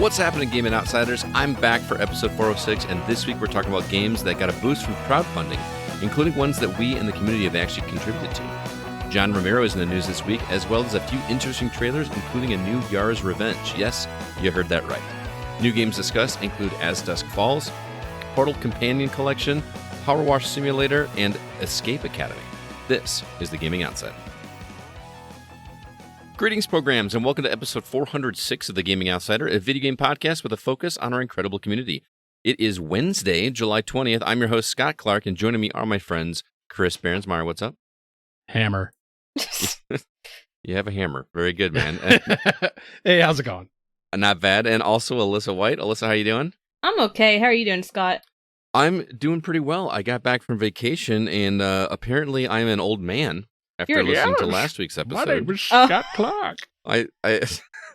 What's happening, Gaming Outsiders? I'm back for episode 406, and this week we're talking about games that got a boost from crowdfunding, including ones that we in the community have actually contributed to. John Romero is in the news this week, as well as a few interesting trailers, including a new Yara's Revenge. Yes, you heard that right. New games discussed include As Dusk Falls, Portal Companion Collection, Power Wash Simulator, and Escape Academy. This is the Gaming Outsider. Greetings, programs, and welcome to episode 406 of the Gaming Outsider, a video game podcast with a focus on our incredible community. It is Wednesday, July 20th. I'm your host, Scott Clark, and joining me are my friends, Chris Behrensmeyer. What's up? Hammer. You have a hammer. Very good, man. Hey, how's it going? Not bad. And also Alyssa White. Alyssa, how you doing? I'm okay. How are you doing, Scott? I'm doing pretty well. I got back from vacation, and apparently I'm an old man. After listening to last week's episode. My name is Scott Clark. I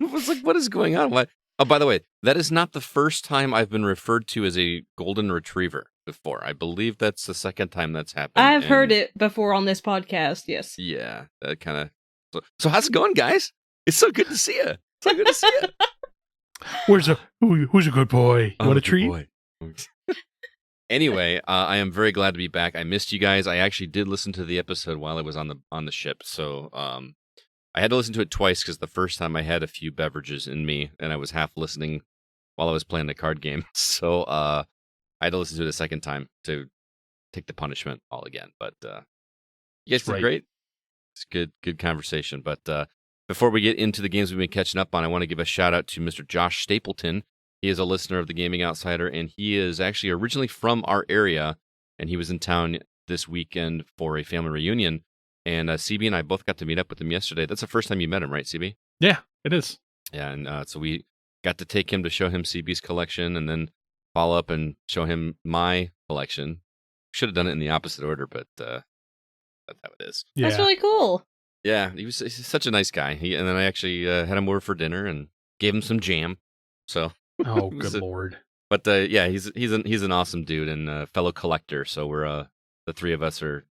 was like, what is going on? What? Oh, by the way, that is not the first time I've been referred to as a golden retriever before. I believe that's the second time that's happened. I've heard it before on this podcast, yes. Yeah, that kind of... So how's it going, guys? It's so good to see you. So good to see you. Who's a good boy? What a treat. Boy. Anyway, I am very glad to be back. I missed you guys. I actually did listen to the episode while I was on the ship, so I had to listen to it twice because the first time I had a few beverages in me, and I was half listening while I was playing the card game. So I had to listen to it a second time to take the punishment all again. But you guys did great. It's good conversation. But before we get into the games we've been catching up on, I want to give a shout out to Mr. Josh Stapleton. He is a listener of the Gaming Outsider, and he is actually originally from our area, and he was in town this weekend for a family reunion, and CB and I both got to meet up with him yesterday. That's the first time you met him, right, CB? Yeah, it is. Yeah, and so we got to take him to show him CB's collection, and then follow up and show him my collection. Should have done it in the opposite order, but that's how it is. Yeah. That's really cool. Yeah, he's such a nice guy. And then I actually had him over for dinner and gave him some jam, so... Oh, good lord! But yeah, he's an awesome dude and a fellow collector. So we're the three of us are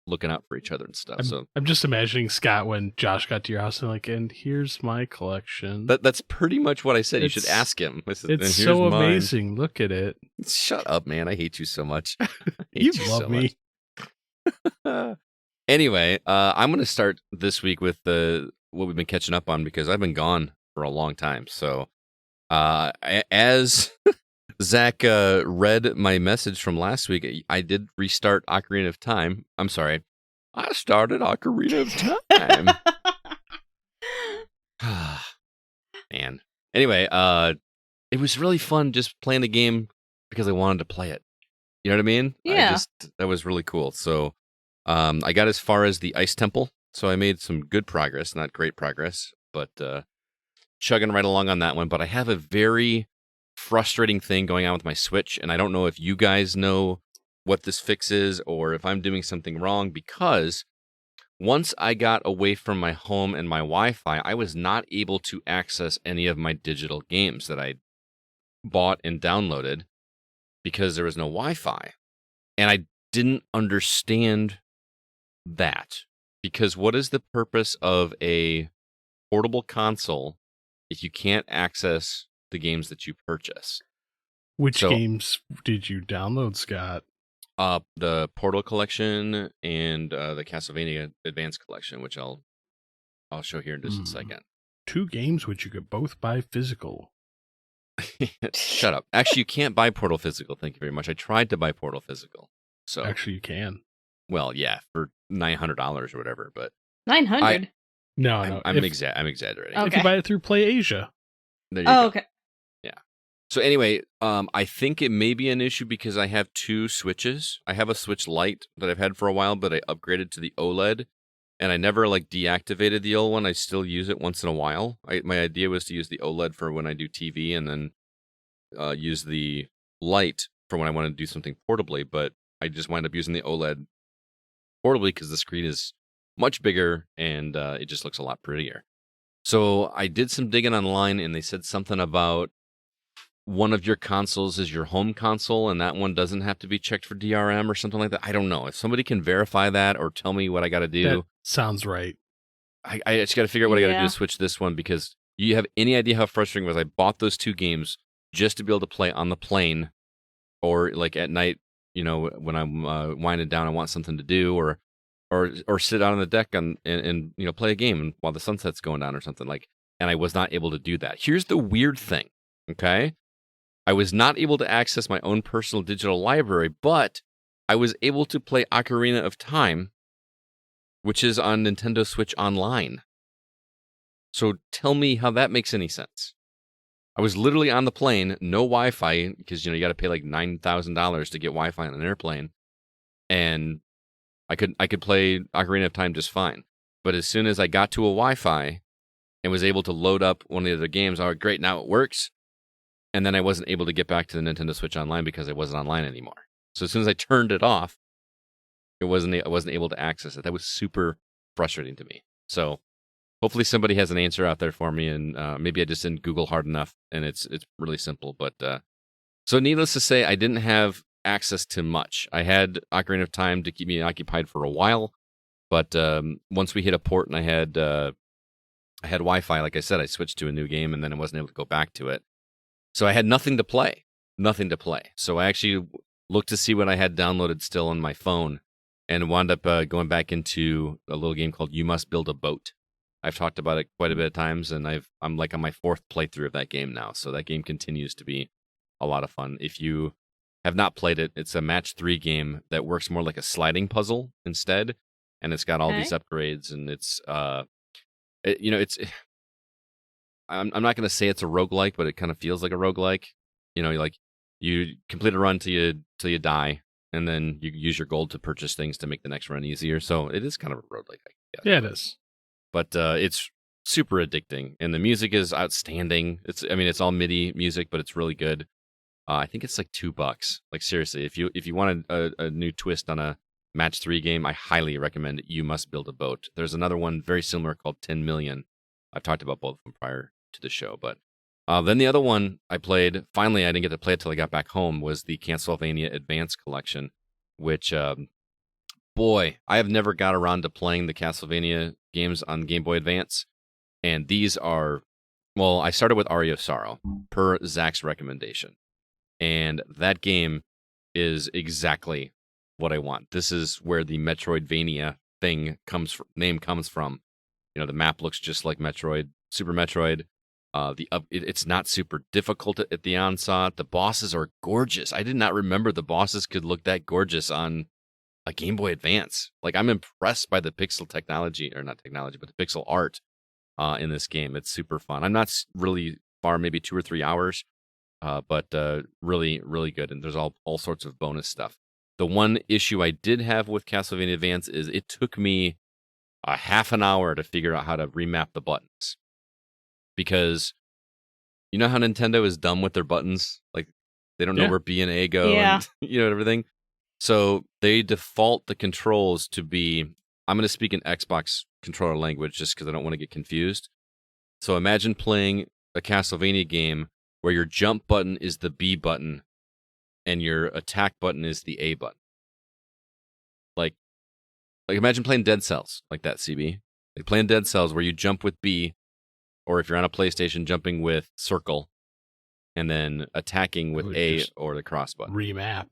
looking out for each other and stuff. I'm just imagining Scott when Josh got to your house and like, and here's my collection. That's pretty much what I said. You should ask him. It's so amazing. Look at it. Shut up, man! I hate you so much. You love me. Anyway, I'm going to start this week with what we've been catching up on because I've been gone for a long time. So. As Zach read my message from last week, I did restart Ocarina of Time. I'm sorry. I started Ocarina of Time. Man. Anyway, it was really fun just playing the game because I wanted to play it. You know what I mean? Yeah. That was really cool. So I got as far as the Ice Temple. So I made some good progress, not great progress, but... chugging right along on that one, but I have a very frustrating thing going on with my Switch, and I don't know if you guys know what this fix is or if I'm doing something wrong, because once I got away from my home and my Wi-Fi, I was not able to access any of my digital games that I bought and downloaded because there was no Wi-Fi. And I didn't understand that, because what is the purpose of a portable console if you can't access the games that you purchase? Which games did you download, Scott? The Portal Collection and the Castlevania Advance Collection, which I'll show here in just a second. 2 games which you could both buy physical. Shut up. Actually, you can't buy Portal physical. Thank you very much. I tried to buy Portal physical. So actually, you can. Well, yeah, for $900 or whatever, but $900. No. I'm exaggerating. Okay. If you buy it through Play Asia. There you go. Okay. Yeah. So anyway, I think it may be an issue because I have 2 Switches. I have a Switch Lite that I've had for a while, but I upgraded to the OLED, and I never deactivated the old one. I still use it once in a while. My idea was to use the OLED for when I do TV, and then use the Lite for when I want to do something portably. But I just wind up using the OLED portably because the screen is much bigger, and it just looks a lot prettier. So I did some digging online, and they said something about one of your consoles is your home console, and that one doesn't have to be checked for DRM or something like that. I don't know. If somebody can verify that or tell me what I got to do. That sounds right. I just got to figure out what I got to do to switch this one, because You have any idea how frustrating it was? I bought those 2 games just to be able to play on the plane or like at night, when I'm winding down, I want something to do, or sit out on the deck and play a game while the sunset's going down or something like. And I was not able to do that. Here's the weird thing, okay? I was not able to access my own personal digital library, but I was able to play Ocarina of Time, which is on Nintendo Switch Online. So tell me how that makes any sense. I was literally on the plane, no Wi-Fi, because you got to pay like $9,000 to get Wi-Fi on an airplane, and I could play Ocarina of Time just fine. But as soon as I got to a Wi-Fi and was able to load up one of the other games, I was great, now it works. And then I wasn't able to get back to the Nintendo Switch Online because it wasn't online anymore. So as soon as I turned it off, I wasn't able to access it. That was super frustrating to me. So hopefully somebody has an answer out there for me, and maybe I just didn't Google hard enough, and it's really simple. But so needless to say, I didn't have access to much. I had Ocarina of Time to keep me occupied for a while, but once we hit a port and I had Wi-Fi, like I said, I switched to a new game, and then I wasn't able to go back to it. So I had nothing to play. So I actually looked to see what I had downloaded still on my phone, and wound up going back into a little game called You Must Build a Boat. I've talked about it quite a bit of times, and I'm like on my 4th playthrough of that game now. So that game continues to be a lot of fun. If you have not played it, it's a match 3 game that works more like a sliding puzzle instead, and it's got all these upgrades, and it's I'm not going to say it's a roguelike, but it kind of feels like a roguelike. Like you complete a run till you die, and then you use your gold to purchase things to make the next run easier. So it is kind of a roguelike, I guess. Yeah, it is. But it's super addicting, and the music is outstanding. It's all MIDI music, but it's really good. I think it's like $2. Like seriously, if you want a new twist on a match 3 game, I highly recommend You Must Build a Boat. There's another one very similar called 10 Million. I've talked about both of them prior to the show, but then the other one I played, finally I didn't get to play it till I got back home, was the Castlevania Advance Collection, which boy, I have never got around to playing the Castlevania games on Game Boy Advance, and these are, well, I started with Aria of Sorrow per Zach's recommendation, and that game is exactly what I want. This is where the Metroidvania name comes from. The map looks just like Metroid, Super Metroid. It's not super difficult at the onset. The bosses are gorgeous. I did not remember the bosses could look that gorgeous on a Game Boy Advance. Like, I'm impressed by the pixel technology, or not technology, but the pixel art in this game. It's super fun. I'm not really far, maybe 2 or 3 hours, but really, really good. And there's all sorts of bonus stuff. The one issue I did have with Castlevania Advance is it took me a half an hour to figure out how to remap the buttons. Because you know how Nintendo is dumb with their buttons? Like, they don't know where B and A go, and everything. So they default the controls to be, I'm going to speak in Xbox controller language just because I don't want to get confused. So imagine playing a Castlevania game where your jump button is the B button and your attack button is the A button. Like imagine playing Dead Cells like that, CB. Like playing Dead Cells where you jump with B, or if you're on a PlayStation, jumping with circle, and then attacking with A or the cross button. Remap.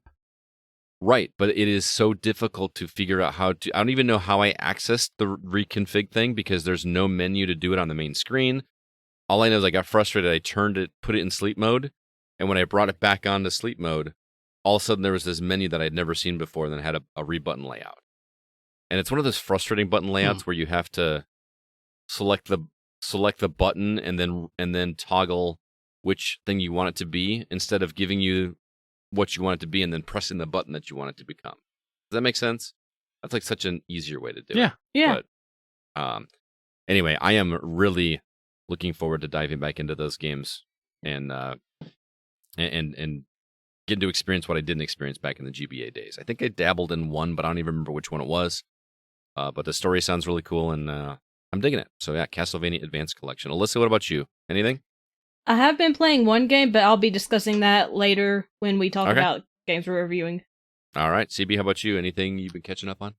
Right, but it is so difficult to figure out how to. I don't even know how I accessed the reconfig thing because there's no menu to do it on the main screen. All I know is I got frustrated. I put it in sleep mode, and when I brought it back on to sleep mode, all of a sudden there was this menu that I'd never seen before, and then it had a re-button layout. And it's one of those frustrating button layouts where you have to select the button and then toggle which thing you want it to be instead of giving you what you want it to be and then pressing the button that you want it to become. Does that make sense? That's like such an easier way to do it. Yeah. But anyway, I am really looking forward to diving back into those games and getting to experience what I didn't experience back in the GBA days. I think I dabbled in one, but I don't even remember which one it was. But the story sounds really cool, and I'm digging it. So yeah, Castlevania Advance Collection. Alyssa, what about you? Anything? I have been playing one game, but I'll be discussing that later when we talk about games we're reviewing. All right. CB, how about you? Anything you've been catching up on?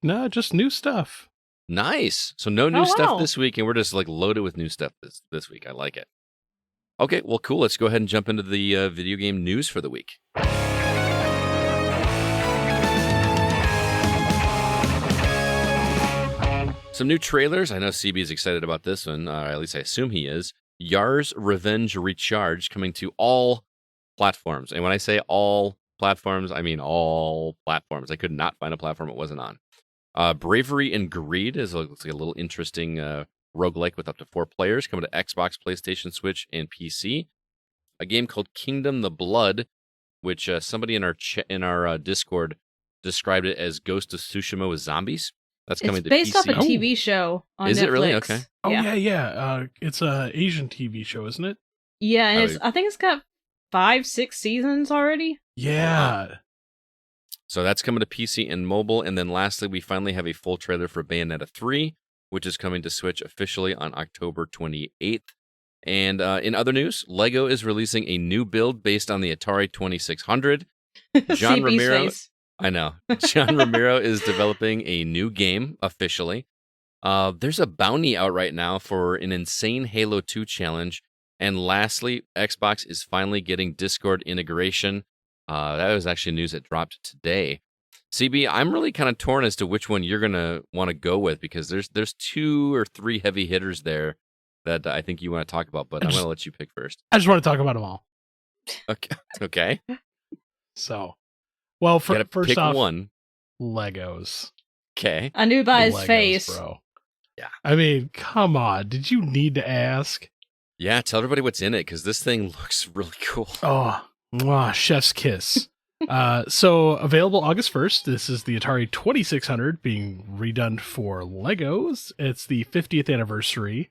No, just new stuff. Nice. So no new Oh, stuff wow. this week, and we're just like loaded with new stuff this week. I like it. Okay, well, cool. Let's go ahead and jump into the video game news for the week. Some new trailers. I know CB is excited about this one, or at least I assume he is. Yar's Revenge Recharged, coming to all platforms. And when I say all platforms, I mean all platforms. I could not find a platform it wasn't on. Bravery and Greed looks like a little interesting roguelike with up to 4 players, coming to Xbox, PlayStation, Switch, and PC. A game called Kingdom the Blood, which somebody in our Discord described it as Ghost of Tsushima with zombies. That's coming to based PC. off a TV show on Is Netflix. it really? Okay. Oh Yeah. yeah. It's a Asian TV show, isn't it? Yeah, and I think it's got 5-6 seasons already. Yeah. So that's coming to PC and mobile. And then lastly, we finally have a full trailer for Bayonetta 3, which is coming to Switch officially on October 28th. And in other news, LEGO is releasing a new build based on the Atari 2600. John CB's Romero. face. I know. John Romero is developing a new game officially. There's a bounty out right now for an insane Halo 2 challenge. And lastly, Xbox is finally getting Discord integration. That was actually news that dropped today. CB, I'm really kind of torn as to which one you're going to want to go with, because there's 2 or 3 heavy hitters there that I think you want to talk about, but I'm going to let you pick first. I just want to talk about them all. Okay. So, well, first pick off, one. Legos. Okay. I knew by his Legos, face. bro. Yeah. I mean, come on. Did you need to ask? Yeah, tell everybody what's in it, because this thing looks really cool. Oh, mwah, chef's kiss. So available August 1st. This is the Atari 2600 being redone for Legos. It's the 50th anniversary.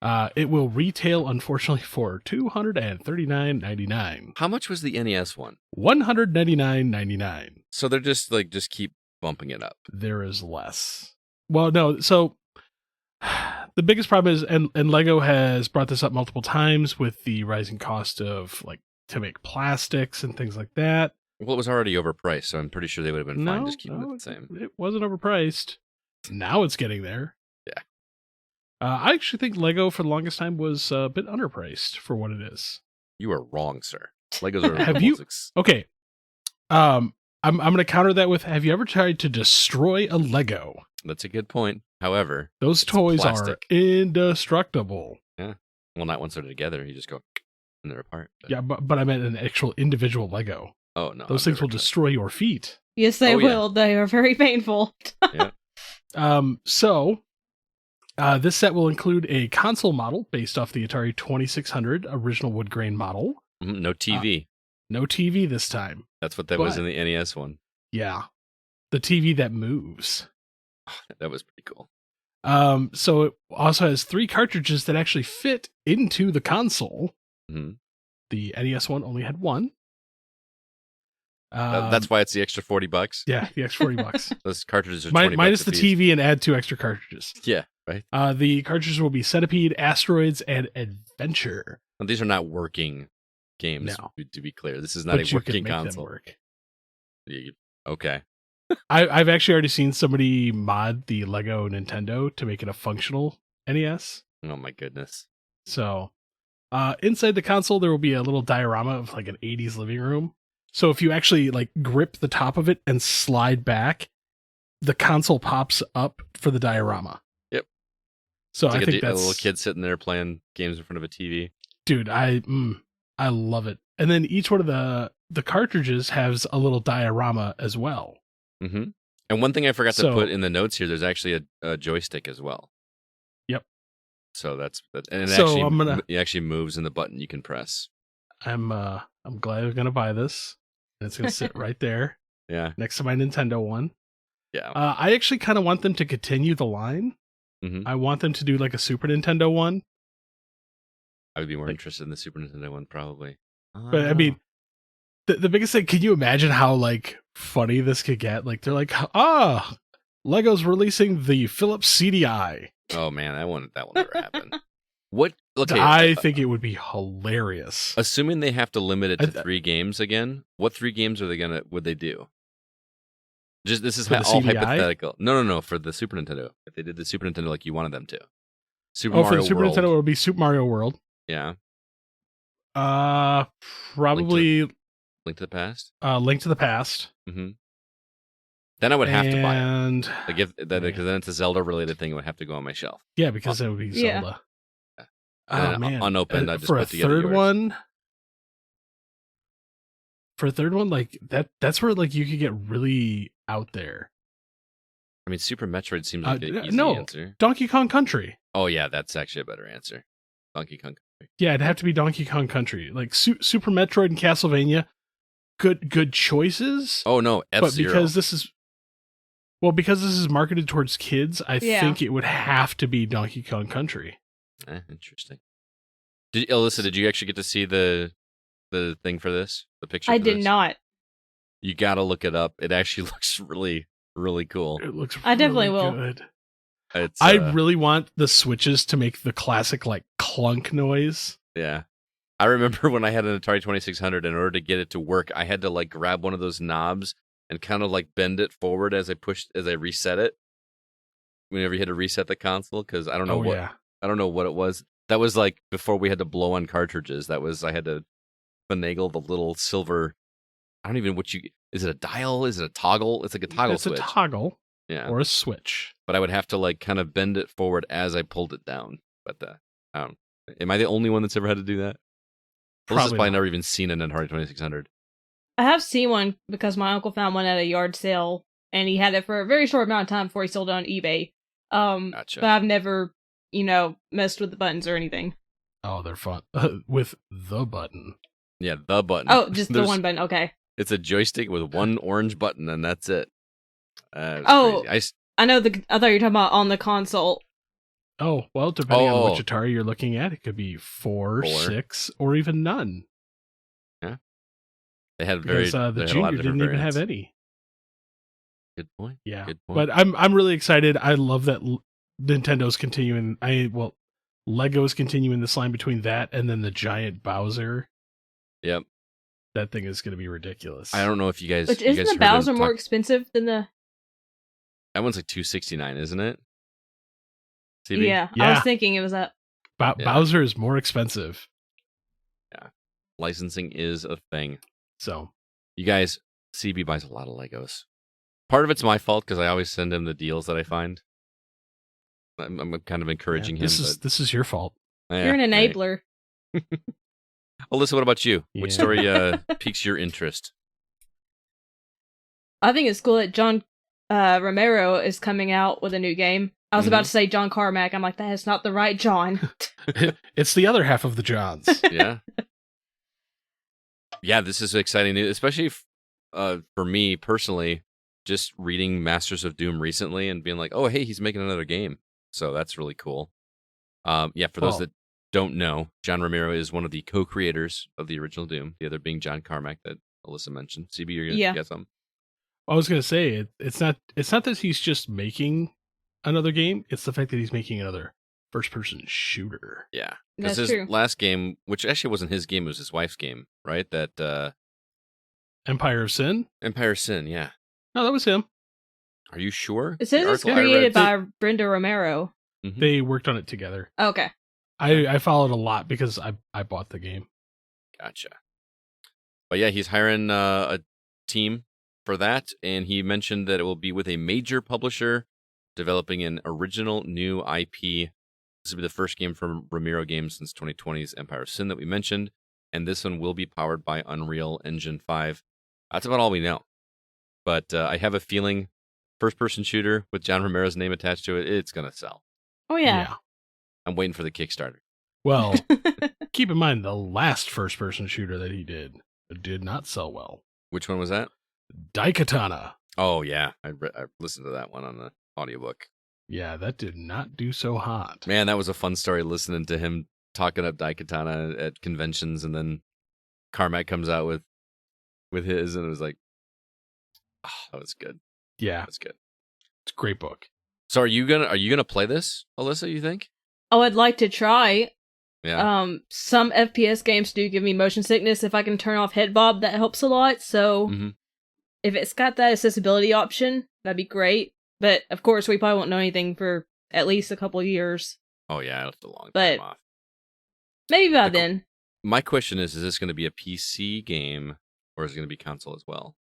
It will retail, unfortunately, for $239.99. How much was the NES one? $199.99. So they're just keep bumping it up. There is less. Well, no. So the biggest problem is, and Lego has brought this up multiple times with the rising cost of to make plastics and things like that. Well, it was already overpriced, so I'm pretty sure they would have been fine just keeping it the same. It wasn't overpriced. Now it's getting there. Yeah. I actually think Lego for the longest time was a bit underpriced for what it is. You are wrong, sir. Legos are Have you? Okay. I'm going to counter that with: have you ever tried to destroy a Lego? That's a good point. However, those toys plastic. are indestructible. Yeah. Well, not once they're together. You just go and they're apart. But... Yeah, but I meant an actual individual Lego. Oh no, those things will destroy your feet. Yes, they will. Yeah. They are very painful. Yeah. So this set will include a console model based off the Atari 2600 original wood grain model. No TV. No TV this time. That's what that was in the NES one. Yeah. The TV that moves. That was pretty cool. So it also has 3 cartridges that actually fit into the console. Mm-hmm. The NES one only had 1. That's why it's the extra $40. Yeah, the extra $40. Those cartridges are $20 minus a the piece. TV and add 2 extra cartridges. Yeah, right. The cartridges will be Centipede, Asteroids, and Adventure. Well, these are not working games. No. To be clear, this is not a working console. Work. Okay. I've actually already seen somebody mod the Lego Nintendo to make it a functional NES. Oh my goodness. So, inside the console, there will be a little diorama of an 80s living room. So if you actually grip the top of it and slide back, the console pops up for the diorama. Yep. So it's I think a that's little kid sitting there playing games in front of a TV. Dude, I love it. And then each one of the cartridges has a little diorama as well. Mm-hmm. And one thing I forgot to put in the notes here, there's actually a joystick as well. Yep. So and it actually moves in the button you can press. I'm glad I'm gonna buy this. And it's gonna sit right there. Yeah. Next to my Nintendo one. Yeah. I actually kind of want them to continue the line. Mm-hmm. I want them to do a Super Nintendo one. I would be more interested in the Super Nintendo one, probably. But I mean, the biggest thing, can you imagine how funny this could get? They're Lego's releasing the Philips CDI. Oh man, that will never happen. What? Okay, I think it would be hilarious. Assuming they have to limit it to 3 games again, what 3 games would they do? Just this is For the all CDI? hypothetical. No. For the Super Nintendo, if they did the Super Nintendo like you wanted them to, Super For Mario the Super World. Nintendo, it would be Super Mario World. Yeah. Probably Link to the Past. Link to the Past. Mm-hmm. Then I would have to buy it. And Like because then it's a Zelda related thing. It would have to go on my shelf. yeah, because it would be Yeah. Zelda. Yeah. Oh And then man, unopened, I just for a put together third yours. one. For a third one, like that's where like you could get really out there. I mean, Super Metroid seems like an easy no. answer. Donkey Kong Country. Oh yeah, that's actually a better answer. Donkey Kong Country. Yeah, it'd have to be Donkey Kong Country. Like Super Metroid and Castlevania, good choices. Oh no, F-Zero. But because this is marketed towards kids, I think it would have to be Donkey Kong Country. Interesting. Alyssa, did you actually get to see the thing for this? The picture? I for did this? not. You gotta look it up. It actually looks really, really cool. It looks. I definitely really will. Good. It's, I really want the switches to make the classic like clunk noise. Yeah. I remember when I had an Atari 2600, in order to get it to work, I had to like grab one of those knobs and kind of like bend it forward as I reset it. Whenever you had to reset the console, because I don't know I don't know what it was. That was like before we had to blow on cartridges. I had to finagle the little silver. I don't even is it a dial? Is it a toggle? It's like a toggle switch. It's a toggle. Yeah. Or a switch. But I would have to like kind of bend it forward as I pulled it down. But I don't. Am I the only one that's ever had to do that? Alyssa's probably never even seen an Atari 2600. I have seen one because my uncle found one at a yard sale, and he had it for a very short amount of time before he sold it on eBay. Gotcha. But I've never, messed with the buttons or anything. Oh, they're fun. With the button. Yeah, the button. Oh, just the one button. Okay. It's a joystick with one orange button, and that's it. Crazy. I know. I thought you were talking about on the console. Oh, well, depending on which Atari you're looking at, it could be 4, 6, or even none. Yeah. They had because the Junior didn't even have any. Good point. Yeah. Good point. But I'm really excited. I love that Nintendo's continuing. Lego's continuing this line between that and then the giant Bowser. Yep. That thing is going to be ridiculous. I don't know if you guys. But isn't the Bowser more expensive than the? That one's like $269, isn't it? CB? Yeah, I was thinking it was that. Bowser is more expensive. Yeah, licensing is a thing. So, you guys, CB buys a lot of Legos. Part of it's my fault because I always send him the deals that I find. I'm kind of encouraging him. This is your fault. You're an enabler. Right. Alyssa, what about you? Which story piques your interest? I think it's cool that John Romero is coming out with a new game. I was about to say John Carmack. I'm like, that is not the right John. It's the other half of the Johns. Yeah. Yeah, this is exciting news, especially for me personally, just reading Masters of Doom recently and being like, oh, hey, he's making another game. So that's really cool. For those that don't know, John Romero is one of the co-creators of the original Doom, the other being John Carmack that Alyssa mentioned. CB, you're going to get something? I was going to say, it's not that he's just making another game, it's the fact that he's making another first-person shooter. Yeah, because his last game, which actually wasn't his game, it was his wife's game, right? That Empire of Sin? Empire of Sin, yeah. No, that was him. Are you sure? It says it's created by Brenda Romero. Mm-hmm. They worked on it together. Okay. I followed a lot because I bought the game. Gotcha. But yeah, he's hiring a team for that, and he mentioned that it will be with a major publisher developing an original new IP. This will be the first game from Romero Games since 2020's Empire of Sin that we mentioned, and this one will be powered by Unreal Engine 5. That's about all we know. But I have a feeling first-person shooter with John Romero's name attached to it, it's going to sell. Oh, yeah. I'm waiting for the Kickstarter. Well, keep in mind, the last first-person shooter that he did not sell well. Which one was that? Daikatana. Oh, yeah. I listened to that one on the audiobook. Yeah, that did not do so hot. Man, that was a fun story listening to him talking up Daikatana at conventions, and then Carmack comes out with his, and it was like, oh, that was good. Yeah. That's good. It's a great book. So are you gonna play this, Alyssa, you think? Oh, I'd like to try. Yeah. Some FPS games do give me motion sickness. If I can turn off head bob, that helps a lot. So if it's got that accessibility option, that'd be great. But of course, we probably won't know anything for at least a couple of years. Oh yeah, that's a long But time off. maybe by then. My question is this going to be a PC game or is it going to be console as well?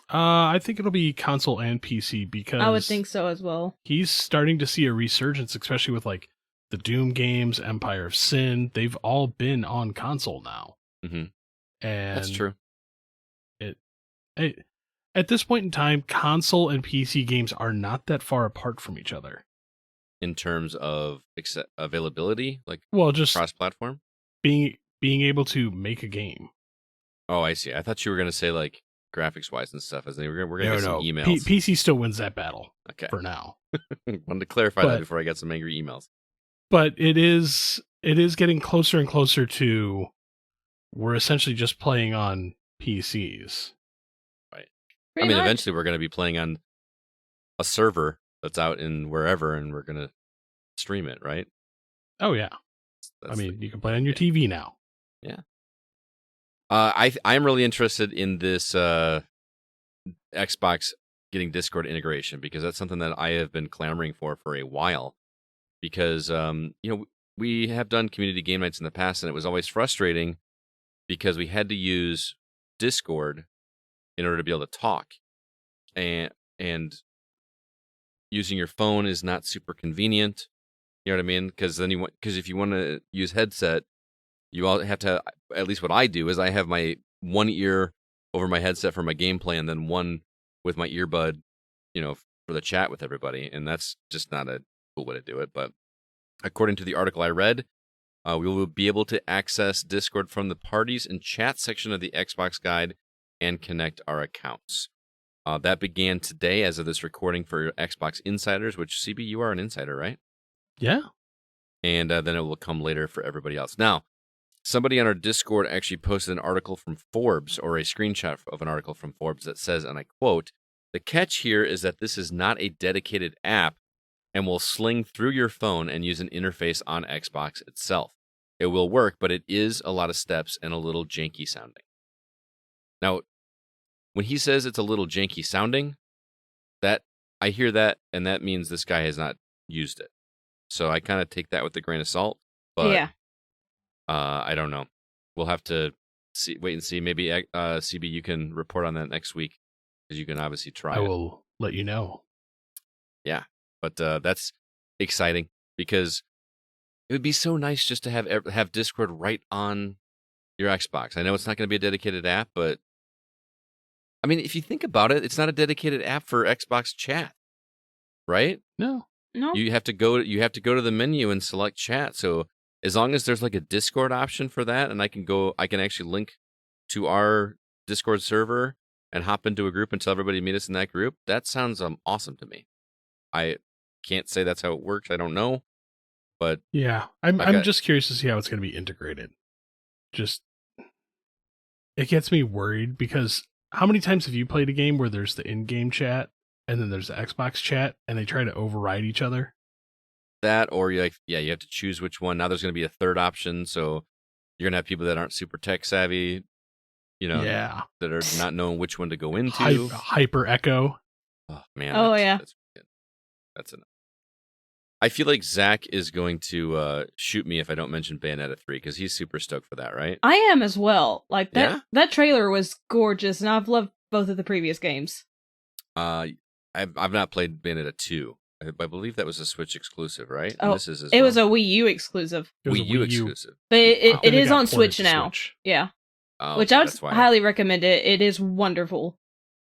I think it'll be console and PC because I would think so as well. he's starting to see a resurgence, especially with like the Doom games, Empire of Sin. They've all been on console now. Mm-hmm. And That's true. At this point in time, console and PC games are not that far apart from each other. In terms of availability, like Well, just cross-platform? being able to make a game. Oh, I see. I thought you were going to say like graphics-wise and stuff. As we're going to get some emails. PC still wins that battle Okay. for now. Wanted to clarify that before I got some angry emails. But it is getting closer and closer to we're essentially just playing on PCs. Pretty I mean, much. eventually we're going to be playing on a server that's out in wherever, and we're going to stream it, right? Oh yeah. That's you can play on your TV now. Yeah. I'm really interested in this Xbox getting Discord integration because that's something that I have been clamoring for a while. Because we have done community game nights in the past, and it was always frustrating because we had to use Discord in order to be able to talk, and using your phone is not super convenient. You know what I mean? Because if you want to use headset, you all have to. At least what I do is I have my one ear over my headset for my gameplay, and then one with my earbud, for the chat with everybody, and that's just not a cool way to do it. But according to the article I read, we will be able to access Discord from the parties and chat section of the Xbox guide and connect our accounts. That began today as of this recording for Xbox Insiders, which CB, you are an insider, right? Yeah. And then it will come later for everybody else. Now, somebody on our Discord actually posted an article from Forbes, or a screenshot of an article from Forbes that says, and I quote, "The catch here is that this is not a dedicated app and will sling through your phone and use an interface on Xbox itself. It will work, but it is a lot of steps and a little janky sounding." Now, when he says it's a little janky sounding, that I hear that, and that means this guy has not used it. So I kind of take that with a grain of salt. But Yeah. I don't know. We'll have to wait and see. Maybe CB, you can report on that next week because you can obviously try. I will let you know. Yeah, but that's exciting because it would be so nice just to have Discord right on your Xbox. I know it's not going to be a dedicated app, but I mean, if you think about it, it's not a dedicated app for Xbox chat, right? No. You have to go to the menu and select chat. So as long as there's like a Discord option for that, and I can actually link to our Discord server and hop into a group and tell everybody to meet us in that group. That sounds awesome to me. I can't say that's how it works. I don't know, but yeah, I'm just curious to see how it's going to be integrated. Just it gets me worried because how many times have you played a game where there's the in-game chat and then there's the Xbox chat and they try to override each other? That, or you have to choose which one. Now there's going to be a third option, so you're going to have people that aren't super tech savvy, that are not knowing which one to go into. Hyper echo. Oh man. That's enough. I feel like Zach is going to shoot me if I don't mention Bayonetta 3 because he's super stoked for that, right? I am as well. Like that trailer was gorgeous, and I've loved both of the previous games. I've not played Bayonetta 2. I believe that was a Switch exclusive, right? Oh, and this is it was a Wii U exclusive. Wii U exclusive, but it is on Switch now. Switch. Yeah, which I would highly recommend it. It is wonderful.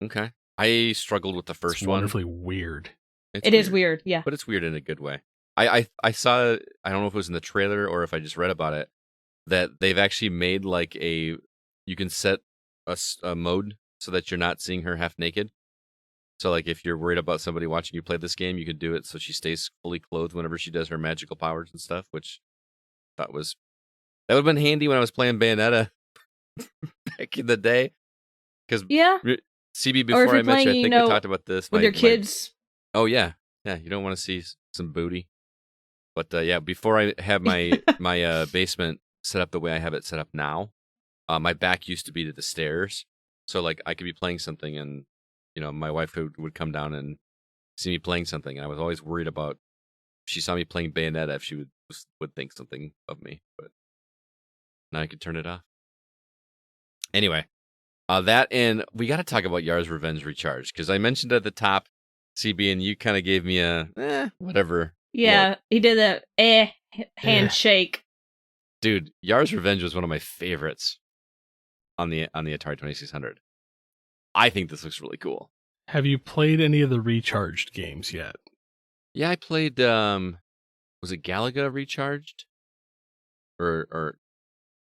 Okay, I struggled with the first one. Wonderfully weird. It is weird, yeah, but it's weird in a good way. I saw, I don't know if it was in the trailer or if I just read about it, that they've actually made like you can set a mode so that you're not seeing her half naked. So like if you're worried about somebody watching you play this game, you could do it so she stays fully clothed whenever she does her magical powers and stuff, which I thought that would have been handy when I was playing Bayonetta back in the day. Because CB, before I met you, I think we talked about this. With your kids. Oh yeah. Yeah, you don't want to see some booty. But before I have my basement set up the way I have it set up now, my back used to be to the stairs. So like I could be playing something and my wife would come down and see me playing something, and I was always worried about if she saw me playing Bayonetta, if she would think something of me. But now I could turn it off. Anyway, that, and we got to talk about Yar's Revenge Recharged, because I mentioned at the top, CB, and you kind of gave me a whatever. Yeah, look. he did a handshake. Dude, Yar's Revenge was one of my favorites on the Atari 2600. I think this looks really cool. Have you played any of the Recharged games yet? Yeah, I played. Was it Galaga Recharged? Or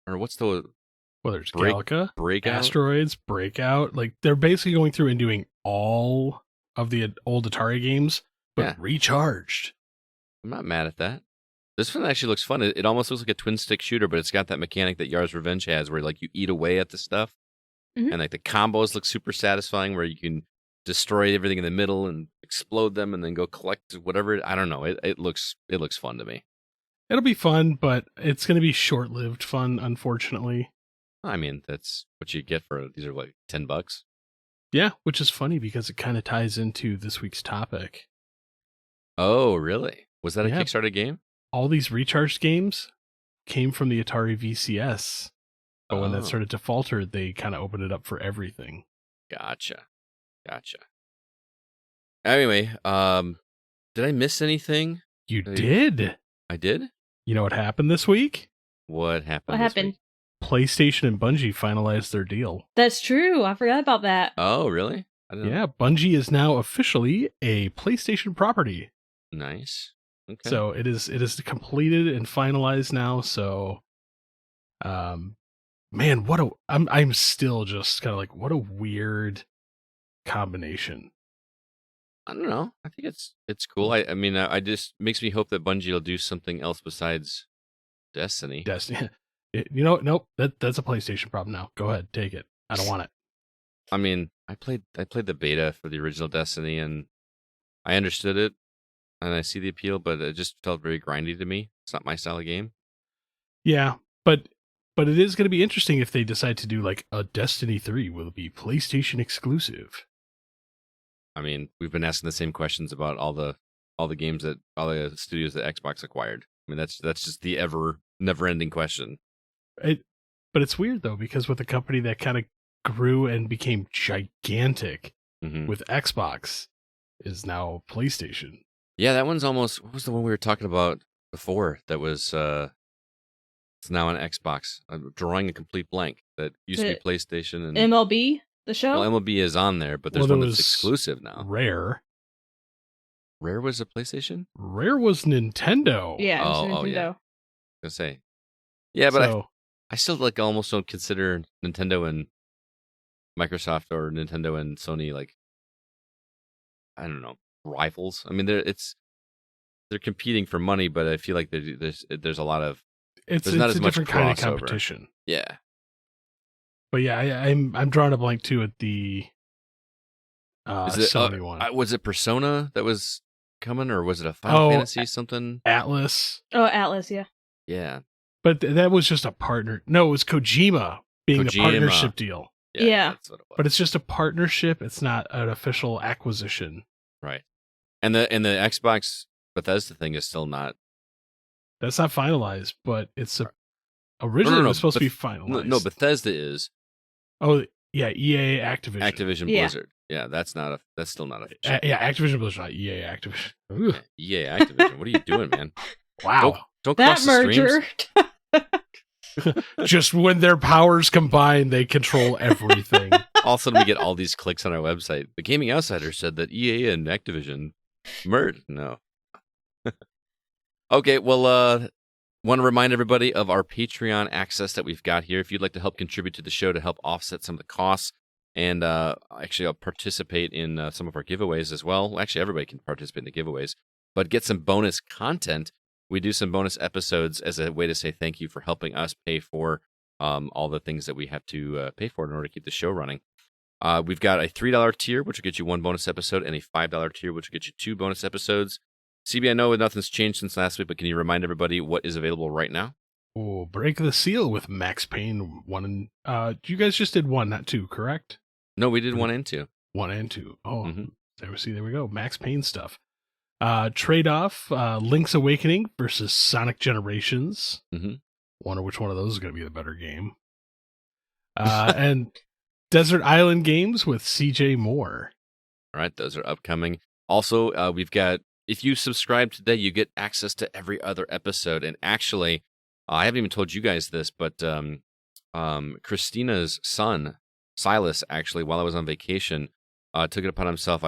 what's the Whether it's Galaga, Breakout? Asteroids, Breakout, like they're basically going through and doing all of the old Atari games, but recharged. I'm not mad at that. This one actually looks fun. It almost looks like a twin stick shooter, but it's got that mechanic that Yar's Revenge has, where like you eat away at the stuff, and like the combos look super satisfying, where you can destroy everything in the middle and explode them, and then go collect whatever. I don't know. It looks fun to me. It'll be fun, but it's going to be short-lived fun, unfortunately. I mean, that's what you get for these are like $10. Yeah, which is funny because it kind of ties into this week's topic. Oh, really? Was that a Yeah. Kickstarter game? All these recharged games came from the Atari VCS. But when that started to falter, they kind of opened it up for everything. Gotcha. Anyway, did I miss anything? You did. I did? You know what happened this week? What happened? What happened? PlayStation and Bungie finalized their deal. That's true. I forgot about that. Oh, really? I didn't know. Yeah, Bungie is now officially a PlayStation property. Nice. Okay. So it is completed and finalized now. So, man, I'm still just kind of like, what a weird combination. I don't know. I think it's cool. I mean, I just makes me hope that Bungie will do something else besides Destiny. Nope. That's a PlayStation problem now. Go ahead, take it. I don't want it. I mean, I played the beta for the original Destiny, and I understood it, and I see the appeal, but it just felt very grindy to me. It's not my style of game. Yeah, but it is going to be interesting if they decide to do like a Destiny 3 will be PlayStation exclusive. I mean, we've been asking the same questions about all the games that all the studios that Xbox acquired. I mean, that's just the never-ending question. But it's weird though, because with a company that kind of grew and became gigantic with Xbox is now PlayStation. Yeah, that one's almost, what was the one we were talking about before that was it's now on Xbox. I'm drawing a complete blank. That used to be PlayStation and MLB, the show? Well, MLB is on there, but there's one that's exclusive now. Rare was a PlayStation? Rare was Nintendo. Yeah, Nintendo. Yeah. I was gonna say. Yeah, but I still like almost don't consider Nintendo and Microsoft or Nintendo and Sony like, I don't know, rivals. I mean, they're competing for money, but I feel like there's a lot of it's not a as much different kind of competition. Yeah, but yeah, I'm drawing a blank too at the Sony one. Was it Persona that was coming, or was it a Final Fantasy something? Atlas. Oh, Atlas, yeah. Yeah. But that was just a partner. No, it was Kojima being a partnership deal. Yeah. That's what it was. But it's just a partnership. It's not an official acquisition. Right. And the Xbox Bethesda thing is still not. That's not finalized, but it's originally it was supposed to be finalized. No, Bethesda is. Oh yeah, EA Activision. Blizzard. Yeah, that's still not official. Activision Blizzard, not EA Activision. Ooh. EA Activision. What are you doing, man? Wow. Don't that cross merger. Just when their powers combine, they control everything. All of a sudden, we get all these clicks on our website. The Gaming Outsider said that EA and Activision merged. No. Okay, well, want to remind everybody of our Patreon access that we've got here. If you'd like to help contribute to the show to help offset some of the costs, and actually I'll participate in some of our giveaways as well. Actually, everybody can participate in the giveaways, but get some bonus content. We do some bonus episodes as a way to say thank you for helping us pay for all the things that we have to pay for in order to keep the show running. We've got a $3 tier, which will get you one bonus episode, and a $5 tier, which will get you 2 bonus episodes. CB, I know nothing's changed since last week, but can you remind everybody what is available right now? Oh, Break the Seal with Max Payne 1 and you guys just did 1, not 2, correct? No, we did 1 and 2. 1 and 2. Oh, Mhm. there we go. Max Payne stuff. Trade-off, Link's Awakening versus Sonic Generations. Mhm. Wonder which one of those is going to be the better game. And Desert Island Games with CJ Moore. All right, those are upcoming. Also, we've got, if you subscribe today, you get access to every other episode. And actually, I haven't even told you guys this, but Christina's son, Silas, actually, while I was on vacation, took it upon himself.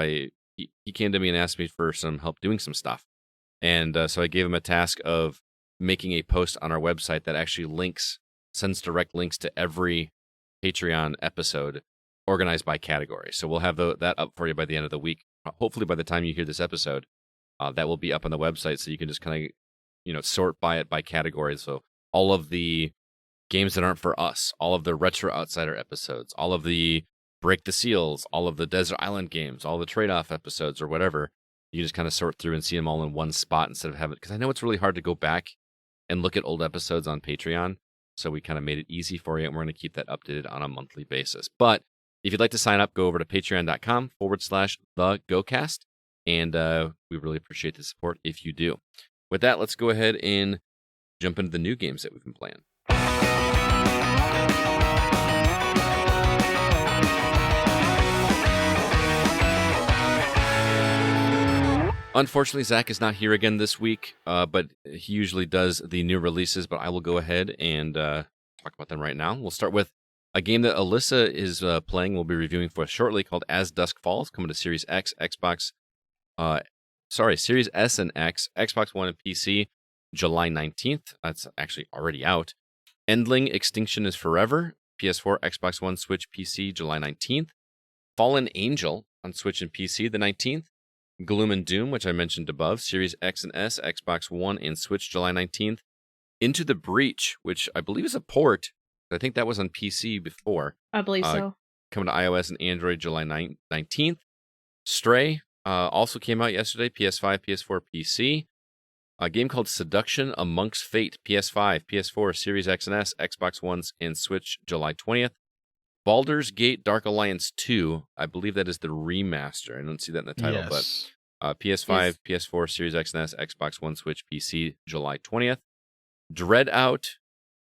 He came to me and asked me for some help doing some stuff. And so I gave him a task of making a post on our website that actually sends direct links to every Patreon episode organized by category. So we'll have that up for you by the end of the week. Hopefully by the time you hear this episode, that will be up on the website, so you can just kind of, sort by it by category. So all of the games that aren't for us, all of the Retro Outsider episodes, all of the Break the Seals, all of the Desert Island games, all the trade-off episodes or whatever, you just kind of sort through and see them all in one spot instead of having, because I know it's really hard to go back and look at old episodes on Patreon. So we kind of made it easy for you, and we're going to keep that updated on a monthly basis. But if you'd like to sign up, go over to patreon.com/thegocast, and we really appreciate the support if you do. With that, let's go ahead and jump into the new games that we've been playing. Unfortunately, Zach is not here again this week, but he usually does the new releases, but I will go ahead and talk about them right now. We'll start with a game that Alyssa is playing, we'll be reviewing for us shortly, called As Dusk Falls, coming to Series S and X, Xbox One and PC, July 19th. That's actually already out. Endling Extinction is Forever, PS4, Xbox One, Switch, PC, July 19th. Fallen Angel on Switch and PC, the 19th. Gloom and Doom, which I mentioned above, Series X and S, Xbox One, and Switch, July 19th. Into the Breach, which I believe is a port. I think that was on PC before. I believe so. Coming to iOS and Android, July 19th. Stray also came out yesterday, PS5, PS4, PC. A game called Seduction Amongst Fate, PS5, PS4, Series X and S, Xbox One, and Switch, July 20th. Baldur's Gate Dark Alliance 2, I believe that is the remaster. I don't see that in the title, Yes. but PS5, PS4, Series X and S, Xbox One, Switch, PC, July 20th. Dread Out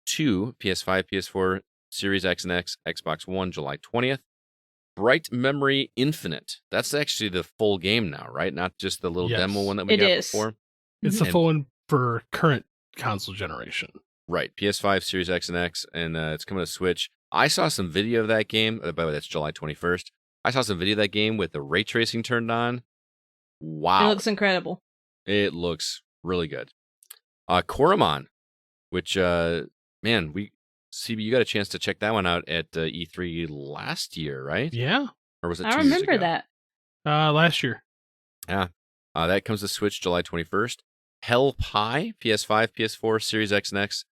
2, PS5, PS4, Series X and X, Xbox One, July 20th. Bright Memory Infinite. That's actually the full game now, right? Not just the little Yes. demo one that we It got is. before. It's the full one for current console generation. Right. PS5, Series X and X, and it's coming to Switch. I saw some video of that game. By the way, that's July 21st. I saw some video of that game with the ray tracing turned on. Wow. It looks incredible. It looks really good. Koromon, which, man, CB, you got a chance to check that one out at E3 last year, right? Yeah. Or was it 2 I years remember ago? that. Last year. Yeah. That comes to Switch July 21st. Hell Pie, PS5, PS4, Series X and X,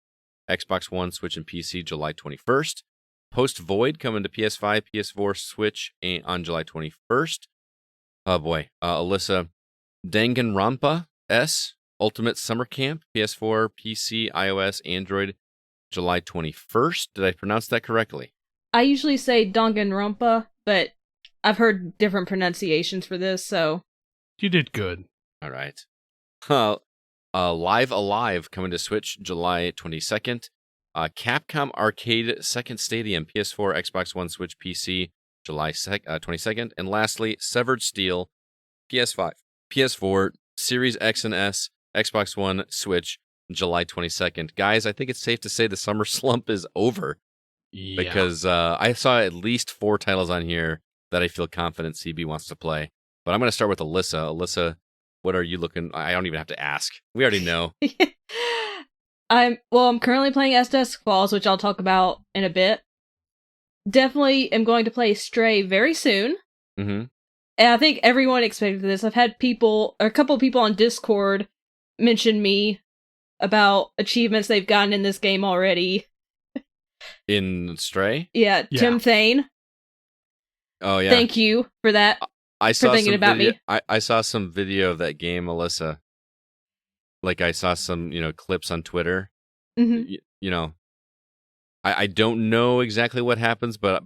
Xbox One, Switch, and PC, July 21st. Post Void coming to PS5, PS4, Switch on July 21st. Oh boy. Alyssa, Danganronpa S, Ultimate Summer Camp, PS4, PC, iOS, Android, July 21st. Did I pronounce that correctly? I usually say Danganronpa, but I've heard different pronunciations for this, so. You did good. All right. Live Alive coming to Switch July 22nd. Capcom Arcade Second Stadium, PS4, Xbox One, Switch, PC, July 22nd. And lastly, Severed Steel, PS5, PS4, Series X and S, Xbox One, Switch, July 22nd. Guys, I think it's safe to say the summer slump is over, Yeah. because I saw at least 4 titles on here that I feel confident CB wants to play. But I'm going to start with Alyssa. Alyssa, what are you looking? I don't even have to ask. We already know. I'm currently playing As Dusk Falls, which I'll talk about in a bit. Definitely am going to play Stray very soon. Mm-hmm. And I think everyone expected this. I've had a couple of people on Discord mention me about achievements they've gotten in this game already. In Stray? Yeah, Yeah. Tim Thane. Oh, yeah. Thank you for that. I saw thinking some about video, me. I saw some video of that game, Alyssa. Like, I saw some, clips on Twitter. Mhm. I don't know exactly what happens, but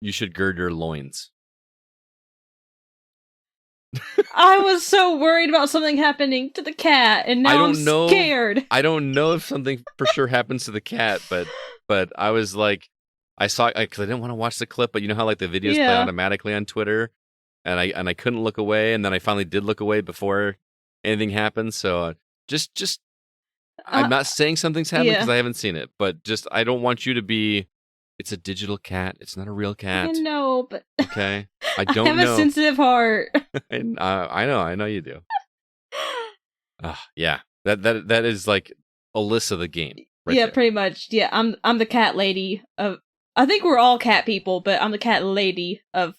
you should gird your loins. I was so worried about something happening to the cat, and now I'm scared. I don't know if something for sure happens to the cat, but I was like, I saw because I didn't want to watch the clip, but you know how like the videos play automatically on Twitter, and I couldn't look away, and then I finally did look away before anything happened. So just I'm not saying something's happened because I haven't seen it, but just I don't want you to be. It's a digital cat. It's not a real cat. I know, but okay, I don't have a sensitive heart. I know you do. Yeah, that is like Alyssa the game. Right there. Pretty much. Yeah, I'm the cat lady of. I think we're all cat people, but I'm the cat lady of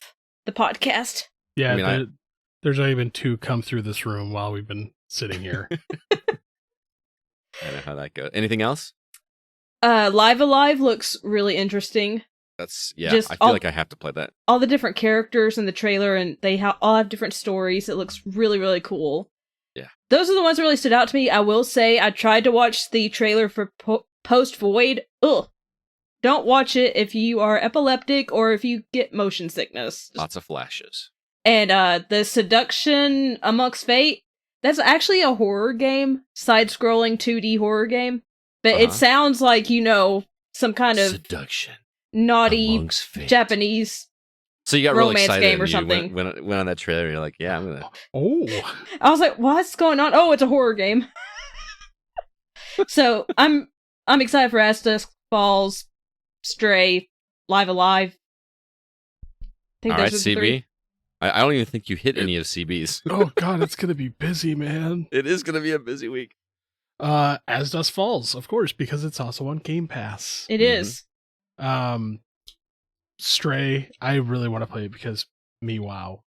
the podcast. Yeah, I mean, there's only been 2 come through this room while we've been sitting here. I know how that goes. Anything else? Live Alive looks really interesting. That's I feel like I have to play that. All the different characters in the trailer, and they all have different stories. It looks really, really cool. Yeah. Those are the ones that really stood out to me. I will say I tried to watch the trailer for Post Void. Ugh. Don't watch it if you are epileptic or if you get motion sickness. Lots of flashes. And the Seduction Amongst Fate, that's actually a horror game, side-scrolling 2D horror game. But it sounds like, some kind of seduction, naughty Japanese so you got romance really excited game or something. Went on that trailer, you're like, yeah, I'm gonna. Oh, I was like, what's going on? Oh, it's a horror game. So I'm excited for As Dusk Falls, Stray, Live Alive. All right, CB. I don't even think you hit any of CB's. Oh God, it's gonna be busy, man. It is gonna be a busy week. As Dusk Falls, of course, because it's also on Game Pass. It is. Stray, I really want to play it because me wow.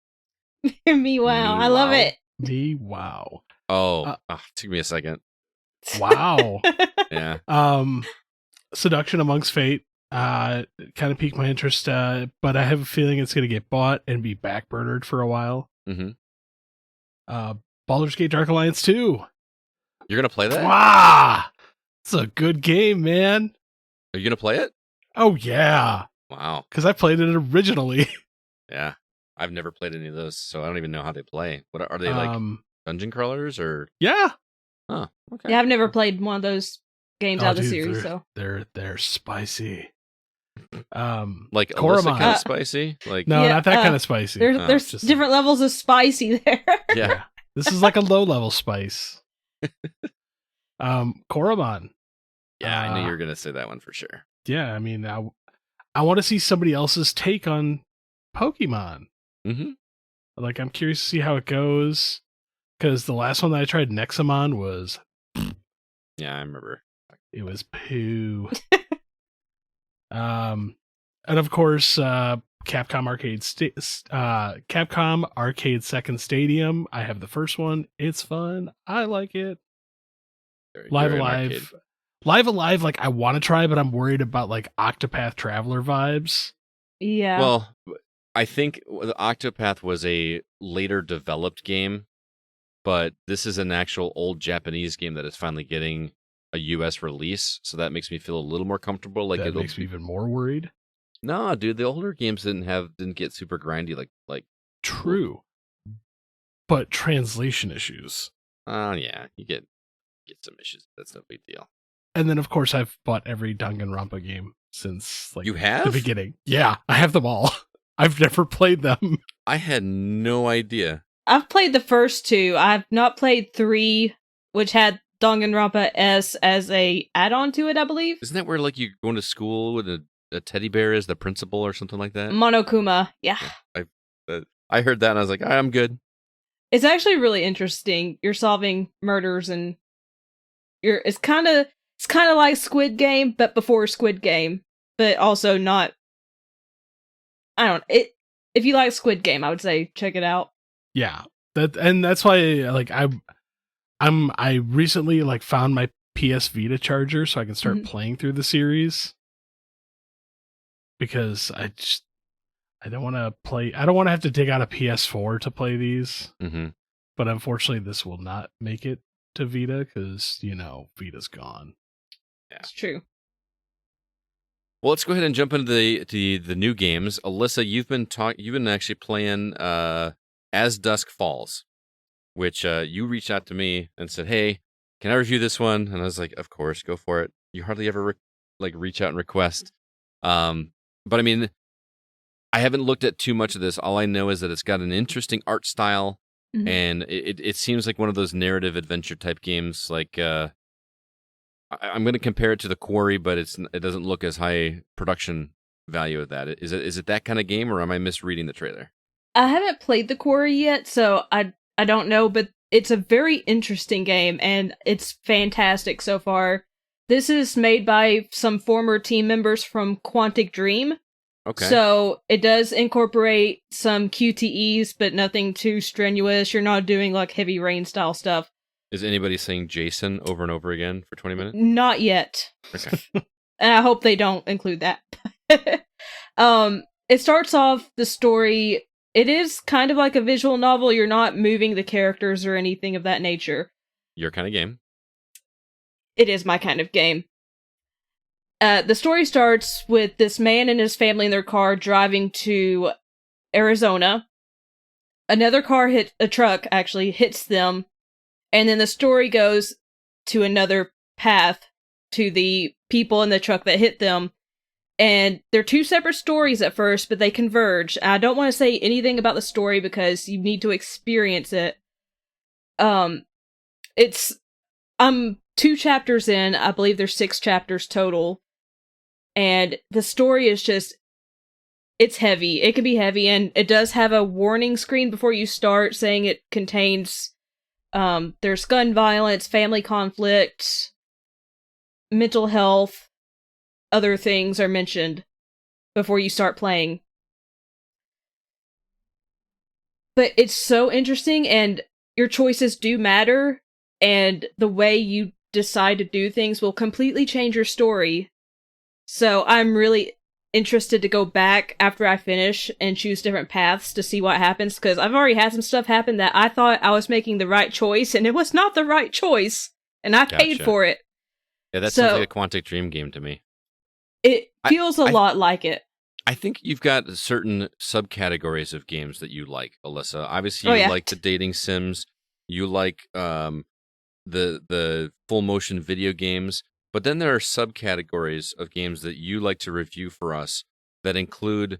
I love it. Me wow. Took me a second. Wow. Yeah. Seduction Amongst Fate kind of piqued my interest, but I have a feeling it's going to get bought and be backburnered for a while. Mm-hmm. Baldur's Gate Dark Alliance 2. You're going to play that? Wow. It's a good game, man. Are you going to play it? Oh, yeah. Wow. Because I played it originally. Yeah. I've never played any of those, so I don't even know how they play. What are they, like dungeon crawlers or? Yeah. Oh, okay. Yeah, I've never played one of those games out of the series, so. They're spicy. Like Koromon. Kind of spicy? Like no, not that kind of spicy. There's different levels of spicy there. Yeah. This is like a low-level spice. Koromon. Yeah, I knew you were going to say that one for sure. Yeah, I mean, I want to see somebody else's take on Pokemon. Mm-hmm. Like, I'm curious to see how it goes. Because the last one that I tried, Nexamon, was... Yeah, I remember. It was poo. And of course, Capcom Arcade Second Stadium. I have the first one. It's fun. I like it. Live Alive, like I want to try, but I'm worried about like Octopath Traveler vibes. Yeah. Well, I think the Octopath was a later developed game, but this is an actual old Japanese game that is finally getting a US release, so that makes me feel a little more comfortable. Like that makes me even more worried. No, dude, the older games didn't get super grindy like true. But translation issues. Oh yeah, you get some issues. That's no big deal. And then of course I've bought every Danganronpa game since like you have? The beginning. Yeah, I have them all. I've never played them. I had no idea. I've played the first 2. I've not played 3, which had Danganronpa S as a add-on to it, I believe. Isn't that where like you go into school with a teddy bear as the principal or something like that? Monokuma, yeah. I heard that and I was like, I'm good. It's actually really interesting. You're solving murders and it's kind of like Squid Game, but before Squid Game, but also not. I don't. If you like Squid Game, I would say check it out. Yeah, that's why like I recently like found my PS Vita charger so I can start playing through the series because I don't want to play. I don't want to have to dig out a PS4 to play these. Mm-hmm. But unfortunately, this will not make it to Vita because Vita's gone. Yeah, it's true. Well, let's go ahead and jump into the new games. Alyssa, you've been actually playing As Dusk Falls, which you reached out to me and said, "Hey, can I review this one?" And I was like, "Of course, go for it." You hardly ever reach out and request. But I mean, I haven't looked at too much of this. All I know is that it's got an interesting art style, and it seems like one of those narrative adventure type games. Like I'm going to compare it to The Quarry, but it doesn't look as high production value of that. Is it that kind of game, or am I misreading the trailer? I haven't played The Quarry yet, so I don't know, but it's a very interesting game, and it's fantastic so far. This is made by some former team members from Quantic Dream. Okay. So it does incorporate some QTEs, but nothing too strenuous. You're not doing like heavy rain style stuff. Is anybody saying Jason over and over again for 20 minutes? Not yet. Okay. And I hope they don't include that. It starts off the story. It is kind of like a visual novel. You're not moving the characters or anything of that nature. Your kind of game. It is my kind of game. The story starts with this man and his family in their car driving to Arizona. Another car a truck actually hits them. And then the story goes to another path to the people in the truck that hit them. And they're two separate stories at first, but they converge. I don't want to say anything about the story because you need to experience it. I'm 2 chapters in. I believe there's 6 chapters total. And the story is just, it's heavy. It can be heavy, and it does have a warning screen before you start saying it contains, there's gun violence, family conflict, mental health, other things are mentioned before you start playing. But it's so interesting, and your choices do matter, and the way you decide to do things will completely change your story. So I'm really interested to go back after I finish and choose different paths to see what happens, because I've already had some stuff happen that I thought I was making the right choice, and it was not the right choice, and I paid for it. Yeah, that sounds like a Quantic Dream game to me. It feels a lot like it. I think you've got certain subcategories of games that you like, Alyssa. Obviously, you like the dating sims. You like the full motion video games. But then there are subcategories of games that you like to review for us that include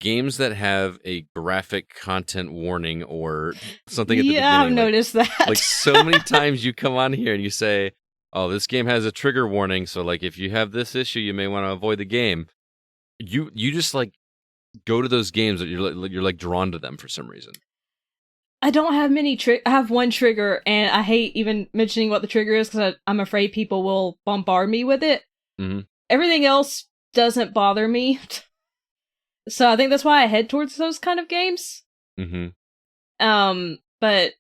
games that have a graphic content warning or something at the beginning. Yeah, I've noticed that. Like so many times you come on here and you say, "Oh, this game has a trigger warning, so like if you have this issue, you may want to avoid the game." You just like go to those games that you're like drawn to them for some reason. I don't have many I have one trigger, and I hate even mentioning what the trigger is because I'm afraid people will bombard me with it. Mm-hmm. Everything else doesn't bother me. So I think that's why I head towards those kind of games. Mm-hmm. But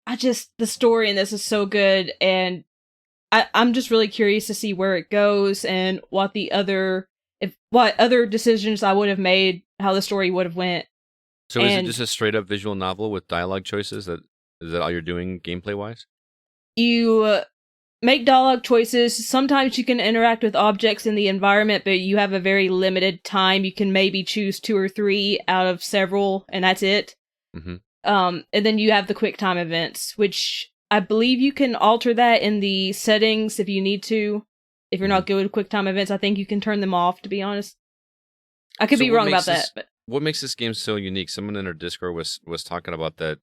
the story in this is so good, and I'm just really curious to see where it goes and what other decisions I would have made, how the story would have went. So is it just a straight up visual novel with dialogue choices? Is that all you're doing gameplay wise? You make dialogue choices. Sometimes you can interact with objects in the environment, but you have a very limited time. You can maybe choose 2 or 3 out of several, and that's it. Mm-hmm. And then you have the quick time events, which I believe you can alter that in the settings if you need to. If you're not good with quick time events, I think you can turn them off, to be honest. I could be wrong about that, but what makes this game so unique? Someone in our Discord was talking about that,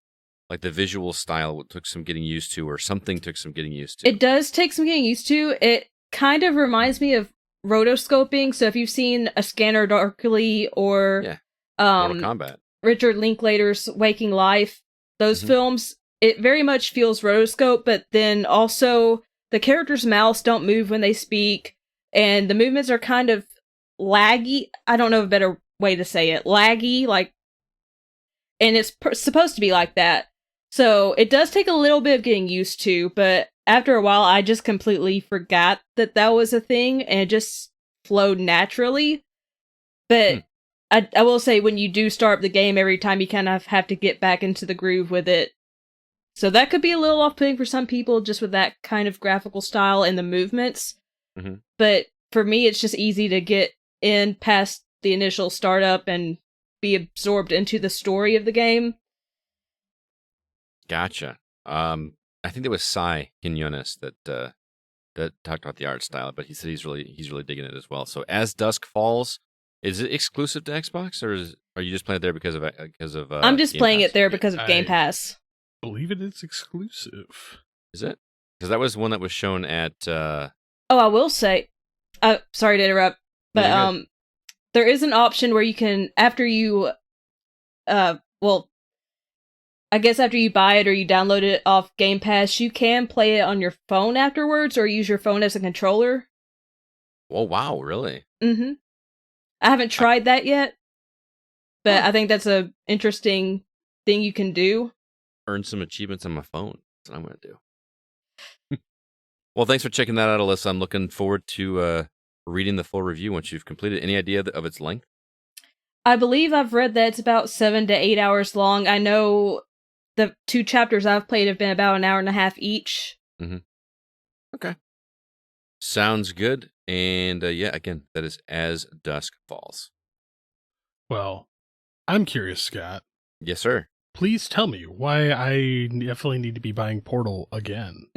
like the visual style took some getting used to, or something took some getting used to. It does take some getting used to. It kind of reminds me of rotoscoping. So if you've seen A Scanner Darkly or Mortal Kombat, Richard Linklater's Waking Life, those films, it very much feels rotoscope, but then also the characters' mouths don't move when they speak, and the movements are kind of laggy. I don't know a better way to say it. Laggy, like, and it's supposed to be like that. So it does take a little bit of getting used to, but after a while, I just completely forgot that was a thing, and it just flowed naturally. But I will say, when you do start the game, every time you kind of have to get back into the groove with it. So that could be a little off-putting for some people, just with that kind of graphical style and the movements. Mm-hmm. But for me, it's just easy to get in past the initial startup and be absorbed into the story of the game. Gotcha. I think it was Cy Quinones that talked about the art style, but he said he's really digging it as well. So as Dusk Falls, is it exclusive to Xbox, or are you just playing it there because of I'm just Game playing Pass? it there because of Game I Pass. believe it is exclusive. Is it? Because that was one that was shown at. Oh, I will say, sorry to interrupt, No, but you're good. there is an option where you can, after you, well, I guess after you buy it or you download it off Game Pass, you can play it on your phone afterwards or use your phone as a controller. Oh wow, really? Mm-hmm. I haven't tried that yet, but I think that's a interesting thing you can do. Earn some achievements on my phone. That's what I'm gonna do. Well, thanks for checking that out, Alyssa. I'm looking forward to reading the full review once you've completed. Any idea of its length? I believe I've read that it's about 7 to 8 hours long. I know the 2 chapters I've played have been about an hour and a half each. Mm-hmm. Okay. Sounds good. And yeah, again, that is As Dusk Falls. Well, I'm curious, Scott. Yes, sir. Please tell me why I definitely need to be buying Portal again.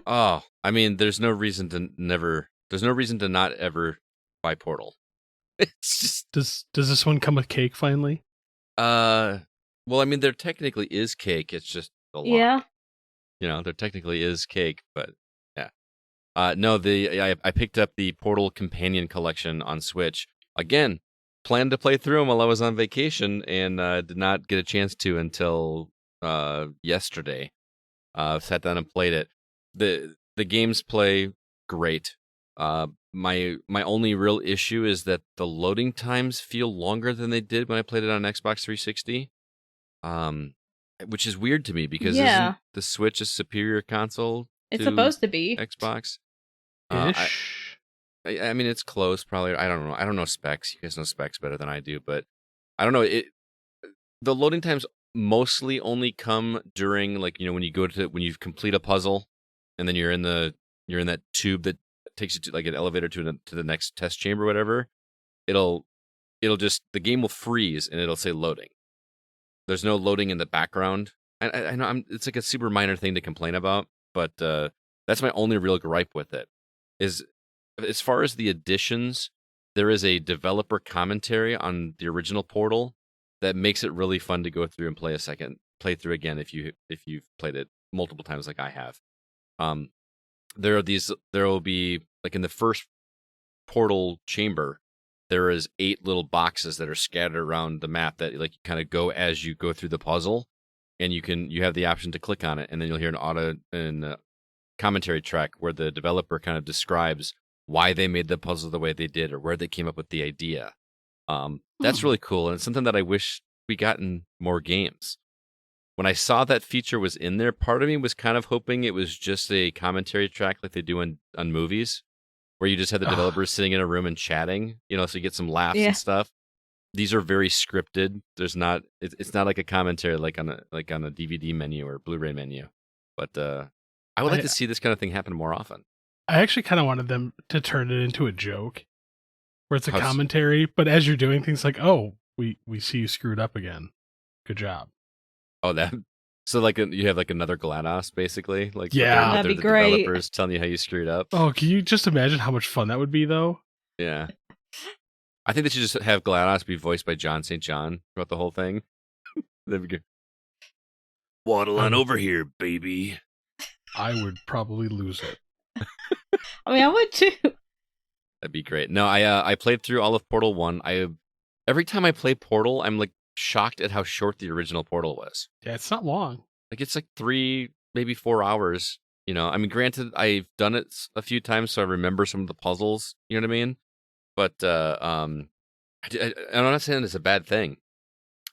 Oh, I mean, there's no reason to not ever buy Portal. It's just, Does this one come with cake finally? well, I mean, there technically is cake. It's just a lot. Yeah. There technically is cake, but yeah. No, I picked up the Portal Companion Collection on Switch. Again, planned to play through them while I was on vacation, and did not get a chance to until yesterday. Sat down and played it. The games play great. My only real issue is that the loading times feel longer than they did when I played it on Xbox 360. Which is weird to me because isn't the Switch a superior console? It's supposed to be. Xbox. Ish. I mean, it's close. Probably. I don't know. I don't know specs. You guys know specs better than I do, but I don't know. The loading times mostly only come during when you complete a puzzle, and then you're in that tube that takes you to like an elevator to the next test chamber, or whatever. It'll just the game will freeze and it'll say loading. There's no loading in the background. I know it's like a super minor thing to complain about, but that's my only real gripe with it. Is as far as the additions, there is a developer commentary on the original Portal that makes it really fun to go through and play through again if you've played it multiple times like I have. There will be like in the first Portal chamber, there is 8 little boxes that are scattered around the map that like you kind of go as you go through the puzzle, and you have the option to click on it, and then you'll hear an commentary track where the developer kind of describes why they made the puzzle the way they did or where they came up with the idea. That's really cool, and it's something that I wish we got in more games. When I saw that feature was in there, part of me was kind of hoping it was just a commentary track like they do on movies, where you just have the developers sitting in a room and chatting, so you get some laughs and stuff. These are very scripted. It's not like a commentary like on a DVD menu or Blu-ray menu. But I would like to see this kind of thing happen more often. I actually kind of wanted them to turn it into a joke, where it's a commentary, but as you're doing things like, oh, we see you screwed up again. Good job. Oh, that. So you have like another GLaDOS, basically? Like, yeah, that'd be the great. Developers telling you how you screwed up. Oh, can you just imagine how much fun that would be, though? Yeah. I think they should just have GLaDOS be voiced by John St. John throughout the whole thing. That'd be good. Waddle on over here, baby. I would probably lose it. I mean, I would too. That'd be great. No, I played through all of Portal 1. Every time I play Portal, I'm like shocked at how short the original Portal was. Yeah, it's not long. Like it's like 3, maybe 4 hours. I mean, granted, I've done it a few times, so I remember some of the puzzles. You know what I mean? But I'm not saying it's a bad thing.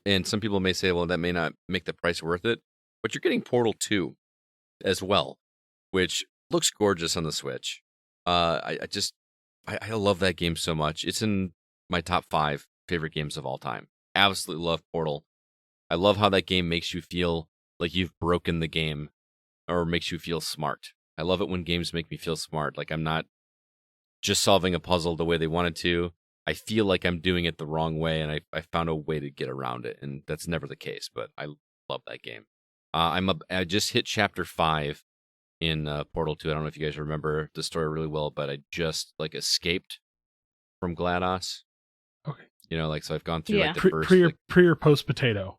And some people may say, well, that may not make the price worth it. But you're getting Portal 2 as well, which looks gorgeous on the Switch. I love that game so much. It's in my top 5 favorite games of all time. Absolutely love Portal. I love how that game makes you feel like you've broken the game, or makes you feel smart. I love it when games make me feel smart. Like I'm not just solving a puzzle the way they wanted to. I feel like I'm doing it the wrong way, and I found a way to get around it, and that's never the case, but I love that game. I just hit chapter 5 in Portal 2. I don't know if you guys remember the story really well, but I just like escaped from GLaDOS. Okay. You know, like so I've gone through Yeah. like the first Pre or post potato?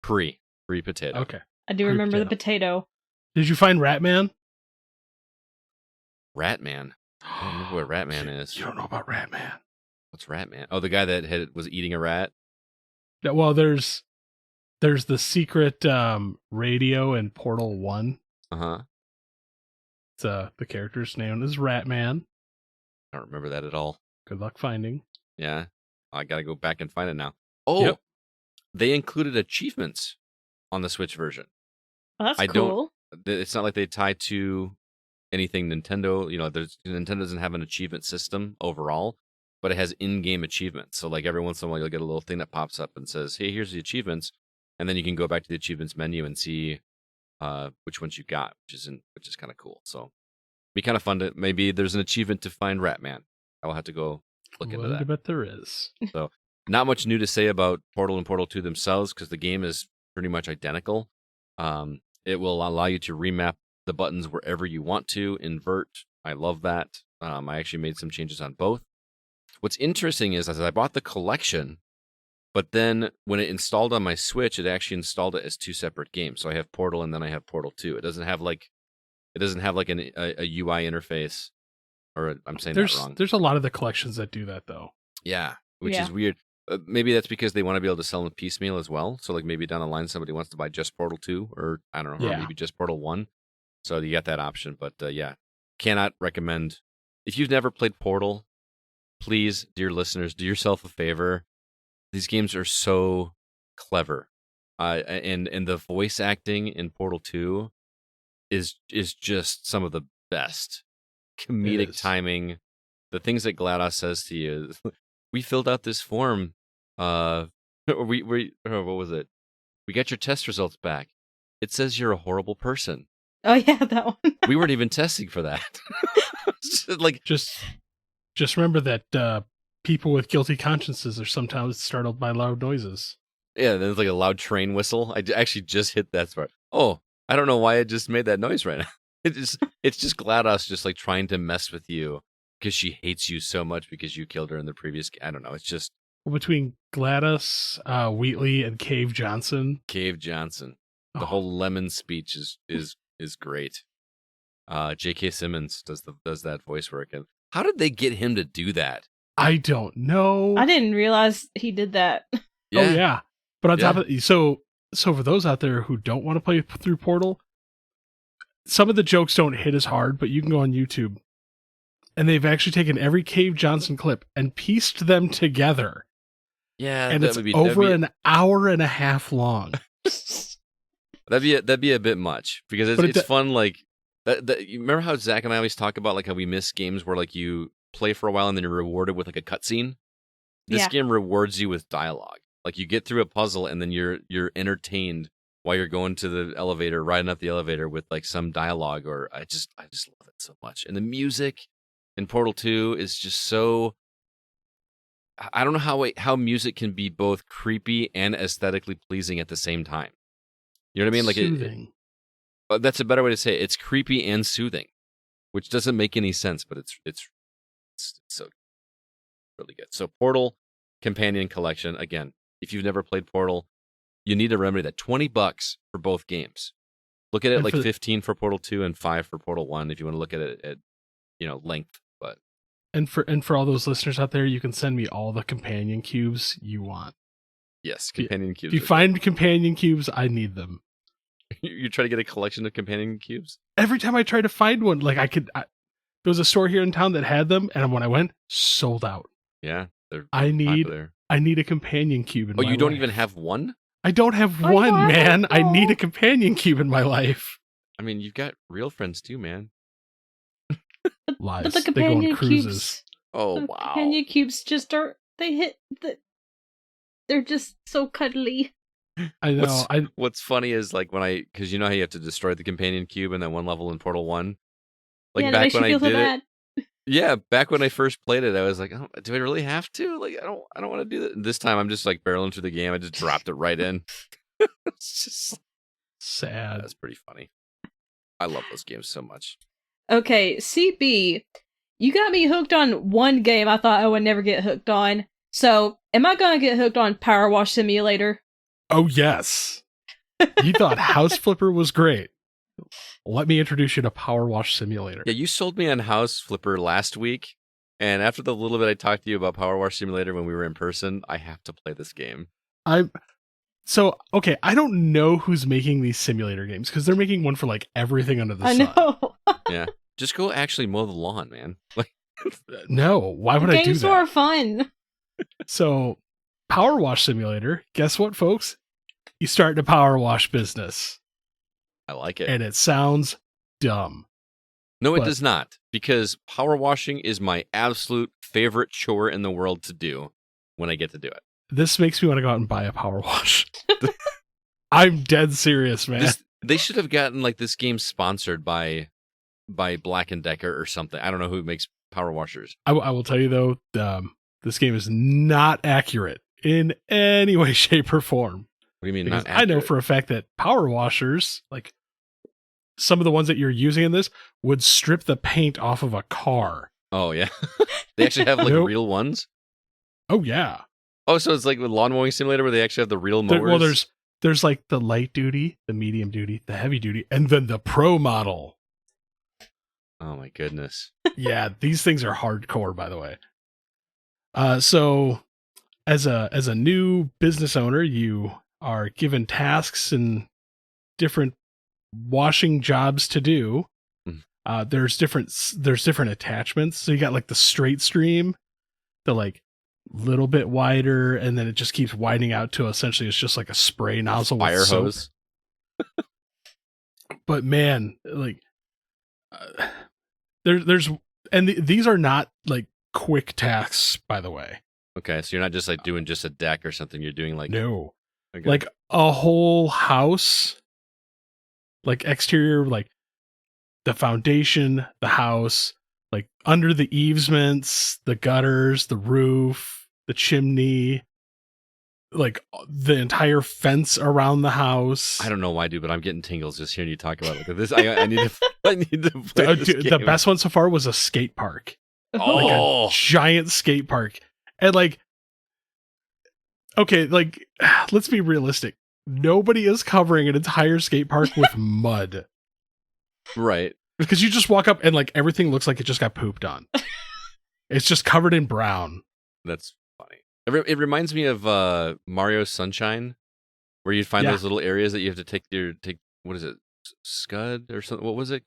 pre potato. Okay. I do remember the potato. Did you find Ratman? Ratman. I don't remember what Ratman is. You don't know about Ratman? What's Ratman? Oh, the guy that was eating a rat. Well, there's the secret radio in Portal 1. Uh-huh. It's the character's name is Ratman. I don't remember that at all. Good luck finding. Yeah. I got to go back and find it now. Oh. Yep. They included achievements on the Switch version. Oh, that's cool. It's not like they tie to anything Nintendo. You know, Nintendo doesn't have an achievement system overall, but it has in-game achievements. So like every once in a while you'll get a little thing that pops up and says, hey, here's the achievements. And then you can go back to the achievements menu and see which ones you got, which is kind of cool. So be kind of fun to, maybe there's an achievement to find Ratman. I will have to go look into that. I bet there is. So not much new to say about Portal and Portal 2 themselves because the game is pretty much identical. It will allow you to remap the buttons wherever you want to, invert. I love that. I actually made some changes on both. What's interesting is I bought the collection, but then when it installed on my Switch, it actually installed it as two separate games. So I have Portal and then I have Portal 2. It doesn't have like a UI interface, or I'm saying that wrong. There's a lot of the collections that do that though. Yeah, which is weird. Maybe that's because they want to be able to sell them piecemeal as well. So like maybe down the line somebody wants to buy just Portal 2 or I don't know, or maybe just Portal 1. So you got that option. But cannot recommend. If you've never played Portal, please, dear listeners, do yourself a favor. These games are so clever. And the voice acting in Portal 2 is just some of the best. Comedic timing. The things that GLaDOS says to you. We filled out this form. What was it? We got your test results back. It says you're a horrible person. Oh yeah, that one. We weren't even testing for that. Like just remember that people with guilty consciences are sometimes startled by loud noises. Yeah, there's like a loud train whistle. I actually just hit that part. Oh, I don't know why I just made that noise right now. It's just GLaDOS just like trying to mess with you because she hates you so much because you killed her in the previous. I don't know. It's just between GLaDOS, Wheatley, and Cave Johnson. The whole lemon speech is great. J.K. Simmons does that voice work. And how did they get him to do that? I don't know. I didn't realize he did that. Yeah. Oh yeah, but on top of so for those out there who don't want to play through Portal, some of the jokes don't hit as hard, but you can go on YouTube, and they've actually taken every Cave Johnson clip and pieced them together. Yeah, and it's over an hour and a half long. That'd be a bit much because it's fun. Like you remember how Zach and I always talk about like how we miss games where like you play for a while and then you're rewarded with like a cutscene. This game rewards you with dialogue. Like you get through a puzzle and then you're entertained while you're going to the elevator, riding up the elevator with like some dialogue. Or I just love it so much. And the music in Portal 2 is just so. I don't know how music can be both creepy and aesthetically pleasing at the same time. You know what I mean? Like soothing. That's a better way to say it. It's creepy and soothing, which doesn't make any sense, but it's so really good. So Portal Companion Collection, again, if you've never played Portal, you need to remember that $20 for both games. Look at it like 15 for Portal 2 and 5 for Portal 1 if you want to look at it at length. But and for all those listeners out there, you can send me all the companion cubes you want. Yes, companion cubes. If you find companion cubes, I need them. You try to get a collection of companion cubes? Every time I try to find one, like there was a store here in town that had them, and when I went, sold out. Yeah, they're I need popular. I need a companion cube in my life. Oh, you don't even have one? I don't have one, man. I need a companion cube in my life. I mean, you've got real friends too, man. Lies. But the they go on companion cruises. cubes. Oh, the wow. Companion cubes just are. They're just so cuddly. I know. What's funny is like because you know how you have to destroy the companion cube in that one level in Portal 1? Like back when I did it. Yeah, back when I first played it, I was like, oh, do I really have to? Like, I don't want to do that. And this time I'm just like barreling through the game. I just dropped it right in. It's just Sad. That's pretty funny. I love those games so much. Okay, CB, you got me hooked on one game I thought I would never get hooked on. So, am I gonna get hooked on Power Wash Simulator? Oh, yes. You thought House Flipper was great. Let me introduce you to Power Wash Simulator. Yeah, you sold me on House Flipper last week, and after the little bit I talked to you about Power Wash Simulator when we were in person, I have to play this game. Okay, I don't know who's making these simulator games because they're making one for like everything under the I sun. know. Yeah, just go actually mow the lawn, man. Like, No, why would I do Games that? were fun. So, Power Wash Simulator, guess what, folks? You start a power wash business, I like it. and it sounds dumb. No, it but- does not, because power washing is my absolute favorite chore in the world to do when I get to do it. This makes me want to go out and buy a power wash. I'm dead serious, man. They should have gotten like this game sponsored by Black & Decker or something. I don't know who makes power washers. I will tell you though, this game is not accurate in any way, shape, or form. What do you mean Because not I know accurate? for a fact that power washers, like some of the ones that you're using in this, would strip the paint off of a car. Oh, yeah. They actually have like Nope. real ones? Oh yeah. Oh, so it's like with lawn mowing simulator where they actually have the real mowers? Well, there's like the light duty, the medium duty, the heavy duty, and then the pro model. Oh my goodness. Yeah, these things are hardcore, by the way. So as a new business owner, you are given tasks and different washing jobs to do. Mm. There's different attachments. So you got like the straight stream, the like little bit wider, and then it just keeps widening out to essentially it's just like a spray nozzle Fire with soap. hose. But man, like there's and these are not like quick tasks, by the way. Okay, so you're not just like doing just a deck or something. You're doing like No, okay. like a whole house, like exterior, like the foundation, the house, like under the easements, the gutters, the roof, the chimney, like the entire fence around the house. I don't know why, dude, but I'm getting tingles just hearing you talk about it. Like this. I need to. I need to play this Dude, game. the best one so far was a skate park. Oh, Like a giant skate park. And like, okay, like, let's be realistic. Nobody is covering an entire skate park with mud. right. Because you just walk up and like everything looks like it just got pooped on. It's just covered in brown. That's funny. It reminds me of Mario Sunshine, where you find Yeah. those little areas that you have to take. What is it? Scud or something? What was it?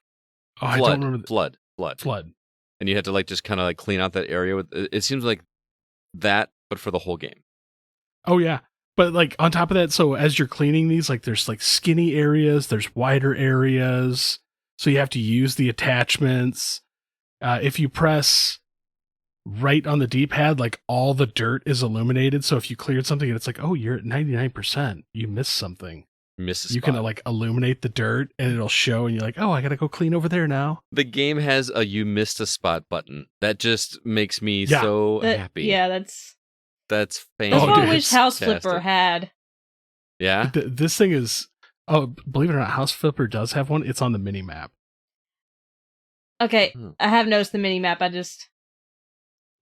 Oh, I don't remember. Flood. And you had to like just kind of like clean out that area. It seems like that, but for the whole game. Oh, yeah. But like on top of that, so as you're cleaning these, like there's like skinny areas, there's wider areas. So you have to use the attachments. If you press right on the D-pad, like all the dirt is illuminated. So if you cleared something and it's like, oh, you're at 99%, you missed something. Miss a You spot. can like illuminate the dirt and it'll show and you're like, oh, I gotta go clean over there now. The game has a "you missed a spot" button. That just makes me Yeah. so happy. Yeah, that's That's what Oh, fantastic. I dude, wish it's House fantastic. Flipper had. Yeah. This thing is, oh, believe it or not, House Flipper does have one. It's on the mini map. Okay, Hmm. I have noticed the mini map. I just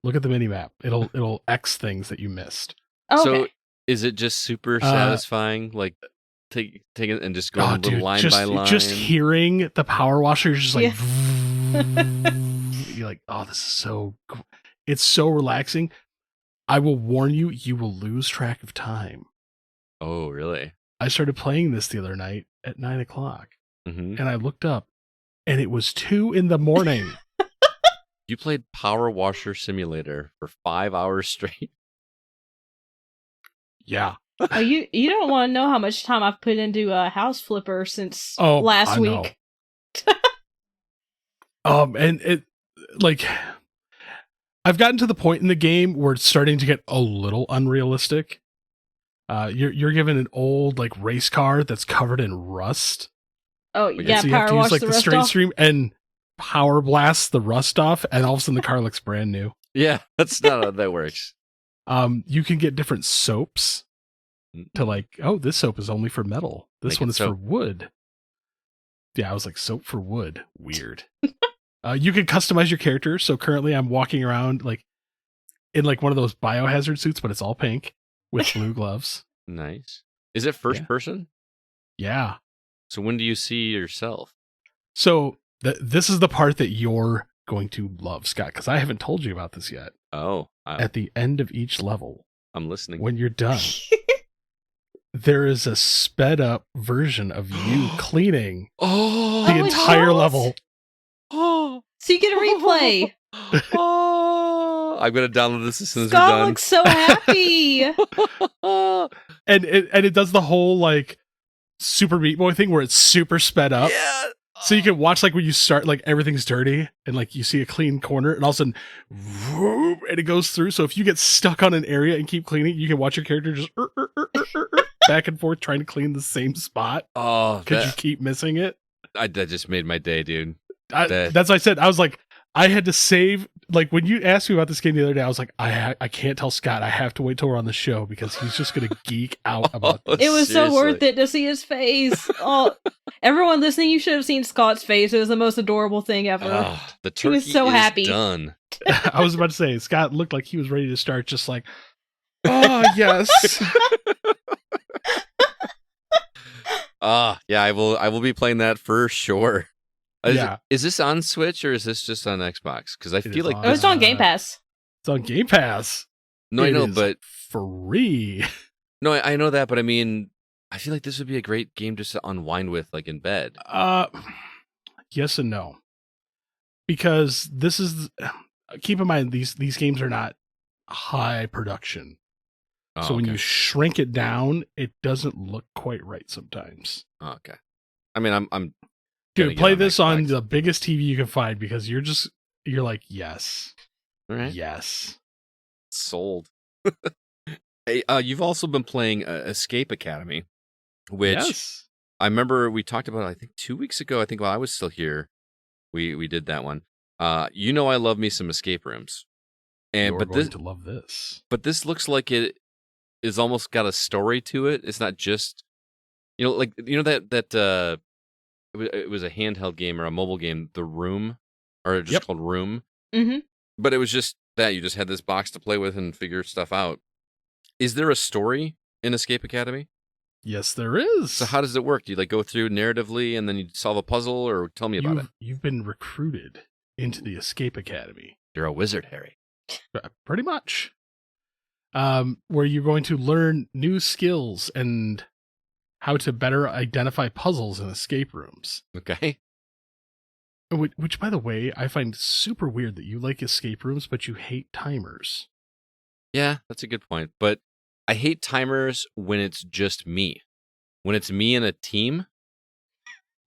Look at the mini map. It'll X things that you missed. okay. So is it just super satisfying? Like take it and just going little line just, by line. just hearing the power washer is just like, Yeah. you're like, oh, this is so, it's so relaxing. I will warn you, you will lose track of time. Oh, really? I started playing this the other night at 9:00 Hmm. and I looked up and it was 2 a.m. You played Power Washer Simulator for 5 hours straight. Yeah. Oh, you don't want to know how much time I've put into House Flipper since Oh, last I know. week. And it like I've gotten to the point in the game where it's starting to get a little unrealistic. You're given an old like race car that's covered in rust. Oh And yeah, So you have power to wash use like the the rust straight off. stream and power blast the rust off, and all of a sudden the car looks brand new. Yeah, that's not how that works. You can get different soaps to like, oh, this soap is only for metal. This Make one it is for soap. wood. Yeah, I was like, soap for wood. Weird. You can customize your character. So currently I'm walking around like in like one of those biohazard suits, but it's all pink with blue gloves. Nice. Is it first Yeah. person? Yeah. So when do you see yourself? So this is the part that you're going to love, Scott, because I haven't told you about this yet. Oh, At the end of each level, I'm listening. when you're done, there is a sped up version of you cleaning Oh, the Oh, entire yes. level. oh, So you get a replay. oh! I'm gonna download this as soon as Scott we're done. looks so happy. And it does the whole like Super Meat Boy thing where it's super sped up. Yeah. So you can watch like when you start, like everything's dirty and like you see a clean corner and all of a sudden, whoop, and it goes through. So if you get stuck on an area and keep cleaning, you can watch your character just back and forth trying to clean the same spot Oh, because you keep missing it. that just made my day, dude. That's what I said. I was like, I had to save. Like when you asked me about this game the other day, I was like, I can't tell Scott. I have to wait till we're on the show because he's just gonna geek out about this. It was so worth it to see his face. Oh, everyone listening, you should have seen Scott's face. It was the most adorable thing ever. The He turkey was so is happy. done. I was about to say, Scott looked like he was ready to start, just like, oh yes. Yeah, I will be playing that for sure. Yeah. Is this on Switch or is this just on Xbox? Because I It feel is like on- Oh, it's on Game Pass. It's on Game Pass. no, I It know, is but free. no, I know that, but I mean, I feel like this would be a great game just to unwind with, like in bed. Yes and no, because this is. Keep in mind these games are not high production, Oh, so when okay. you shrink it down, it doesn't look quite right sometimes. Oh, okay. I mean, I'm gonna Dude, get play on this on Xbox. the biggest TV you can find because you're like, yes, All right. yes. Sold. Hey, you've also been playing Escape Academy, which Yes. I remember we talked about. I think 2 weeks ago. I think while I was still here, we did that one. You know, I love me some escape rooms, and You're but going this to love this. but this looks like it is almost got a story to it. It's not just like that it was a handheld game or a mobile game, The Room, or just Yep. called Room. Mm-hmm. But it was just that you just had this box to play with and figure stuff out. Is there a story in Escape Academy? Yes, there is. So how does it work? Do you like go through narratively and then you solve a puzzle, or tell me about it? You've been recruited into the Escape Academy. You're a wizard, Harry. Pretty much. Where you're going to learn new skills and how to better identify puzzles in escape rooms. Okay. Which, by the way, I find super weird that you like escape rooms, but you hate timers. Yeah, that's a good point. But I hate timers when it's just me. When it's me and a team,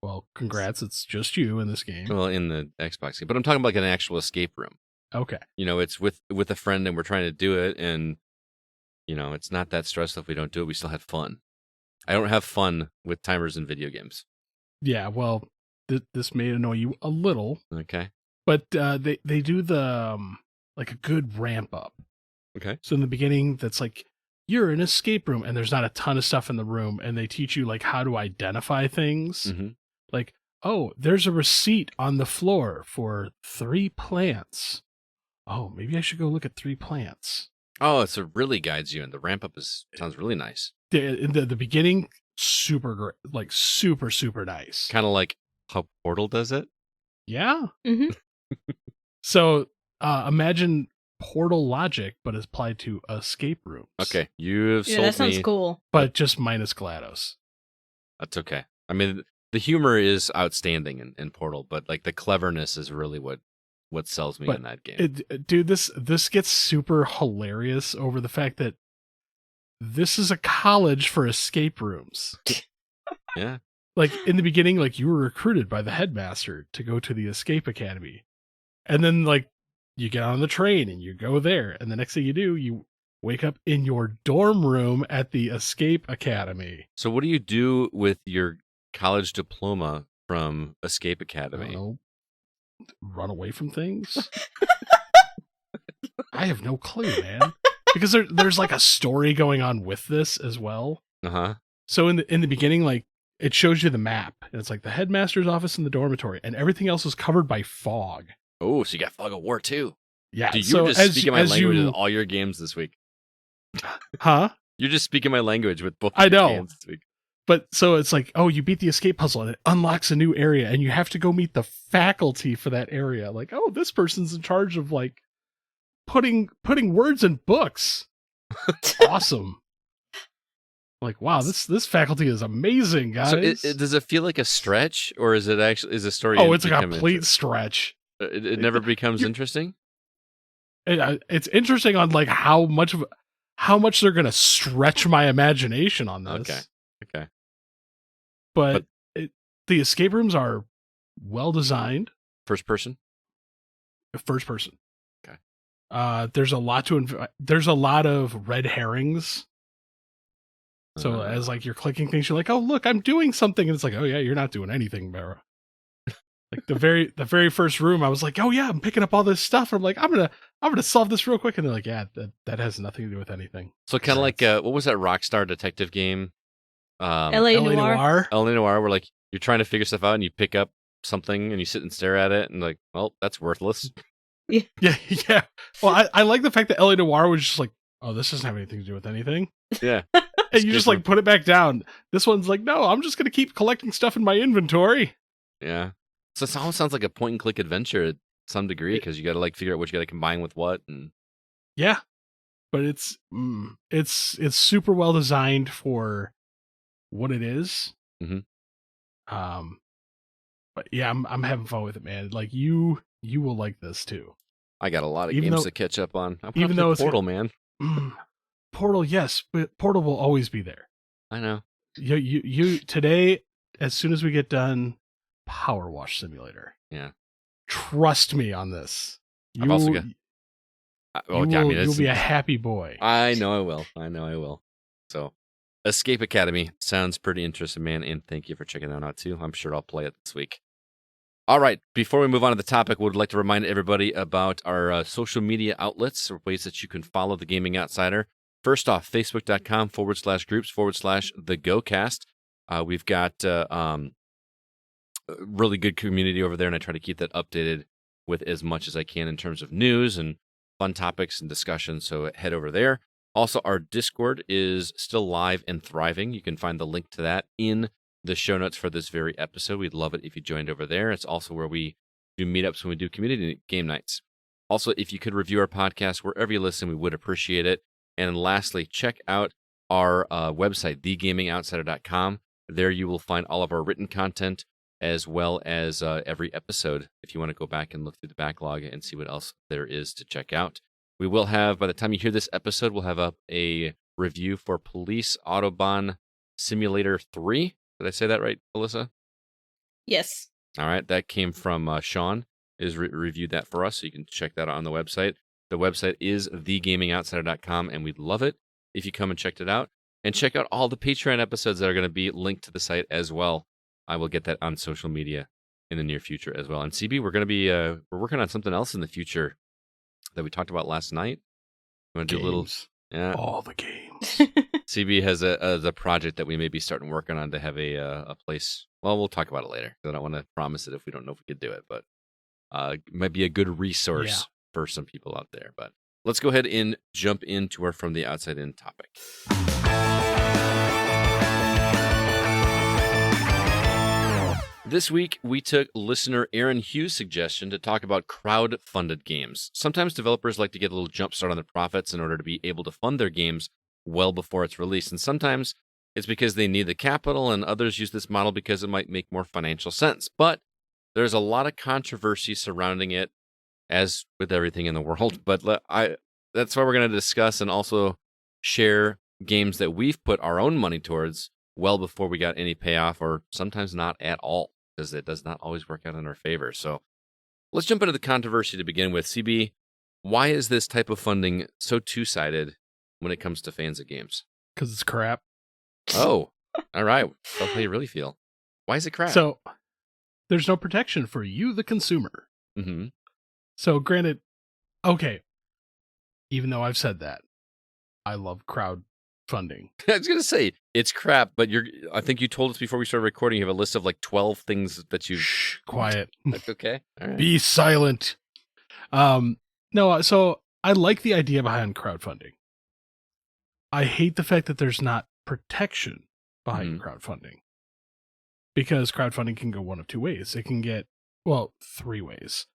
Well, congrats, it's just you in this game. well, in the Xbox game. But I'm talking about like an actual escape room. Okay. You know, it's with a friend and we're trying to do it, and it's not that stressful if we don't do it. We still have fun. I don't have fun with timers in video games. Yeah, well, this may annoy you a little, Okay. but they do the like a good ramp up. Okay. So in the beginning, that's like you're in an escape room and there's not a ton of stuff in the room, and they teach you like how to identify things. Mm-hmm. Like, oh, there's a receipt on the floor for 3 plants. Oh, maybe I should go look at 3 plants. Oh, so it really guides you, and the ramp up sounds really nice. In the beginning, super great, like super nice. Kind of like how Portal does it. Yeah. Mm-hmm. So imagine Portal logic, but it's applied to escape rooms. Okay, you have Yeah, sold that sounds me. cool. But just minus GLaDOS. That's okay. I mean, the humor is outstanding in Portal, but like the cleverness is really what sells me But in that game. Dude, this gets super hilarious over the fact that this is a college for escape rooms. Yeah. Like in the beginning, like you were recruited by the headmaster to go to the escape academy. And then like you get on the train and you go there. And the next thing you do, you wake up in your dorm room at the escape academy. So what do you do with your college diploma from Escape I Academy? don't know, run away from things? I have no clue, man. Because there's like a story going on with this as well. Uh-huh. So in the beginning, like it shows you the map, and it's like the headmaster's office and the dormitory, and everything else is covered by fog. Oh, so you got Fog of War too. Yeah. Dude, you so were just speaking my language with all your games this week. Huh? You're just speaking my language with both I of your know. games this week. But so it's like, oh, you beat the escape puzzle and it unlocks a new area, and you have to go meet the faculty for that area. Like, oh, this person's in charge of like putting words in books. Awesome. Like, wow, this faculty is amazing, guys. So does it feel like a stretch, or is the story? Oh, it's a complete stretch. It never becomes interesting. It's interesting on like how much they're gonna stretch my imagination on this. Okay. But the escape rooms are well designed. First person. Okay. There's There's a lot of red herrings. So as like you're clicking things, you're like, oh look, I'm doing something, and it's like, oh yeah, you're not doing anything, Barra. Like the very first room, I was like, oh yeah, I'm picking up all this stuff. I'm like, I'm gonna solve this real quick, and they're like, yeah, that has nothing to do with anything. So kind of like what was that Rockstar detective game? LA Noire. LA Noire, where like you're trying to figure stuff out, and you pick up something, and you sit and stare at it, and like, well, that's worthless. Yeah. Well, I like the fact that LA Noire was just like, oh, this doesn't have anything to do with anything. Yeah. And you just like put it back down. This one's like, no, I'm just gonna keep collecting stuff in my inventory. Yeah. So it almost sounds like a point and click adventure to some degree, because you got to like figure out what you got to combine with what. And yeah, but it's super well designed for what it is. Mm-hmm. But yeah, I'm having fun with it, man. Like you will like this too. I got a lot of games to catch up on. Even though it's Portal, man. Portal, yes, but Portal will always be there. I know. You today, as soon as we get done, Power Wash Simulator. Yeah. Trust me on this. I've also got. You'll be a happy boy. I know I will. So, Escape Academy sounds pretty interesting, man. And thank you for checking that out too. I'm sure I'll play it this week. All right. Before we move on to the topic, we would like to remind everybody about our social media outlets, or ways that you can follow the Gaming Outsider. First off, facebook.com/groups/the GoCast. We've got really good community over there, and I try to keep that updated with as much as I can in terms of news and fun topics and discussion, so head over there. Also, our Discord is still live and thriving. You can find the link to that in the show notes for this very episode. We'd love it if you joined over there. It's also where we do meetups when we do community game nights. Also, if you could review our podcast wherever you listen, we would appreciate it. And lastly, check out our website, thegamingoutsider.com. There you will find all of our written content, as well as every episode, if you want to go back and look through the backlog and see what else there is to check out. We will have, by the time you hear this episode, we'll have up a review for Police Autobahn Simulator 3. Did I say that right, Alyssa? Yes. All right, that came from Sean, is reviewed that for us, so you can check that out on the website. The website is thegamingoutsider.com, and we'd love it if you come and checked it out. And check out all the Patreon episodes that are going to be linked to the site as well. I will get that on social media in the near future as well. And CB, we're going to be we're working on something else in the future that we talked about last night. We want to do a little, all the games. CB has a project that we may be starting working on to have a place. Well, we'll talk about it later. I don't want to promise it if we don't know if we could do it, but it might be a good resource for some people out there. But let's go ahead and jump into our From the Outside In topic. This week, we took listener Aaron Hughes' suggestion to talk about crowd-funded games. Sometimes developers like to get a little jump start on their profits in order to be able to fund their games well before it's released. And sometimes it's because they need the capital, and others use this model because it might make more financial sense. But there's a lot of controversy surrounding it, as with everything in the world. But that's why we're going to discuss and also share games that we've put our own money towards well before we got any payoff, or sometimes not at all, because it does not always work out in our favor. So let's jump into the controversy to begin with. CB, why is this type of funding so two-sided when it comes to fans of games? Because it's crap. Oh, all right. That's how you really feel. Why is it crap? So there's no protection for you, the consumer. Mm-hmm. So granted, okay, even though I've said that, I love crowdfunding crowdfunding. I was gonna say it's crap, but I think you told us before we started recording you have a list of like 12 things that you. Shh, quiet. That's okay. All right. Be silent. No, so I like the idea behind crowdfunding. I hate the fact that there's not protection behind crowdfunding. Because crowdfunding can go one of two ways. It can get, well, three ways.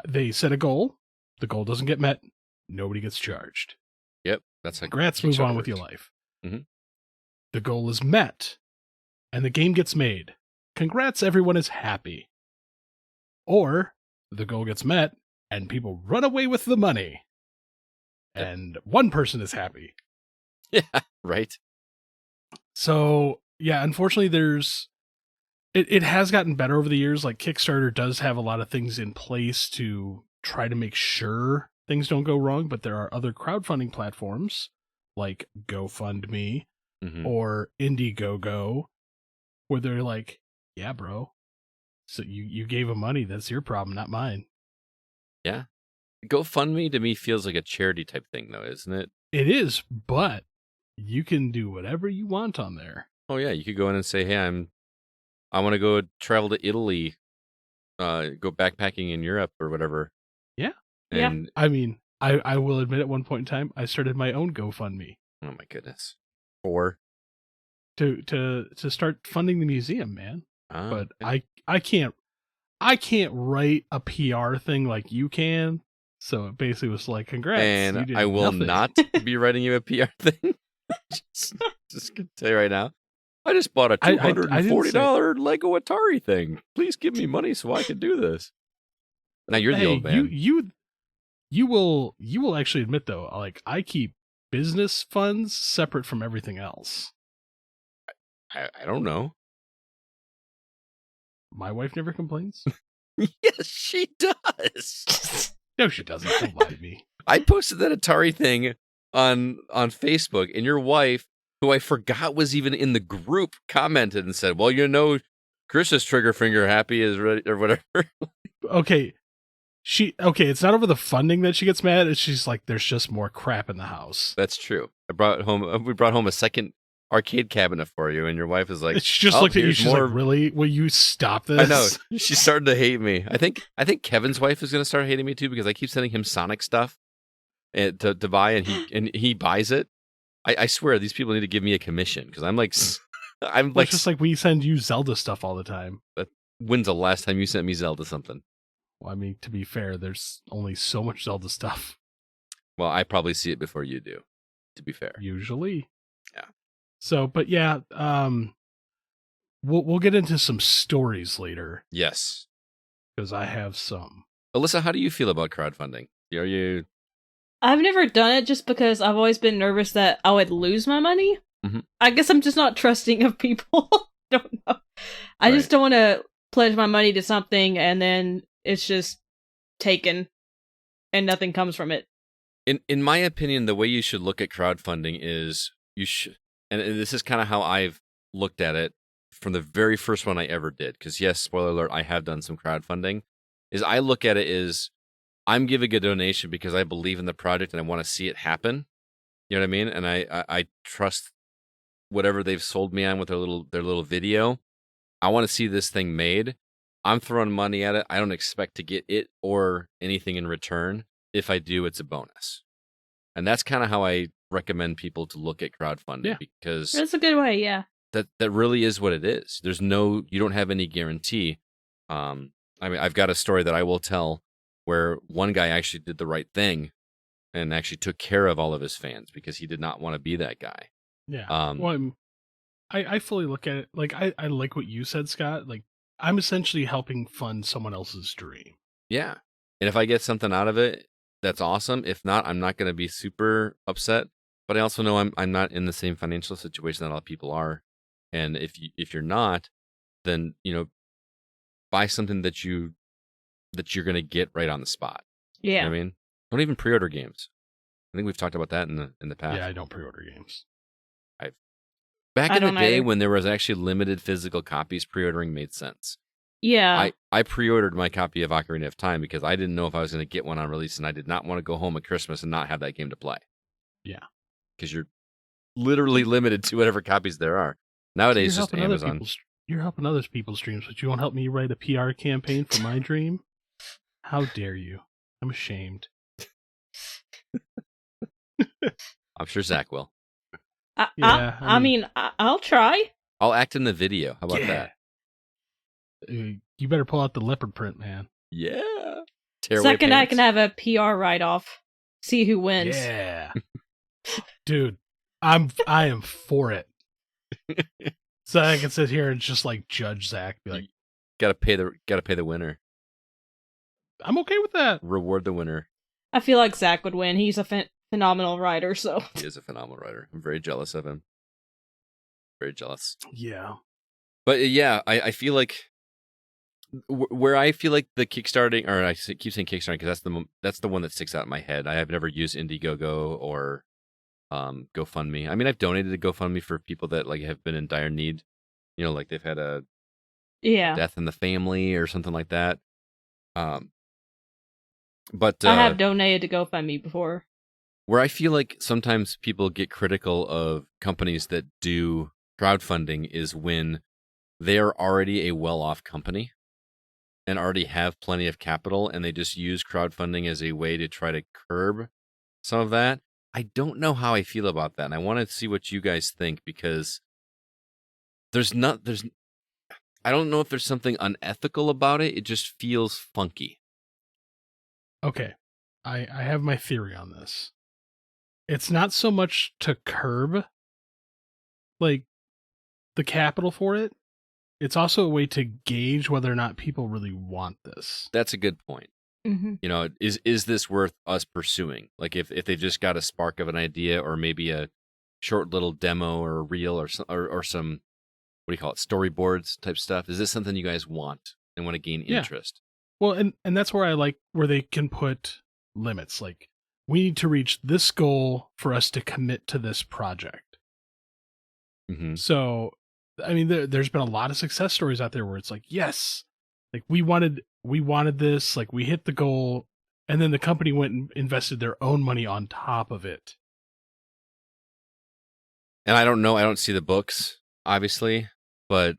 They set a goal. The goal doesn't get met. Nobody gets charged. Yep. That's like congrats, move on with your life. Mhm. The goal is met. And the game gets made. Congrats, everyone is happy. Or the goal gets met and people run away with the money. Yep. And one person is happy. Yeah, right. So, yeah, unfortunately, it has gotten better over the years. Like, Kickstarter does have a lot of things in place to try to make sure things don't go wrong, but there are other crowdfunding platforms like GoFundMe or Indiegogo where they're like, yeah, bro, so you gave him money. That's your problem, not mine. Yeah. GoFundMe to me feels like a charity type thing, though, isn't it? It is, but you can do whatever you want on there. Oh yeah, you could go in and say, "Hey, I want to go travel to Italy, go backpacking in Europe or whatever." Yeah. And I mean, I will admit at one point in time I started my own GoFundMe. oh my goodness. Or to start funding the museum, man. But okay. I can't write a PR thing like you can. So it basically was like, congrats. And I will not be writing you a PR thing. just gonna tell you right now. I just bought a $240 Lego Atari thing. Please give me money so I can do this. Now you're the old man. You will actually admit though, like, I keep business funds separate from everything else. I don't know. My wife never complains. Yes, she does. No, she doesn't. Don't lie to me. I posted that Atari thing on Facebook, and your wife, who I forgot was even in the group, commented and said, "Well, you know, Chris's trigger finger happy is ready," or whatever. Okay. It's not over the funding that she gets mad. It's she's like, there's just more crap in the house. That's true. We brought home a second arcade cabinet for you, and your wife is like, she just looked at you. She's like, really? Will you stop this? I know. She's starting to hate me. I think Kevin's wife is going to start hating me too, because I keep sending him Sonic stuff to buy, and he buys it. I swear these people need to give me a commission, because I'm like, it's just like we send you Zelda stuff all the time. But when's the last time you sent me Zelda something? Well, I mean, to be fair, there's only so much Zelda stuff. Well, I probably see it before you do, to be fair. Usually. Yeah. So, but yeah, we'll get into some stories later. Yes. Because I have some. Alyssa, how do you feel about crowdfunding? Are you... I've never done it just because I've always been nervous that I would lose my money. Mm-hmm. I guess I'm just not trusting of people. Don't know. I just don't want to pledge my money to something and then it's just taken and nothing comes from it. In my opinion, the way you should look at crowdfunding is you should, and this is kind of how I've looked at it from the very first one I ever did. Because yes, spoiler alert, I have done some crowdfunding. Is I look at it as I'm giving a donation because I believe in the project and I want to see it happen. You know what I mean? And I trust whatever they've sold me on with their little video. I want to see this thing made. I'm throwing money at it. I don't expect to get it or anything in return. If I do, it's a bonus. And that's kind of how I recommend people to look at crowdfunding, because that's a good way. Yeah. That really is what it is. You don't have any guarantee. I mean, I've got a story that I will tell where one guy actually did the right thing and actually took care of all of his fans because he did not want to be that guy. Yeah. Well, I fully look at it. Like, I like what you said, Scott. Like, I'm essentially helping fund someone else's dream. Yeah. And if I get something out of it, that's awesome. If not, I'm not going to be super upset. But I also know I'm not in the same financial situation that a lot of people are. And if you're not, then, buy something that you're going to get right on the spot. Yeah. You know what I mean? Don't even pre-order games. I think we've talked about that in the past. Yeah, I don't pre-order games. Back in the day when there was actually limited physical copies, pre-ordering made sense. Yeah. I pre-ordered my copy of Ocarina of Time because I didn't know if I was going to get one on release, and I did not want to go home at Christmas and not have that game to play. Yeah. Because you're literally limited to whatever copies there are. Nowadays, just Amazon. You're helping other people's dreams, but you won't help me write a PR campaign for my dream? How dare you? I'm ashamed. I'm sure Zach will. I mean, I'll try. I'll act in the video. How about that? You better pull out the leopard print, man. Yeah. Second, I can have a PR write-off. See who wins. Yeah. Dude, I am for it. So I can sit here and just like judge Zach, be like, gotta pay the winner. I'm okay with that. Reward the winner. I feel like Zach would win. He's a phenomenal writer, so he is a phenomenal writer. I'm very jealous of him. Very jealous. Yeah. But yeah, I feel like where I feel like the Kickstarting, or I keep saying Kickstarting because that's the one that sticks out in my head. I have never used Indiegogo or GoFundMe. I mean, I've donated to GoFundMe for people that like have been in dire need. You know, like they've had a death in the family or something like that. But I have donated to GoFundMe before. Where I feel like sometimes people get critical of companies that do crowdfunding is when they're already a well-off company and already have plenty of capital, and they just use crowdfunding as a way to try to curb some of that. I don't know how I feel about that, and I want to see what you guys think, because I don't know if there's something unethical about it. It just feels funky. Okay. I have my theory on this. It's not so much to curb like the capital for it. It's also a way to gauge whether or not people really want this. That's a good point. Mm-hmm. You know, is this worth us pursuing? Like if they've just got a spark of an idea, or maybe a short little demo or a reel or some, what do you call it, storyboards type stuff. Is this something you guys want and want to gain interest? Well, and that's where I like where they can put limits. Like, we need to reach this goal for us to commit to this project. Mm-hmm. So, I mean, there's been a lot of success stories out there where it's like, yes, like we wanted this, like we hit the goal, and then the company went and invested their own money on top of it. And I don't know, I don't see the books, obviously, but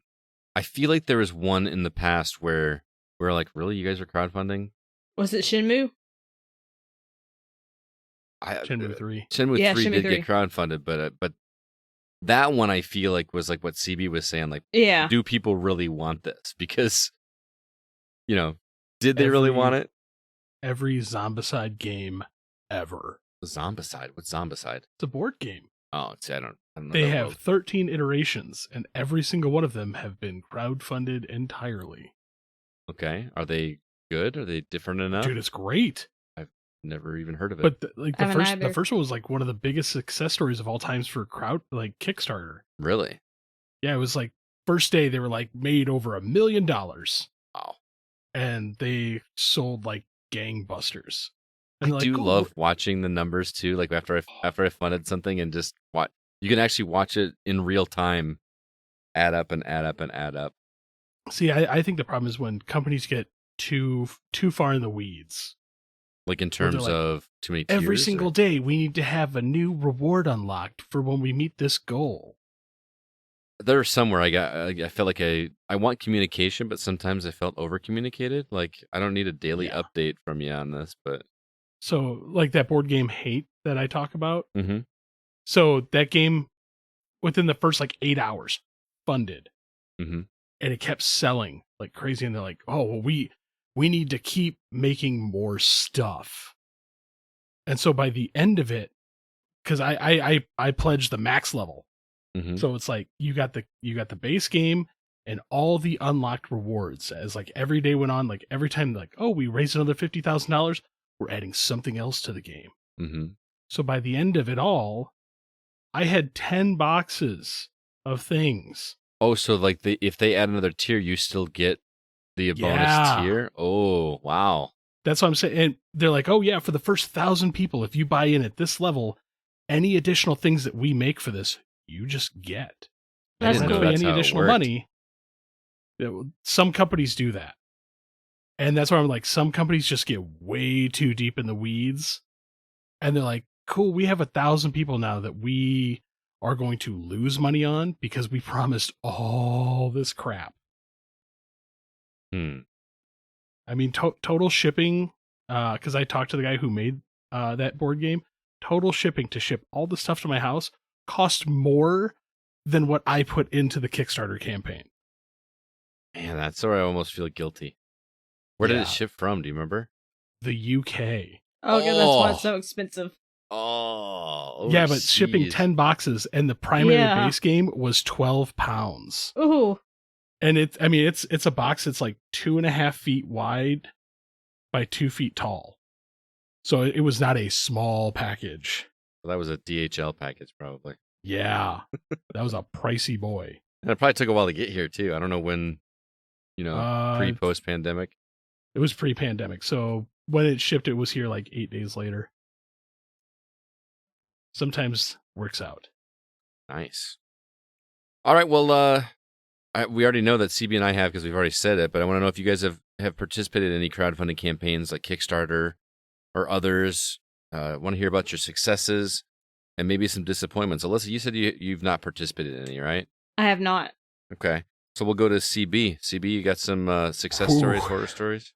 I feel like there was one in the past where we're like, really, you guys are crowdfunding? Was it Shenmue? Shenmue 3. Shenmue 3 did get crowdfunded, but that one I feel like was like what CB was saying, like, do people really want this? Because, you know, did they really want it? Every Zombicide game ever. Zombicide? What's Zombicide? It's a board game. Oh, see, I don't know. They have 13 iterations, and every single one of them have been crowdfunded entirely. Okay. Are they good? Are they different enough? Dude, it's great. I've never even heard of it. But the first one was like one of the biggest success stories of all times for Kickstarter. Really? Yeah, it was like first day they were like made over $1 million. Wow. And they sold like gangbusters. And I do love watching the numbers too. Like after I funded something and just watch, you can actually watch it in real time, add up and add up and add up. See, I think the problem is when companies get too far in the weeds. Like in terms of too many tiers? Every single day we need to have a new reward unlocked for when we meet this goal. There's somewhere I felt like I want communication, but sometimes I felt over communicated. Like I don't need a daily update from you on this, but. So like that board game Hate that I talk about. Mm-hmm. So that game within the first like 8 hours funded. Mm-hmm. And it kept selling like crazy. And they're like, oh, well, we need to keep making more stuff. And so by the end of it, because I pledged the max level. Mm-hmm. So it's like you got the base game and all the unlocked rewards as like every day went on, like every time like, oh, we raised another $50,000, we're adding something else to the game. Mm-hmm. So by the end of it all, I had 10 boxes of things. Oh, so like if they add another tier, you still get the bonus tier? Oh, wow. That's what I'm saying. And they're like, oh yeah, for the first 1,000 people, if you buy in at this level, any additional things that we make for this, you just get. That's cool. Pay any additional money. Some companies do that. And that's why I'm like, some companies just get way too deep in the weeds. And they're like, cool, we have 1,000 people now that we are going to lose money on because we promised all this crap. I mean, total shipping, because I talked to the guy who made that board game, total shipping to ship all the stuff to my house cost more than what I put into the Kickstarter campaign. Man, that's where I almost feel guilty. Where did it ship from? Do you remember? The UK. Oh, yeah, that's why it's so expensive. Oh, yeah, but shipping 10 boxes and the primary base game was £12. Ooh. And it's a box that's like 2.5 feet wide by 2 feet tall. So it was not a small package. Well, that was a DHL package, probably. Yeah, that was a pricey boy. And it probably took a while to get here too. I don't know when, pre-post pandemic. It was pre-pandemic. So when it shipped, it was here like 8 days later. Sometimes works out. Nice. All right. Well, we already know that CB and I have because we've already said it, but I want to know if you guys have participated in any crowdfunding campaigns like Kickstarter or others. I want to hear about your successes and maybe some disappointments. Alyssa, you said you've not participated in any, right? I have not. Okay. So we'll go to CB. CB, you got some success stories, horror stories?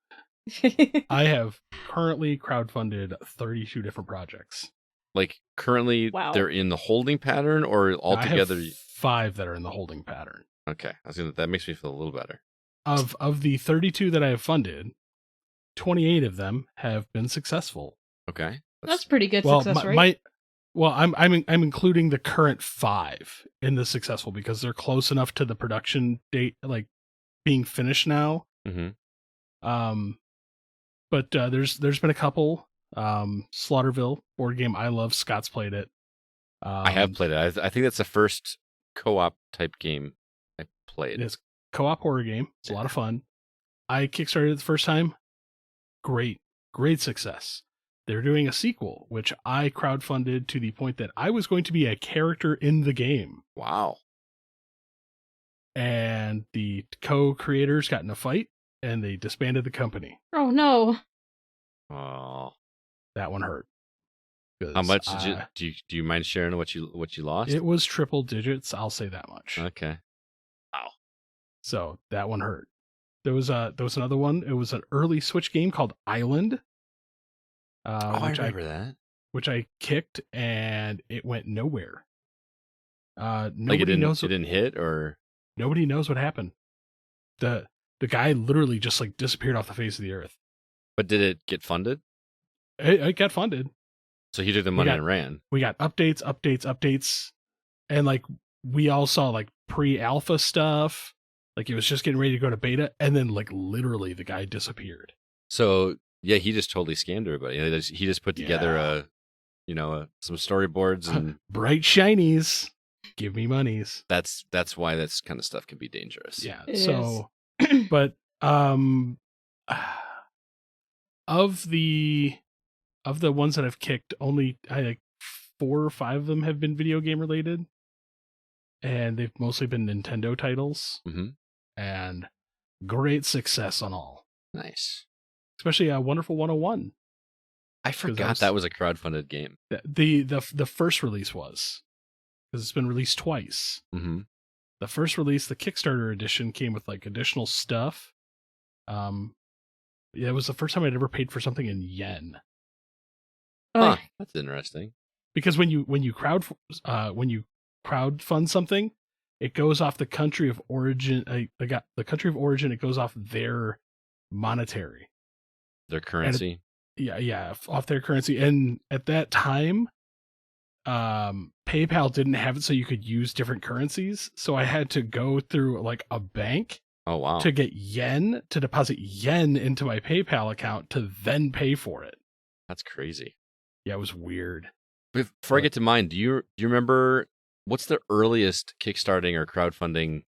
I have currently crowdfunded 32 different projects. Like currently they're in the holding pattern or altogether? I have 5 that are in the holding pattern. Okay. That makes me feel a little better. Of the 32 that I have funded, 28 of them have been successful. Okay. That's pretty good success rate. I'm including the current 5 in the successful because they're close enough to the production date, like being finished now. Mm-hmm. But there's been a couple. Slaughterville board game I love. Scott's played it. I have played it. I think that's the first co-op type game I played. It's a co-op horror game. It's a lot of fun. I kickstarted it the first time. Great success. They're doing a sequel, which I crowdfunded to the point that I was going to be a character in the game. Wow. And the co-creators got in a fight, and they disbanded the company. Oh, no. Oh. That one hurt. How much do you mind sharing what you lost? It was triple digits, I'll say that much. Okay. Wow. So that one hurt. There was another one. It was an early Switch game called Island. I remember that. Which I kicked and it went nowhere. Nobody knows. It didn't hit, or nobody knows what happened. The guy literally just like disappeared off the face of the earth. But did it get funded? It got funded. So he took the money and ran. We got updates, and like we all saw like pre-alpha stuff. Like it was just getting ready to go to beta, and then like literally the guy disappeared. So yeah, he just totally scammed everybody. He just put together some storyboards and bright shinies. Give me monies. That's why this kind of stuff can be dangerous. Yeah. So, but of the ones that I've kicked, only I like 4 or 5 of them have been video game related, and they've mostly been Nintendo titles. Mm-hmm. And great success on all. Nice. Especially Wonderful 101. I forgot that was a crowdfunded game. The first release was, because it's been released twice. Mm-hmm. The first release, the Kickstarter edition, came with like additional stuff. It was the first time I'd ever paid for something in yen. Huh, that's interesting. Because when you crowdfund something, it goes off the country of origin. The country of origin. It goes off their monetary, their currency. Off their currency. And at that time, PayPal didn't have it, so you could use different currencies. So I had to go through like a bank. Oh wow! To get yen, to deposit yen into my PayPal account to then pay for it. That's crazy. Yeah, it was weird. Before I get to mine, do you remember what's the earliest kickstarting or crowdfunding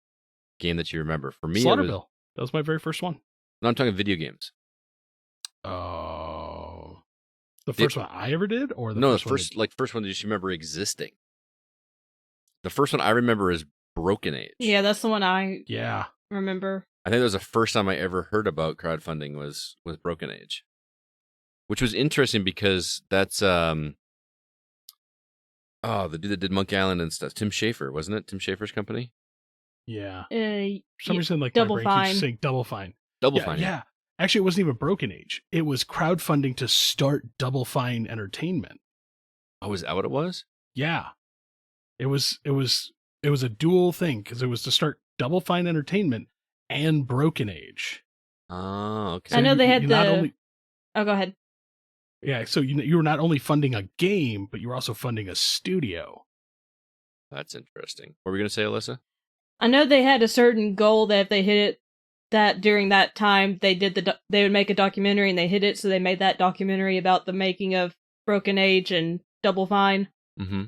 game that you remember? For me, Slaughterville. That was my very first one. No, I'm talking video games. Oh, the first one I ever did, or the first one that you remember existing. The first one I remember is Broken Age. Yeah, that's the one I remember. I think that was the first time I ever heard about crowdfunding was Broken Age, which was interesting because that's Oh, the dude that did Monkey Island and stuff. Tim Schafer, wasn't it? Tim Schafer's company? Yeah. Uh, For some reason, like Double my brain keeps Fine. saying Double Fine. Double Yeah, Fine. yeah. Actually, it wasn't even Broken Age. It was crowdfunding to start Double Fine Entertainment. Oh, is that what it was? Yeah. It was a dual thing because it was to start Double Fine Entertainment and Broken Age. Oh, okay. I know they had you the. not only Oh, go ahead. yeah, so you were not only funding a game, but you were also funding a studio. That's interesting. What were we going to say, Alyssa? I know they had a certain goal that if they hit it, that during that time they would make a documentary and they hit it, so they made that documentary about the making of Broken Age and Double Fine. Mm-hmm.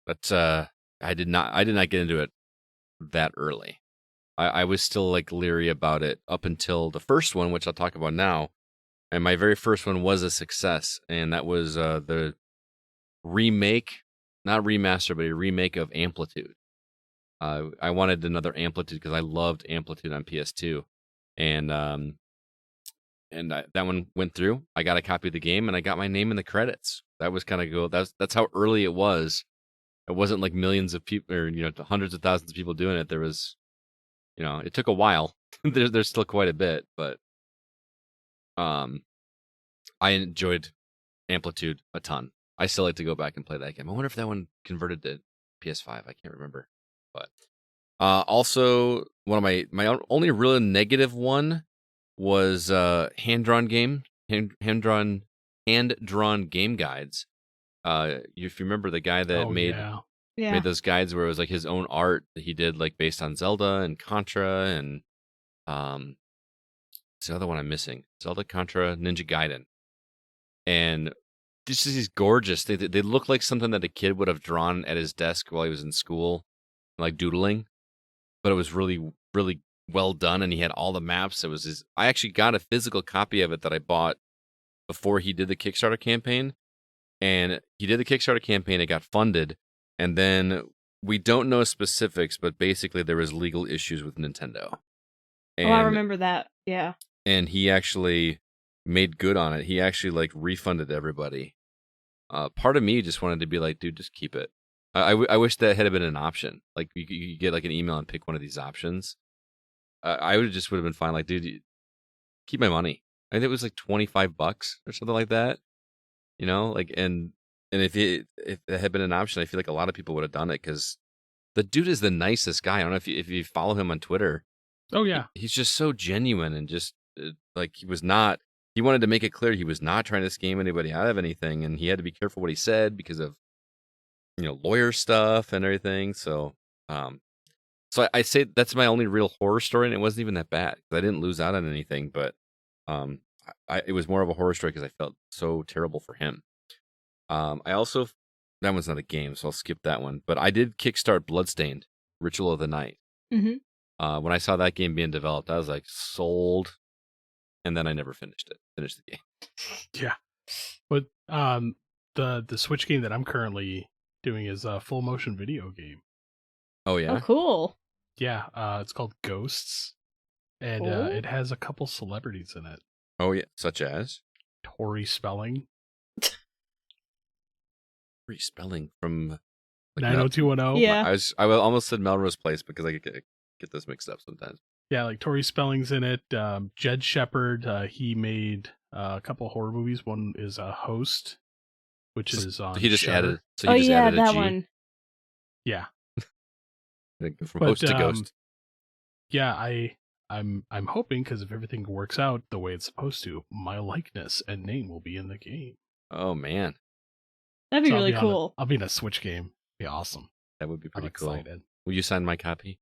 That's I did not get into it that early. I was still like leery about it up until the first one, which I'll talk about now. And my very first one was a success, and that was the remake, not remaster, but a remake of Amplitude. I wanted another Amplitude because I loved Amplitude on PS2, and that one went through. I got a copy of the game, and I got my name in the credits. That was kind of cool. That's how early it was. It wasn't like millions of people, or hundreds of thousands of people doing it. There was, it took a while. There's still quite a bit, but I enjoyed Amplitude a ton. I still like to go back and play that game. I wonder if that one converted to PS5. I can't remember. But also, one of my only real negative one was hand-drawn game guides. If you remember the guy that made those guides where it was like his own art that he did like based on Zelda and Contra and it's the other one I'm missing. Zelda, Contra, Ninja Gaiden. And this is these gorgeous. They look like something that a kid would have drawn at his desk while he was in school, like doodling. But it was really, really well done, and he had all the maps. I actually got a physical copy of it that I bought before he did the Kickstarter campaign. And he did the Kickstarter campaign, it got funded, and then we don't know specifics, but basically there was legal issues with Nintendo. And, I remember that, yeah. And he actually made good on it. He actually like refunded everybody. Part of me just wanted to be like, dude, just keep it. I wish that had been an option. Like you could get like an email and pick one of these options. I would have been fine. Like, dude, keep my money. I think it was like $25 or something like that. And if it had been an option, I feel like a lot of people would have done it because the dude is the nicest guy. I don't know if you follow him on Twitter. Oh yeah, he's just so genuine and just like he wanted to make it clear he was not trying to scam anybody out of anything, and he had to be careful what he said because of lawyer stuff and everything. So I say that's my only real horror story, and it wasn't even that bad because I didn't lose out on anything, but it was more of a horror story because I felt so terrible for him. I also, that one's not a game, so I'll skip that one. But I did kickstart Bloodstained, Ritual of the Night. Mm-hmm. When I saw that game being developed, I was like, sold. And then I never finished the game. Yeah. But the Switch game that I'm currently doing is a full motion video game. Oh, yeah? Oh, cool. Yeah, it's called Ghosts. And it has a couple celebrities in it. Oh, yeah. Such as? Tori Spelling. Tori Spelling from... Like 90210? Yeah. I almost said Melrose Place because I get this mixed up sometimes. Yeah, like Tori Spelling's in it. Jed Shepard, he made a couple horror movies. One is a Host, which is on. He just Shudder. added. So he just added that a G. one. Yeah. From Host to Ghost. Yeah, I'm hoping because if everything works out the way it's supposed to, my likeness and name will be in the game. Oh man, that'd be really cool. I'll be in a Switch game. Be awesome. That would be pretty cool. Excited. Will you sign my copy?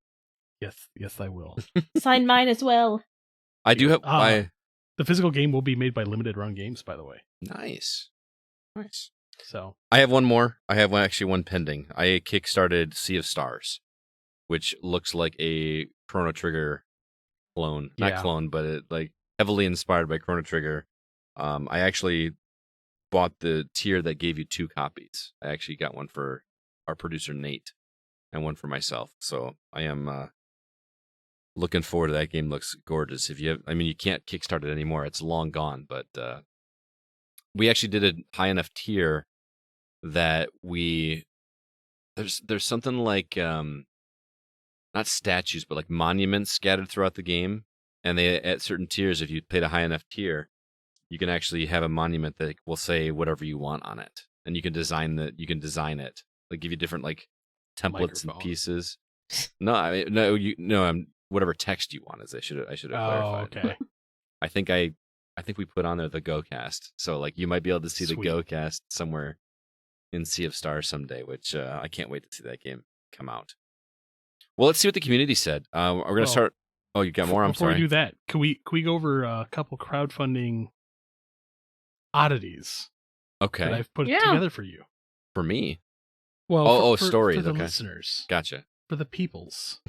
Yes, I will. Sign mine as well. I do have. The physical game will be made by Limited Run Games, by the way. Nice. So I have one more. I have one pending. I kickstarted Sea of Stars, which looks like a Chrono Trigger clone. Not clone, but it like heavily inspired by Chrono Trigger. I actually bought the tier that gave you 2 copies. I actually got one for our producer Nate and one for myself. So I am looking forward to that. Game looks gorgeous. You can't kickstart it anymore. It's long gone, but we actually did a high enough tier that there's something like not statues, but like monuments scattered throughout the game, and they at certain tiers, if you played a high enough tier, you can actually have a monument that will say whatever you want on it, and you can design it. Like give you different like templates and Microphone. pieces. No, I mean, whatever text you want is. I should have clarified. Okay. I think we put on there the GoCast, so like you might be able to see Sweet. the GoCast somewhere in Sea of Stars someday, which I can't wait to see that game come out. Well, let's see what the community said. We're gonna start. Oh, you got more? I'm Before sorry. we do that, can we go over a couple crowdfunding oddities that Okay, I've put Yeah. together for you? for me. Well, Stories. for the Okay, listeners, gotcha. for the peoples.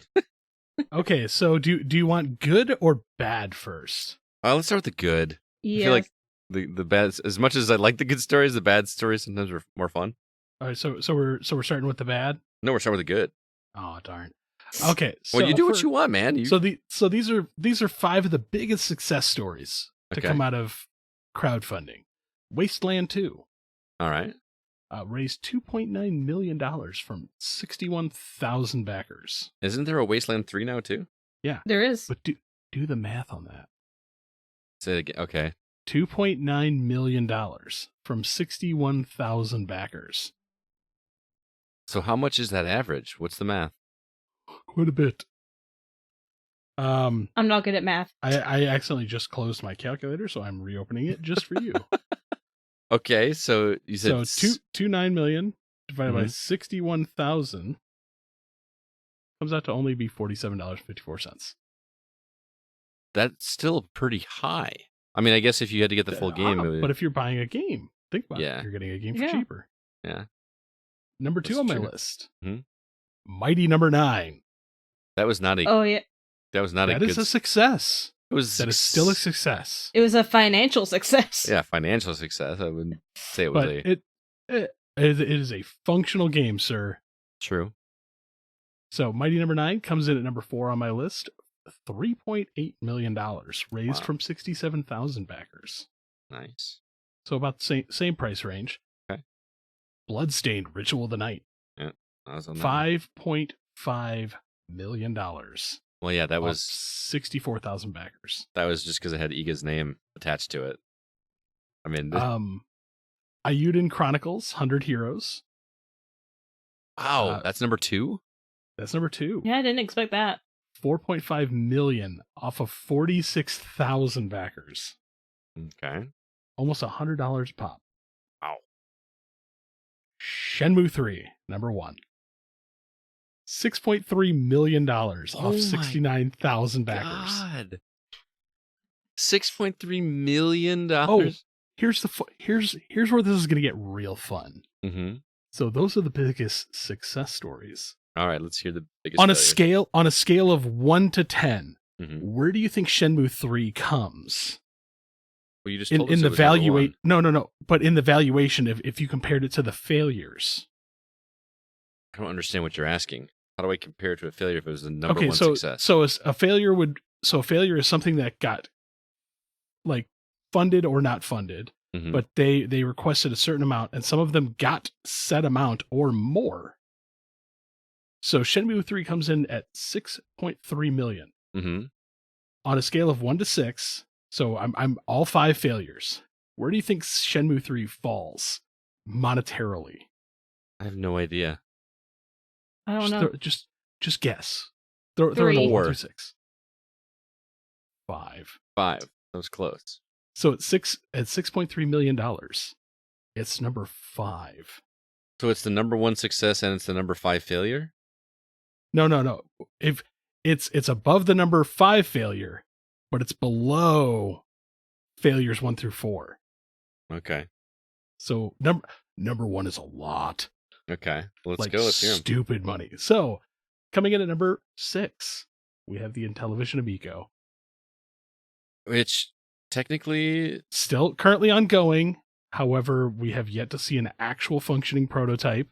Okay, so do you want good or bad first? Let's start with the good. Yes. I feel like the bad. As much as I like the good stories, the bad stories sometimes are more fun. All right, so we're starting with the bad. No, we're starting with the good. Oh darn. Okay, so Well, you do what you want, man. So these are 5 of the biggest success stories to Okay. come out of crowdfunding. Wasteland 2 All right. raised $2.9 million from 61,000 backers. Isn't there a Wasteland 3 now too? there is. But do the math on that. Say it again. Okay. $2.9 million from 61,000 backers. So how much is that average? What's the math? Quite a bit. I'm not good at math. I accidentally just closed my calculator, so I'm reopening it just for you. Okay, so you said So 2.9 million divided by Mhm. 61,000 comes out to only be $47.54. that's still pretty high. I mean, I guess if you had to get the full game, it would, But if you're buying a game, think about Yeah. it. You're getting a game for Yeah. cheaper. Yeah. Number 2 That's on my true. list. Mhm. Mighty Number 9. that was not a Oh yeah, that was not That a good. is a success. it was That is still a success. it was a financial success. yeah, financial success. I wouldn't say it was But a it is a functional game, sir. true. So Mighty Number 9 comes in at number 4 on my list. $3.8 million raised Wow. from 67,000 backers. Nice. So about the same price range. Okay. Bloodstained Ritual of the Night. That was on that one. $5.5 million. Well, yeah, that off was 64,000 backers. just because it had Iga's name attached to it. I mean, Ayuden Chronicles 100 Heroes. wow, that's number 2. That's number 2. Yeah, I didn't expect that. 4.5 million off of 46,000 backers. Okay. Almost $100 a pop. Wow. Shenmue 3, number 1. $6.3 million off Oh my 69,000 backers. God. $6.3 million. Oh, here's where this is going to get real fun. Mm-hmm. So those are the biggest success stories. All right, let's hear the biggest On a failures. scale of 1 to 10, Mhm. where do you think Shenmue 3 comes? Well, you just In told us the it was number valuate one. no, but in the valuation if you compared it to the failures. I don't understand what you're asking. How do I compare it to a failure if it was the number one so success? so a failure is something that got like funded or not funded, Mhm. but they requested a certain amount and some of them got set amount or more. So Shenmue 3 comes in at 6.3 million Mhm. on a scale of 1 to 6. So I'm all 5 failures. Where do you think Shenmue 3 falls monetarily? I have no idea. I don't know. Just guess. Throw it 3. in 1 4. through 6. 5. 5. That was close. So at $6.3 million, it's number 5. So it's the number one success and it's the number 5 failure? No. If it's above the number 5 failure, but it's below failures 1 through 4. Okay. So number 1 is a lot. Okay. Let's Like go. Let's hear 'em. stupid money. So coming in at number 6, we have the Intellivision Amico. Which technically, Still currently ongoing. However, we have yet to see an actual functioning prototype.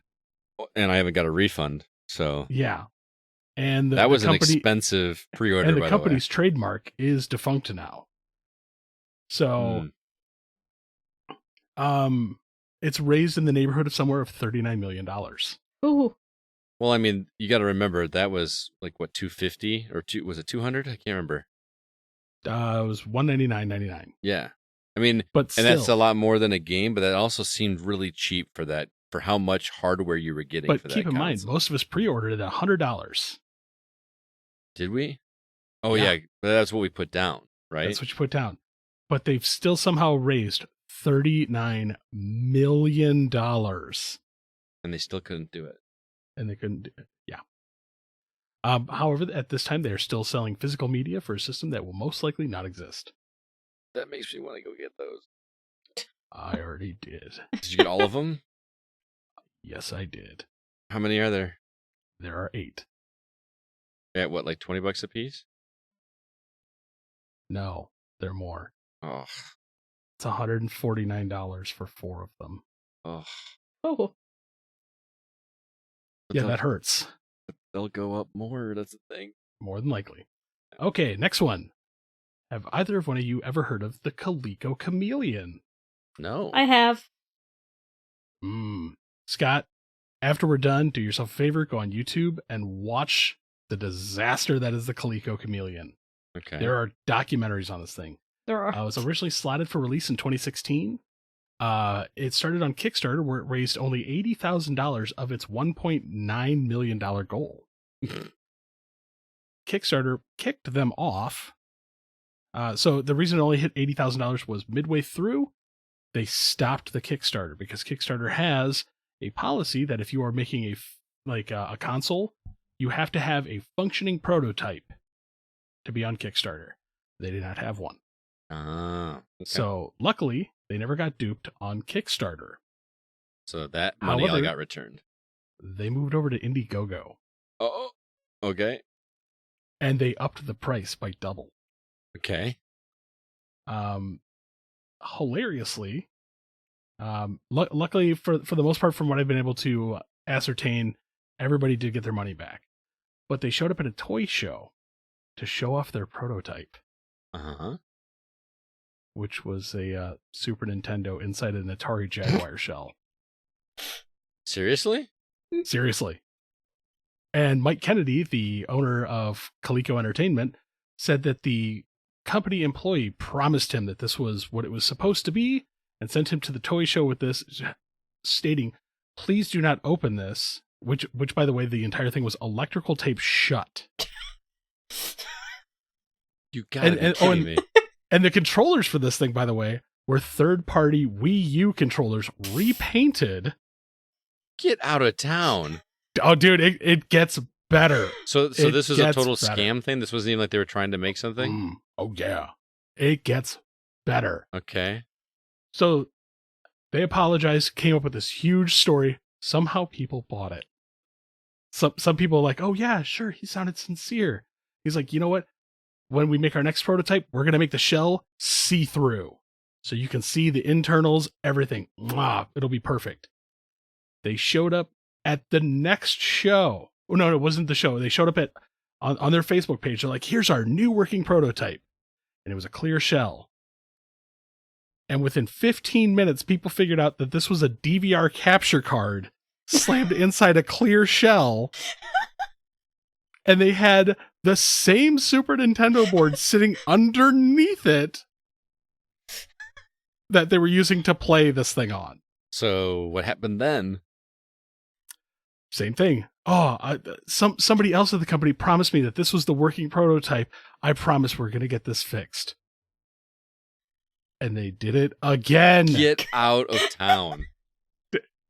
and I haven't got a refund. So Yeah. And that was the an company, expensive pre-order, and the by company's trademark is defunct now. So, the way. It's raised in the neighborhood of somewhere of $39 million. Ooh. Well, I mean, you got to remember that was like what 250 or was it 200? I can't remember. It was $199.99. Yeah, I mean, But and that's a still, lot more than a game, but that also seemed really cheap for that for how much hardware you were getting. but for that keep in mind, console. most of us pre-ordered at $100. Did we? Oh Yeah. yeah, but that's what we put down, right? That's what you put down. But they've still somehow raised $39 million. And they still couldn't do it. And they couldn't do it. Yeah. However, at this time, they're still selling physical media for a system that will most likely not exist. That makes me want to go get those. I already did. Did you get all of them? Yes, I did. How many are there? There are 8. At what, like $20 a piece? No, there are more. Oh, It's $149 for 4 of them. oh. Oh. Yeah, that hurts. They'll go up more. That's the thing. More than likely. Okay, next one. Have either of one of you ever heard of the Coleco Chameleon? No. I have. Scott, after we're done, do yourself a favor, go on YouTube and watch the disaster that is the Coleco Chameleon. Okay. There are documentaries on this thing. There are. It was originally slotted for release in 2016. It started on Kickstarter where it raised only $80,000 of its $1.9 million goal. Kickstarter kicked them off. So the reason it only hit $80,000 was midway through, they stopped the Kickstarter because Kickstarter has a policy that if you are making a console, you have to have a functioning prototype to be on Kickstarter. They did not have one. Okay. So luckily, they never got duped on Kickstarter. So that money all However, got returned. They moved over to Indiegogo. Oh, okay. And they upped the price by double. Okay. Hilariously, luckily for the most part, from what I've been able to ascertain, everybody did get their money back. But they showed up at a toy show to show off their prototype, which was a Super Nintendo inside an Atari Jaguar shell. Seriously? Seriously. And Mike Kennedy, the owner of Coleco Entertainment, said that the company employee promised him that this was what it was supposed to be and sent him to the toy show with this, stating, "Please do not open this," which by the way, the entire thing was electrical tape shut. You gotta be kidding me. And the controllers for this thing, by the way, were third-party Wii U controllers repainted. Get out of town. Oh, dude, it gets better. So this was a total better. scam thing? This wasn't even like they were trying to make something? Oh, yeah. It gets better. Okay. So they apologized, came up with this huge story. Somehow people bought it. Some people are like, oh, yeah, sure. He sounded sincere. He's like, you know what? When we make our next prototype, we're going to make the shell see-through. So you can see the internals, everything. Mwah, it'll be perfect. They showed up at the next show. Oh, no, it wasn't the show. They showed up on their Facebook page. They're like, here's our new working prototype. And it was a clear shell. And within 15 minutes, people figured out that this was a DVR capture card slammed inside a clear shell. And they had the same Super Nintendo board sitting underneath it that they were using to play this thing on. So what happened then? Same thing. Oh, somebody else at the company promised me that this was the working prototype. I promise we're going to get this fixed. And they did it again. Get out of town.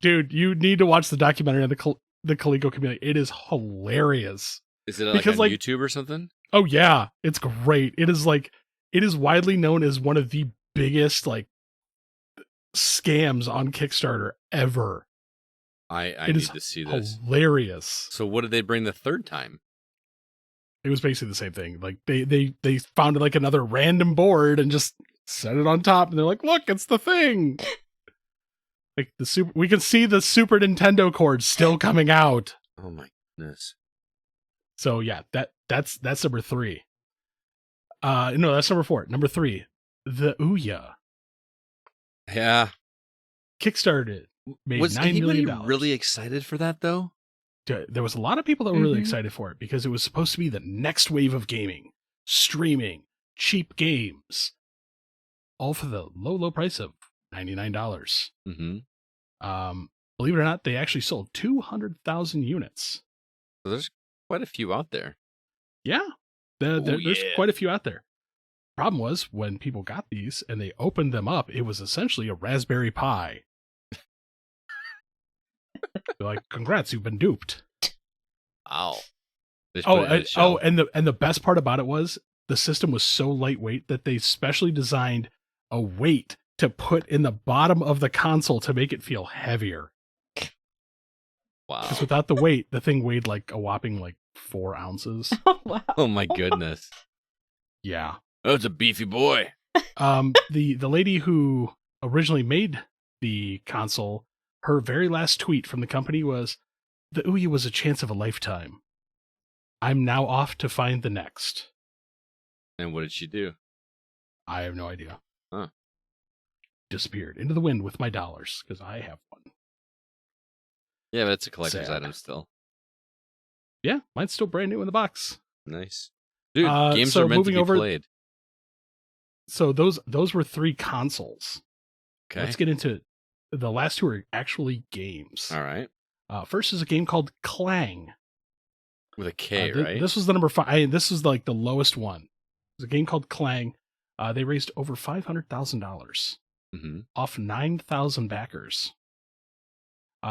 Dude, you need to watch the documentary on the Coleco Chameleon. It is hilarious. Is it like on YouTube or something? Oh yeah, it's great. It is widely known as one of the biggest scams on Kickstarter ever. I need to see this. Hilarious. So what did they bring the third time? It was basically the same thing. Like they found like another random board and just set it on top, and they're like, "Look, it's the thing." Like we can see the Super Nintendo cord still coming out. Oh my goodness. So yeah, that's number 3. No, that's number 4. Number 3, the Ouya. Yeah. Kickstarted, made Was $9 anybody million. really excited for that though? There was a lot of people that were really Mhm. excited for it because it was supposed to be the next wave of gaming, streaming, cheap games, all for the low price of $99. Mm-hmm. Believe it or not, they actually sold 200,000 units. So there's quite a few out there. Yeah, there's yeah. quite a few out there. Problem was, when people got these and they opened them up, it was essentially a Raspberry Pi. They're like, congrats, you've been duped. Wow. They just put it in a shell. And the best part about it was the system was so lightweight that they specially designed a weight to put in the bottom of the console to make it feel heavier. Wow. Because without the weight, the thing weighed like a whopping 4 ounces. Oh, wow. Oh my goodness. Yeah. Oh, it's a beefy boy. The lady who originally made the console, her very last tweet from the company was, "The Ouya was a chance of a lifetime. I'm now off to find the next." And what did she do? I have no idea. Huh. Disappeared into the wind with my dollars, because I have one. Yeah, but it's a collector's Sad. item still. Yeah, mine's still brand new in the box. Nice. Dude, games so are meant to moving be over- played. So those were 3 consoles. Okay. Let's get into the last 2 are actually games. All right. First is a game called Clang. With a K, Th- right? This was the number 5. This is the lowest one. It's a game called Clang. They raised over $500,000 Mm-hmm. off 9,000 backers.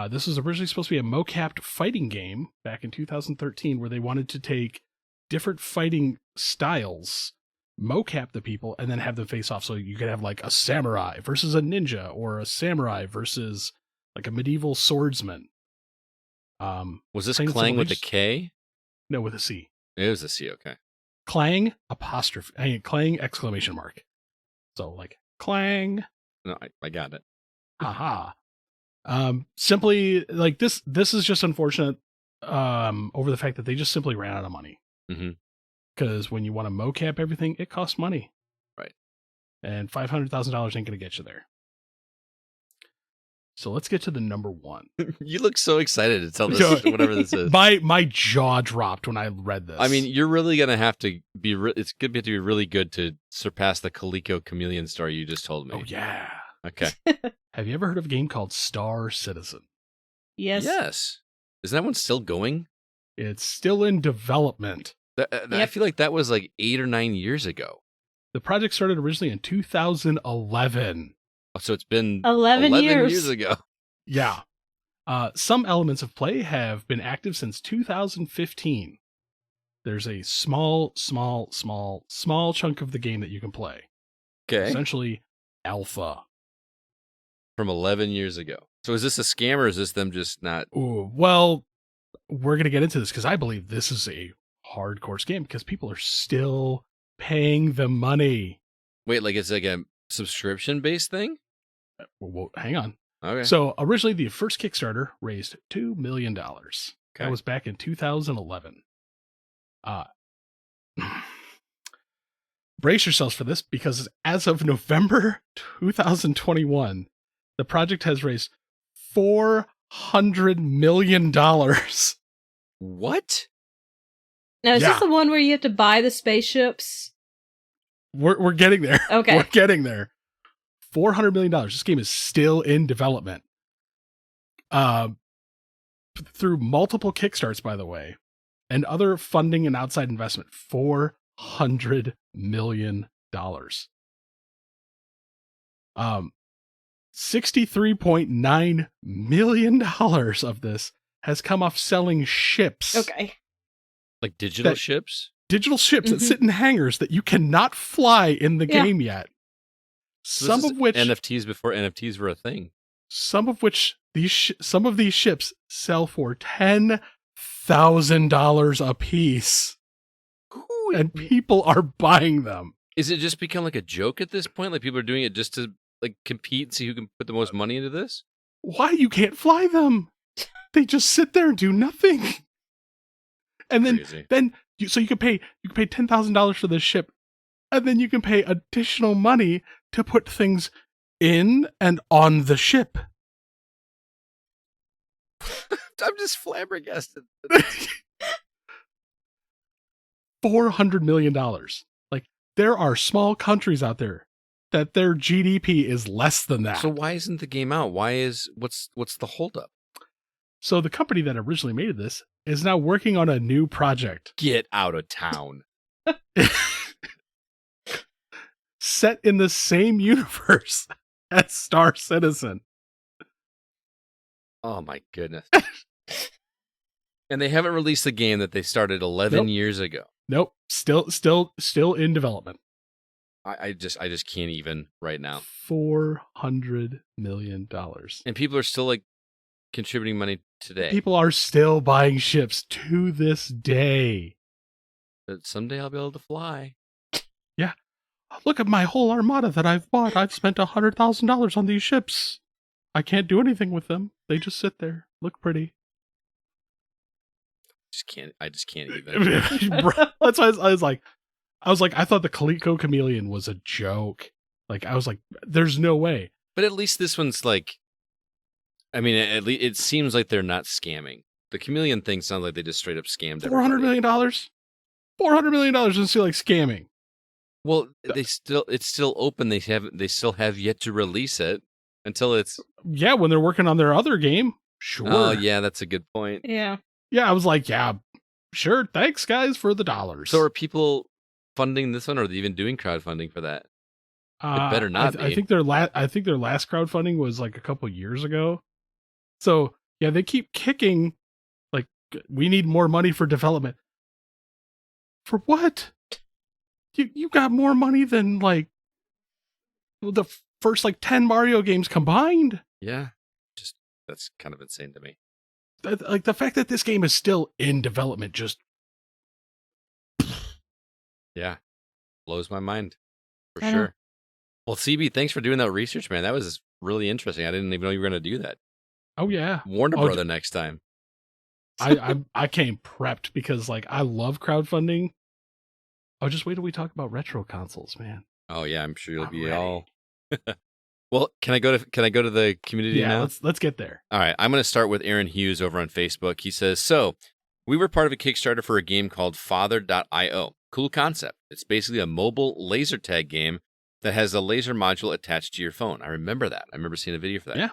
This was originally supposed to be a mocapped fighting game back in 2013, where they wanted to take different fighting styles, mocap the people, and then have them face off. So you could have a samurai versus a ninja, or a samurai versus a medieval swordsman. Was this Plain Clang with a simple, K? No, with a C. It was a C, okay. Clang apostrophe, Clang exclamation mark. So Clang. No, I got it. Haha. Simply this is just unfortunate over the fact that they just simply ran out of money. Mm-hmm. Because when you want to mocap everything, it costs money. Right. And $500,000 ain't gonna get you there. So let's get to the number 1. You look so excited to tell this, So- whatever this is. My jaw dropped when I read this. I mean, you're really going to have to be, it's going to be really good to surpass the Coleco Chameleon story you just told me. oh yeah. Okay. Have you ever heard of a game called Star Citizen? Yes. Yes. Is that one still going? It's still in development. I Yep. feel like that was 8 or 9 years ago. The project started originally in 2011. Oh, so it's been 11 years. years ago. Yeah. Some elements of play have been active since 2015. There's a small chunk of the game that you can play. Okay. Essentially, alpha. From 11 years ago. So is this a scam or is this them just not? Ooh, well, we're going to get into this because I believe this is a hardcore scam because people are still paying the money. Wait, it's a subscription-based thing? Well, hang on. Okay. So originally, the first Kickstarter raised $2 million. Okay. That was back in 2011. Brace yourselves for this because as of November 2021, the project has raised $400 million. What? Now, is Yeah. this the one where you have to buy the spaceships? We're getting there. Okay. We're getting there. $400 million. This game is still in development. Through multiple Kickstarts, by the way, and other funding and outside investment, $400 million. $63.9 million of this has come off selling ships. Okay. Like digital That- ships? Digital ships that Mhm. sit in hangars that you cannot fly in the Yeah. game yet. So Some this of is which NFTs before NFTs were a thing. some of these ships sell for $10,000 a piece, and people are buying them. Is it just become a joke at this point? Like people are doing it just to compete and see who can put the most money into this? Why you can't fly them? They just sit there and do nothing. And Crazy. then you can pay $10,000 for this ship, and then you can pay additional money to put things in and on the ship. I'm just flabbergasted. $400 million. Like, there are small countries out there that their GDP is less than that. So why isn't the game out? What's the holdup? So the company that originally made this is now working on a new project. Get out of town. Set in the same universe as Star Citizen. Oh my goodness. And they haven't released the game that they started 11 years ago. Nope. Still in development. I just can't even right now. $400 million. And people are still like contributing money today. People are still buying ships to this day. But someday I'll be able to fly. Yeah. Look at my whole armada that I've bought. I've spent $100,000 on these ships. I can't do anything with them. They just sit there, look pretty. I just can't even. That's why I was like, I thought the Coleco Chameleon was a joke. Like, I was like, there's no way. But at least this one's like, I mean, at least it seems like they're not scamming. The Chameleon thing sounds like they just straight up scammed $400 million. $400 million doesn't seem like scamming. Well, it's still open. They still have yet to release it until it's. Yeah, when they're working on their other game, sure. Oh yeah, that's a good point. Yeah. Yeah, I was like, yeah, sure. Thanks, guys, for the dollars. So are people funding this one, or are they even doing crowdfunding for that? It better not be. I think their last crowdfunding was like a couple years ago. So yeah, they keep kicking. Like, we need more money for development. For what? You got more money than like the first like 10 Mario games combined. Yeah, just that's kind of insane to me. Like, the fact that this game is still in development just blows my mind for I sure. know. Well, CB, thanks for doing that research, man. That was really interesting. I didn't even know you were going to do that. Oh yeah, Warner Brother next time. I came prepped because like I love crowdfunding. Oh, just wait till we talk about retro consoles, man. Oh yeah, I'm sure you'll I'm be ready. all. Well, can I go to the community Yeah, now? let's get there. All right, I'm going to start with Aaron Hughes over on Facebook. He says, so we were part of a Kickstarter for a game called Father.io. Cool concept. It's basically a mobile laser tag game that has a laser module attached to your phone. I remember that. I remember seeing a video for that.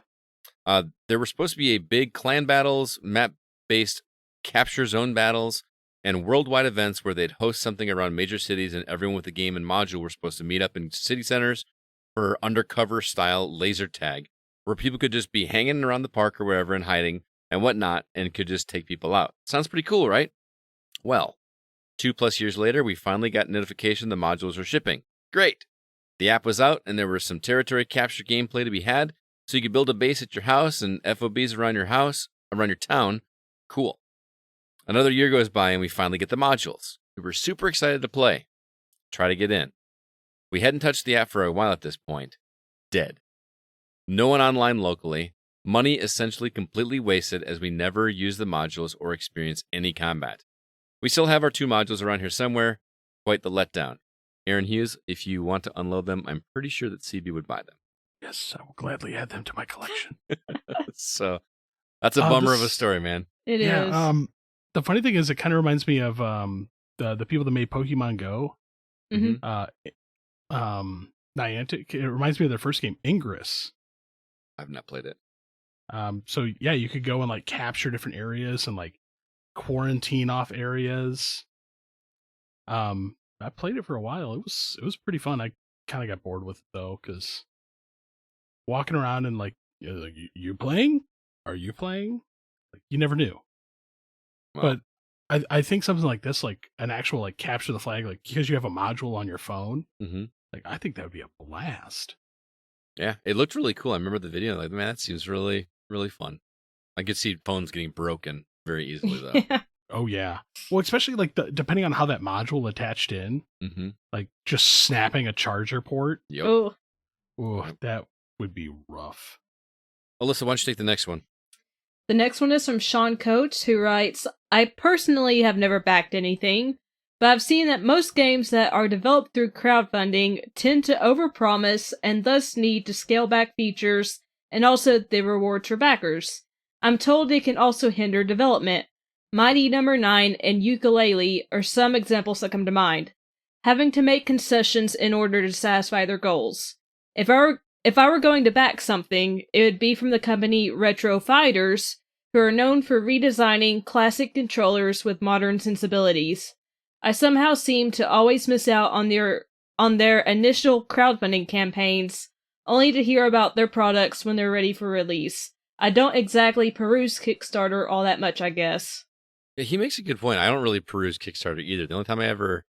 Yeah. There were supposed to be a big clan battles, map-based capture zone battles, and worldwide events where they'd host something around major cities, and everyone with the game and module were supposed to meet up in city centers for undercover-style laser tag, where people could just be hanging around the park or wherever and hiding and whatnot, and could just take people out. Sounds pretty cool, right? Well, 2+ years later, we finally got notification the modules were shipping. Great! The app was out, and there was some territory capture gameplay to be had, so you could build a base at your house and FOBs around your house, around your town. Cool. Another year goes by, and we finally get the modules. We were super excited to play. Try to get in. We hadn't touched the app for a while at this point. Dead. No one online locally. Money essentially completely wasted as we never used the modules or experienced any combat. We still have our 2 modules around here somewhere. Quite the letdown. Aaron Hughes, if you want to unload them, I'm pretty sure that CB would buy them. Yes, I will gladly add them to my collection. So that's a bummer of a story, man. It is. The funny thing is, it kind of reminds me of the people that made Pokemon Go. Mhm. Niantic. It reminds me of their first game, Ingress. I've not played it. So yeah, you could go and like capture different areas and like quarantine off areas. I played it for a while. It was pretty fun. I kind of got bored with it though, because walking around and like, you playing? Are you playing? Like, you never knew. Well, But I think something like this, like an actual like capture the flag, like because you have a module on your phone, like I think that would be a blast. yeah, it looked really cool. I remember the video. Like, man, that seems really, really fun. I could see phones getting broken very easily, though. Yeah. Oh yeah. Well, especially like depending on how that module attached in, like just snapping a charger port. Yep. Oh, Ooh, that would be rough. Alyssa, why don't you take the next one? the next one is from Sean Coates, who writes, I personally have never backed anything, but I've seen that most games that are developed through crowdfunding tend to overpromise and thus need to scale back features and also the rewards for backers. I'm told it can also hinder development. Mighty Number 9 and Ukulele are some examples that come to mind. Having to make concessions in order to satisfy their goals. If I were going to back something, it would be from the company Retro Fighters, who are known for redesigning classic controllers with modern sensibilities. I somehow seem to always miss out on their initial crowdfunding campaigns, only to hear about their products when they're ready for release. I don't exactly peruse Kickstarter all that much, I guess. Yeah, he makes a good point. I don't really peruse Kickstarter either. The only time I ever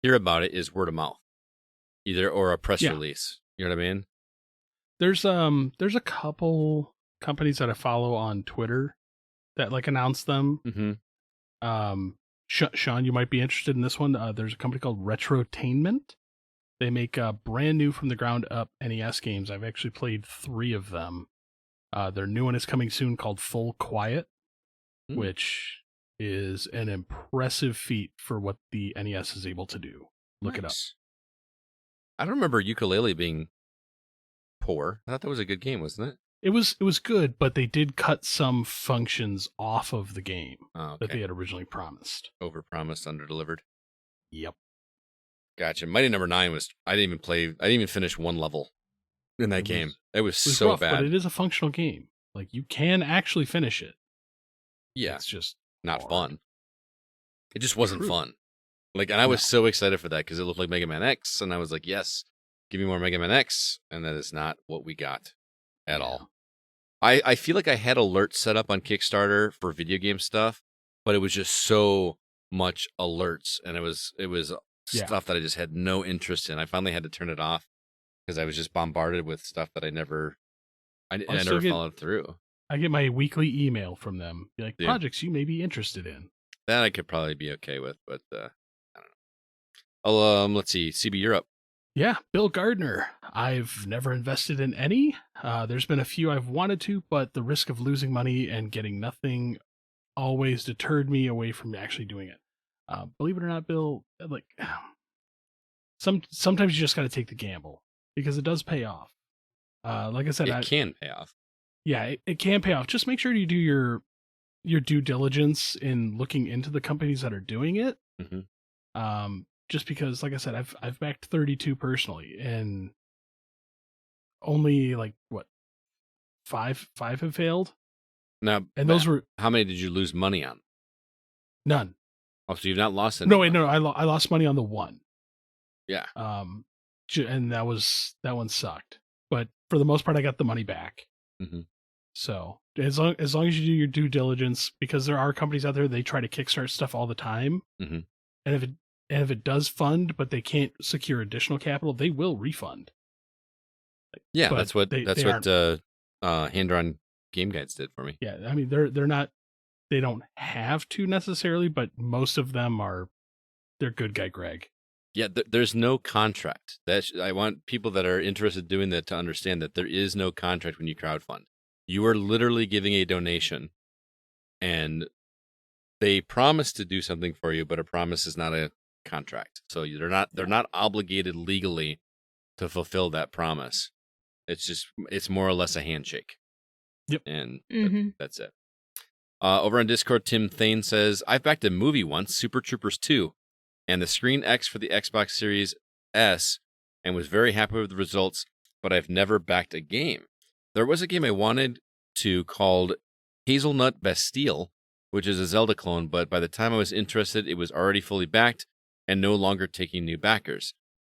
hear about it is word of mouth, or a press release. You know what I mean? There's a couple companies that I follow on Twitter that like announce them. Mm-hmm. Sean, you might be interested in this one. There's a company called Retrotainment. They make brand new from the ground up NES games. I've actually played 3 of them. Their new one is coming soon called Full Quiet, which is an impressive feat for what the NES is able to do. Look it up. I don't remember Ukulele being poor. I thought that was a good game, wasn't it? It was good, but they did cut some functions off of the game that they had originally promised. Overpromised, underdelivered. Yep. Gotcha. Mighty Number 9 was. I didn't even finish one level in that game. It was so rough, bad. But it is a functional game. Like, you can actually finish it. Yeah. It's just not fun. It just wasn't fun. Like, and I was so excited for that because it looked like Mega Man X, and I was like, yes, give me more Mega Man X, and that is not what we got at all. I feel like I had alerts set up on Kickstarter for video game stuff, but it was just so much alerts, and it was stuff that I just had no interest in. I finally had to turn it off because I was just bombarded with stuff that I never followed through. I get my weekly email from them, like projects you may be interested in. That I could probably be okay with, but I don't know. Let's see, CB, you're up. Yeah, Bill Gardner. I've never invested in any. There's been a few I've wanted to, but the risk of losing money and getting nothing always deterred me away from actually doing it. Believe it or not, Bill, like sometimes you just got to take the gamble because it does pay off. Like I said, it can pay off. Yeah, it can pay off. Just make sure you do your due diligence in looking into the companies that are doing it. Mm-hmm. Just because, like I said, I've backed 32 personally, and only like what 5 have failed. Now, and those were how many did you lose money on? None. Oh, so you've not lost any? No, wait, no, I lost money on the one. Yeah. And that one sucked, but for the most part, I got the money back. Mm-hmm. So as long as you do your due diligence, because there are companies out there, they try to kickstart stuff all the time, mm-hmm. and if it does fund, but they can't secure additional capital, they will refund. Yeah, but that's what hand-drawn game guides did for me. Yeah, I mean they're not, they don't have to necessarily, but most of them they're good guy Greg. Yeah, there's no contract. I want people that are interested in doing that to understand that there is no contract when you crowdfund. You are literally giving a donation, and they promise to do something for you, but a promise is not a contract. So they're not obligated legally to fulfill that promise. It's more or less a handshake. Yep. And that's it. Over on Discord, Tim Thane says, I've backed a movie once, Super Troopers 2, and the Screen X for the Xbox Series S, and was very happy with the results, but I've never backed a game. There was a game I wanted to called Hazelnut Bastille, which is a Zelda clone, but by the time I was interested, it was already fully backed and no longer taking new backers.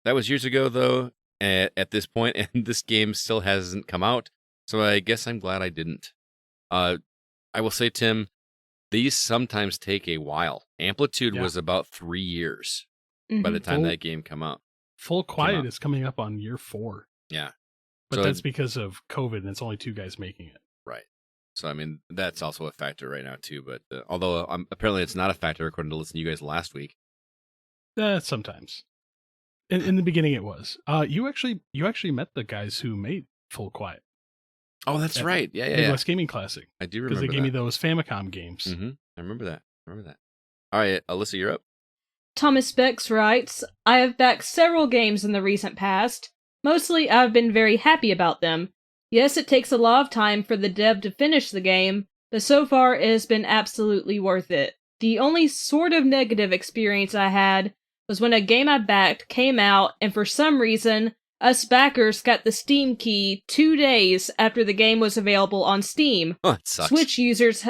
That was years ago, though, at this point, and this game still hasn't come out, so I guess I'm glad I didn't. I will say, Tim, these sometimes take a while. Amplitude was about 3 years by the time that game came out. Full Quiet is coming up on year 4. Yeah. But so that's because of COVID, and it's only 2 guys making it. Right. So, I mean, that's also a factor right now, too. But although apparently it's not a factor, according to listening to you guys last week. Sometimes. In the beginning, it was. You actually met the guys who made Full Quiet. Oh, that's right. Yeah. Midwest Gaming Classic. I do remember because they gave me those Famicom games. Mm-hmm. I remember that. All right, Alyssa, you're up. Thomas Bex writes, I have backed several games in the recent past. Mostly, I've been very happy about them. Yes, it takes a lot of time for the dev to finish the game, but so far it has been absolutely worth it. The only sort of negative experience I had was when a game I backed came out, and for some reason, us backers got the Steam key 2 days after the game was available on Steam. Oh, it sucks. Switch users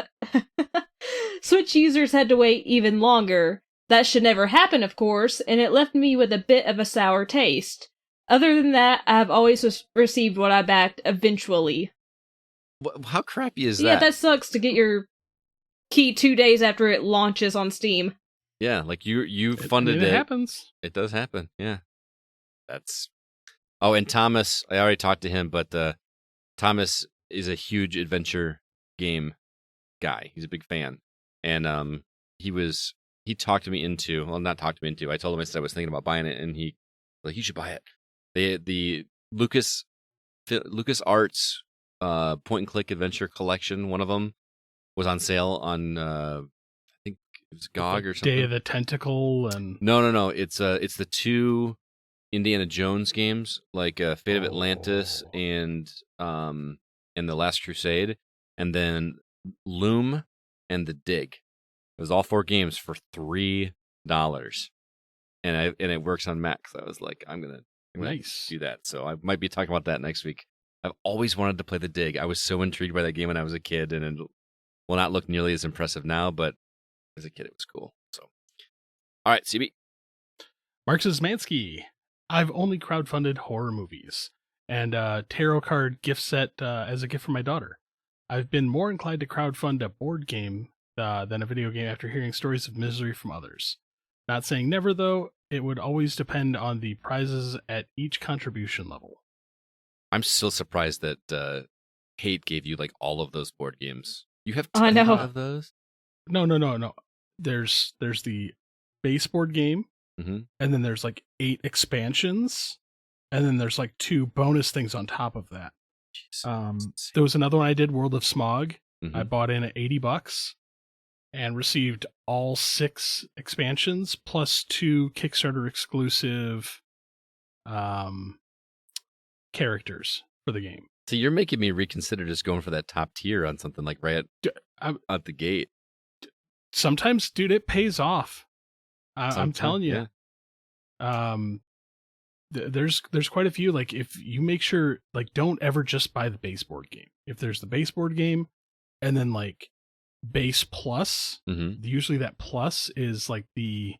had to wait even longer. That should never happen, of course, and it left me with a bit of a sour taste. Other than that, I have always received what I backed eventually. How crappy is that? Yeah, that sucks to get your key 2 days after it launches on Steam. Yeah, like you funded it. It happens. It does happen. Yeah, that's. Oh, and Thomas, I already talked to him, but Thomas is a huge adventure game guy. He's a big fan, and he talked me into. Well, not talked me into. I told him I said I was thinking about buying it, and he like, you should buy it. The Lucas Arts point and click adventure collection. One of them was on sale on I think it was GOG or something. Day of the Tentacle and no. It's the 2 Indiana Jones games, like Fate of Atlantis and The Last Crusade, and then Loom and The Dig. It was all 4 games for $3, and it works on Mac. So I was like, I'm gonna nice. do that. So I might be talking about that next week. I've always wanted to play The Dig. I was so intrigued by that game when I was a kid, and it will not look nearly as impressive now, but as a kid, it was cool. So, all right, CB. Mark Zmansky. I've only crowdfunded horror movies and tarot card gift set as a gift for my daughter. I've been more inclined to crowdfund a board game than a video game after hearing stories of misery from others. Not saying never, though. It would always depend on the prizes at each contribution level. I'm still surprised that Hate gave you like all of those board games. You have I 10 know. of those? No. There's the base board game, and then there's like 8 expansions, and then there's like 2 bonus things on top of that. There was another one I did, World of Smog. I bought in at $80 and received all 6 expansions plus 2 Kickstarter exclusive characters for the game. So you're making me reconsider just going for that top tier on something like right out the gate. Sometimes, dude, it pays off. I'm telling you. Yeah. There's quite a few. Like, if you make sure, like, don't ever just buy the base board game. If there's the base board game, and then like base plus, usually that plus is like the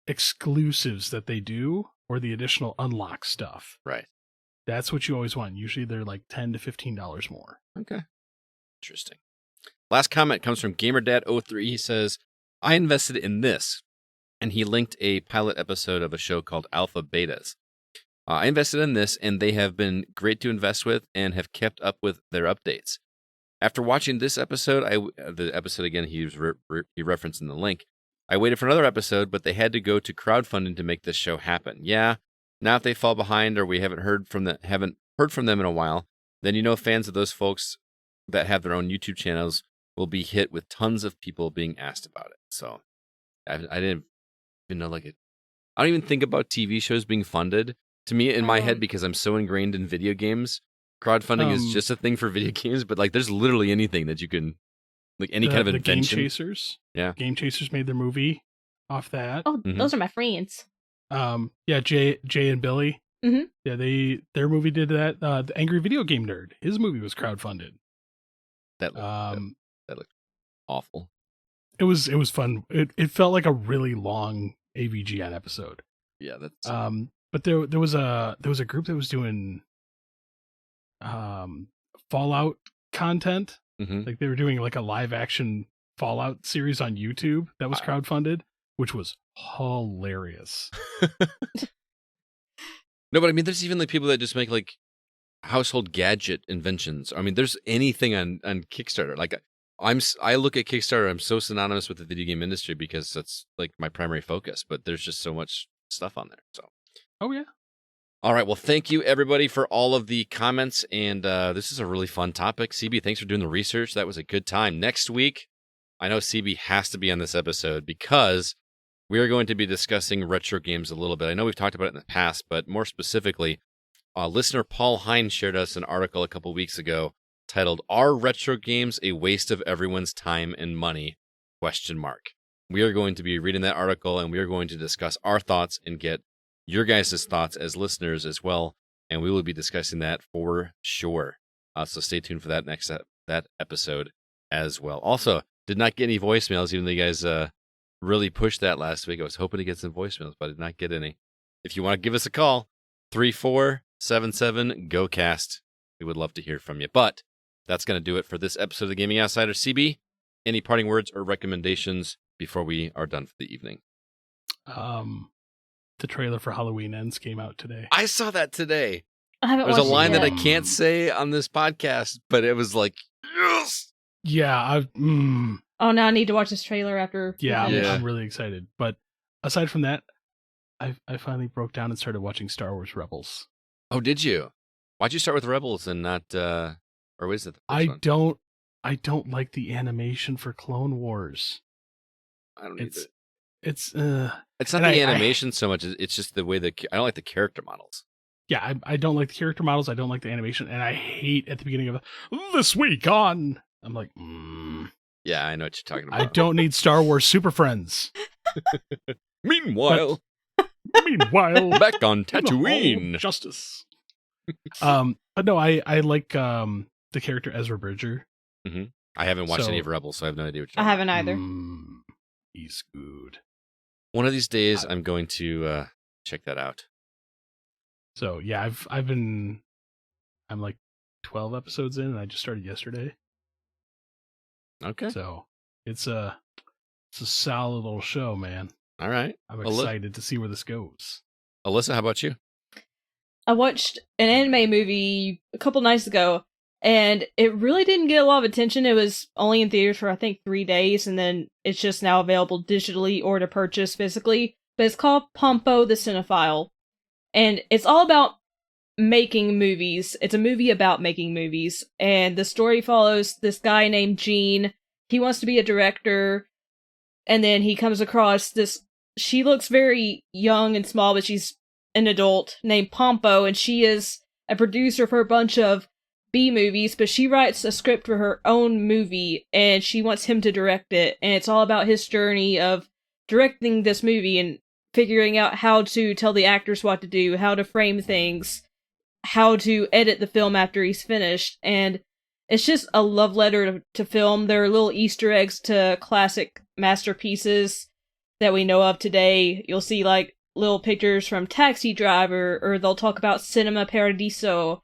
exclusives that they do or the additional unlock stuff. Right. That's what you always want. Usually they're like $10 to $15 more. Okay. Interesting. Last comment comes from GamerDad03. He says, I invested in this. And he linked a pilot episode of a show called Alpha Betas. I invested in this, and they have been great to invest with and have kept up with their updates. After watching this episode, the episode again he referenced in the link, I waited for another episode, but they had to go to crowdfunding to make this show happen. Yeah, now if they fall behind or we haven't heard from them in a while, then you know fans of those folks that have their own YouTube channels will be hit with tons of people being asked about it. So I didn't even know I don't even think about TV shows being funded. To me, in my head, because I'm so ingrained in video games, crowdfunding is just a thing for video games. But like, there's literally anything that you can, like any kind of invention. Game Chasers. Yeah, Game Chasers made their movie off that. Oh, those are my friends. Yeah, Jay and Billy. Yeah, their movie did that. The Angry Video Game Nerd, his movie was crowdfunded. That looked awful. It was fun. It felt like a really long AVGN episode. Yeah, that's but there was a group that was doing Fallout content. Like they were doing like a live action Fallout series on YouTube that was crowdfunded, which was hilarious. No, but I mean, there's even like people that just make like household gadget inventions. I mean, there's anything on Kickstarter. Like I look at Kickstarter, I'm so synonymous with the video game industry because that's like my primary focus, but there's just so much stuff on there. So, oh yeah. All right. Well, thank you everybody for all of the comments. And this is a really fun topic. CB, thanks for doing the research. That was a good time. Next week, I know CB has to be on this episode because we are going to be discussing retro games a little bit. I know we've talked about it in the past, but more specifically, listener Paul Hine shared us an article a couple weeks ago titled "Are Retro Games a Waste of Everyone's Time and Money?" We are going to be reading that article, and we are going to discuss our thoughts and get your guys' thoughts as listeners as well, and we will be discussing that for sure. So stay tuned for that next that episode as well. Also, did not get any voicemails, even though you guys really pushed that last week. I was hoping to get some voicemails, but I did not get any. If you want to give us a call, 3477-GO-CAST. We would love to hear from you. But that's going to do it for this episode of the Gaming Outsider. CB, any parting words or recommendations before we are done for the evening? The trailer for Halloween Ends came out today. I saw that today. I haven't There's a watched it line that I yet. can't say on this podcast, but it was like, yes! Yeah, Oh, now I need to watch this trailer after. I'm really excited. But aside from that, I finally broke down and started watching Star Wars Rebels. Oh, did you? Why'd you start with Rebels and not, or was it the first one? I don't like the animation for Clone Wars. I don't either. It's not the animation so much. It's just the way I don't like the character models. Yeah, I don't like the character models. I don't like the animation, and I hate at the beginning of this week on. I'm like, Yeah, I know what you're talking about. I don't need Star Wars Super Friends. Meanwhile, back on Tatooine. Justice. But no, I like the character Ezra Bridger. Mm-hmm. I haven't watched any of Rebels, so I have no idea what you're I talking haven't either. He's good. One of these days, I'm going to check that out. So yeah, I'm like 12 episodes in, and I just started yesterday. Okay. So it's a solid little show, man. All right. I'm excited to see where this goes. Alyssa, how about you? I watched an anime movie a couple nights ago, and it really didn't get a lot of attention. It was only in theaters for, I think, 3 days, and then it's just now available digitally or to purchase physically. But it's called Pompo the Cinephile, and it's all about making movies. It's a movie about making movies, and the story follows this guy named Gene. He wants to be a director, and then he comes across this. She looks very young and small, but she's an adult named Pompo, and she is a producer for a bunch of B movies, but she writes a script for her own movie, and she wants him to direct it, and it's all about his journey of directing this movie and figuring out how to tell the actors what to do, how to frame things, how to edit the film after he's finished, and it's just a love letter to film. There are little Easter eggs to classic masterpieces that we know of today. You'll see like little pictures from Taxi Driver, or they'll talk about Cinema Paradiso.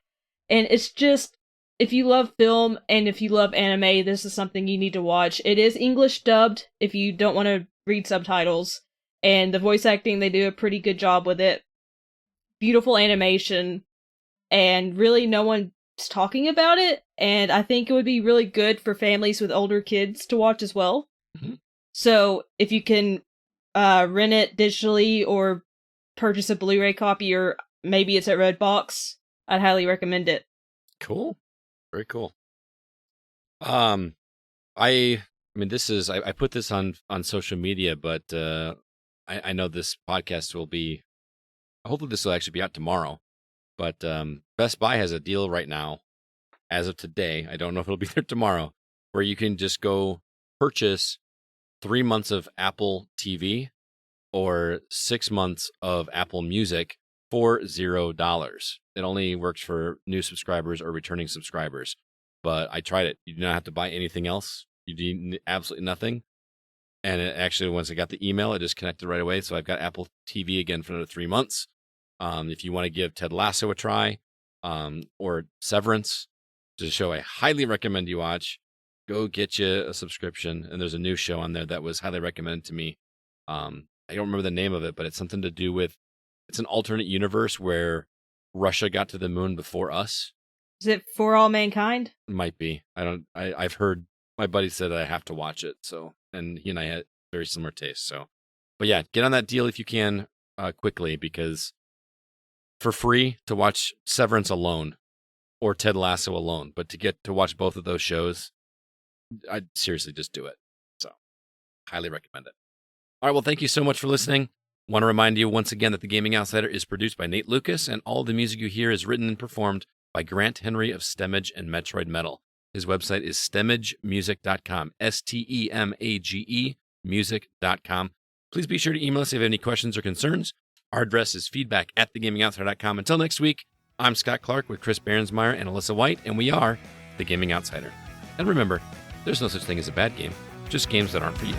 And it's just, if you love film and if you love anime, this is something you need to watch. It is English dubbed if you don't want to read subtitles. And the voice acting, they do a pretty good job with it. Beautiful animation. And really no one's talking about it. And I think it would be really good for families with older kids to watch as well. Mm-hmm. So if you can rent it digitally or purchase a Blu-ray copy, or maybe it's at Redbox, I'd highly recommend it. Cool. Very cool. I mean, this is, I put this on social media, but I know this podcast will be, hopefully this will actually be out tomorrow, but Best Buy has a deal right now, as of today, I don't know if it'll be there tomorrow, where you can just go purchase 3 months of Apple TV or 6 months of Apple Music for $0. It only works for new subscribers or returning subscribers. But I tried it. You do not have to buy anything else. You need absolutely nothing. And it actually, once I got the email, it just connected right away. So I've got Apple TV again for another 3 months. If you want to give Ted Lasso a try, or Severance, which is a show I highly recommend you watch, go get you a subscription. And there's a new show on there that was highly recommended to me. I don't remember the name of it, but it's something to do with, it's an alternate universe where Russia got to the moon before us. Is it For All Mankind? Might be. I've heard, my buddy said that I have to watch it. So, and he and I had very similar tastes. So, but yeah, get on that deal if you can quickly, because for free to watch Severance alone or Ted Lasso alone, but to get to watch both of those shows, I'd seriously just do it. So, highly recommend it. All right, well, thank you so much for listening. Want to remind you once again that The Gaming Outsider is produced by Nate Lucas, and all the music you hear is written and performed by Grant Henry of Stemage and Metroid Metal. His website is stemagemusic.com, STEMAGE music.com. Please be sure to email us if you have any questions or concerns. Our address is feedback@thegamingoutsiders.com. Until next week, I'm Scott Clark with Chris Behrensmeyer and Alyssa White, and we are The Gaming Outsider. And remember, there's no such thing as a bad game, just games that aren't for you.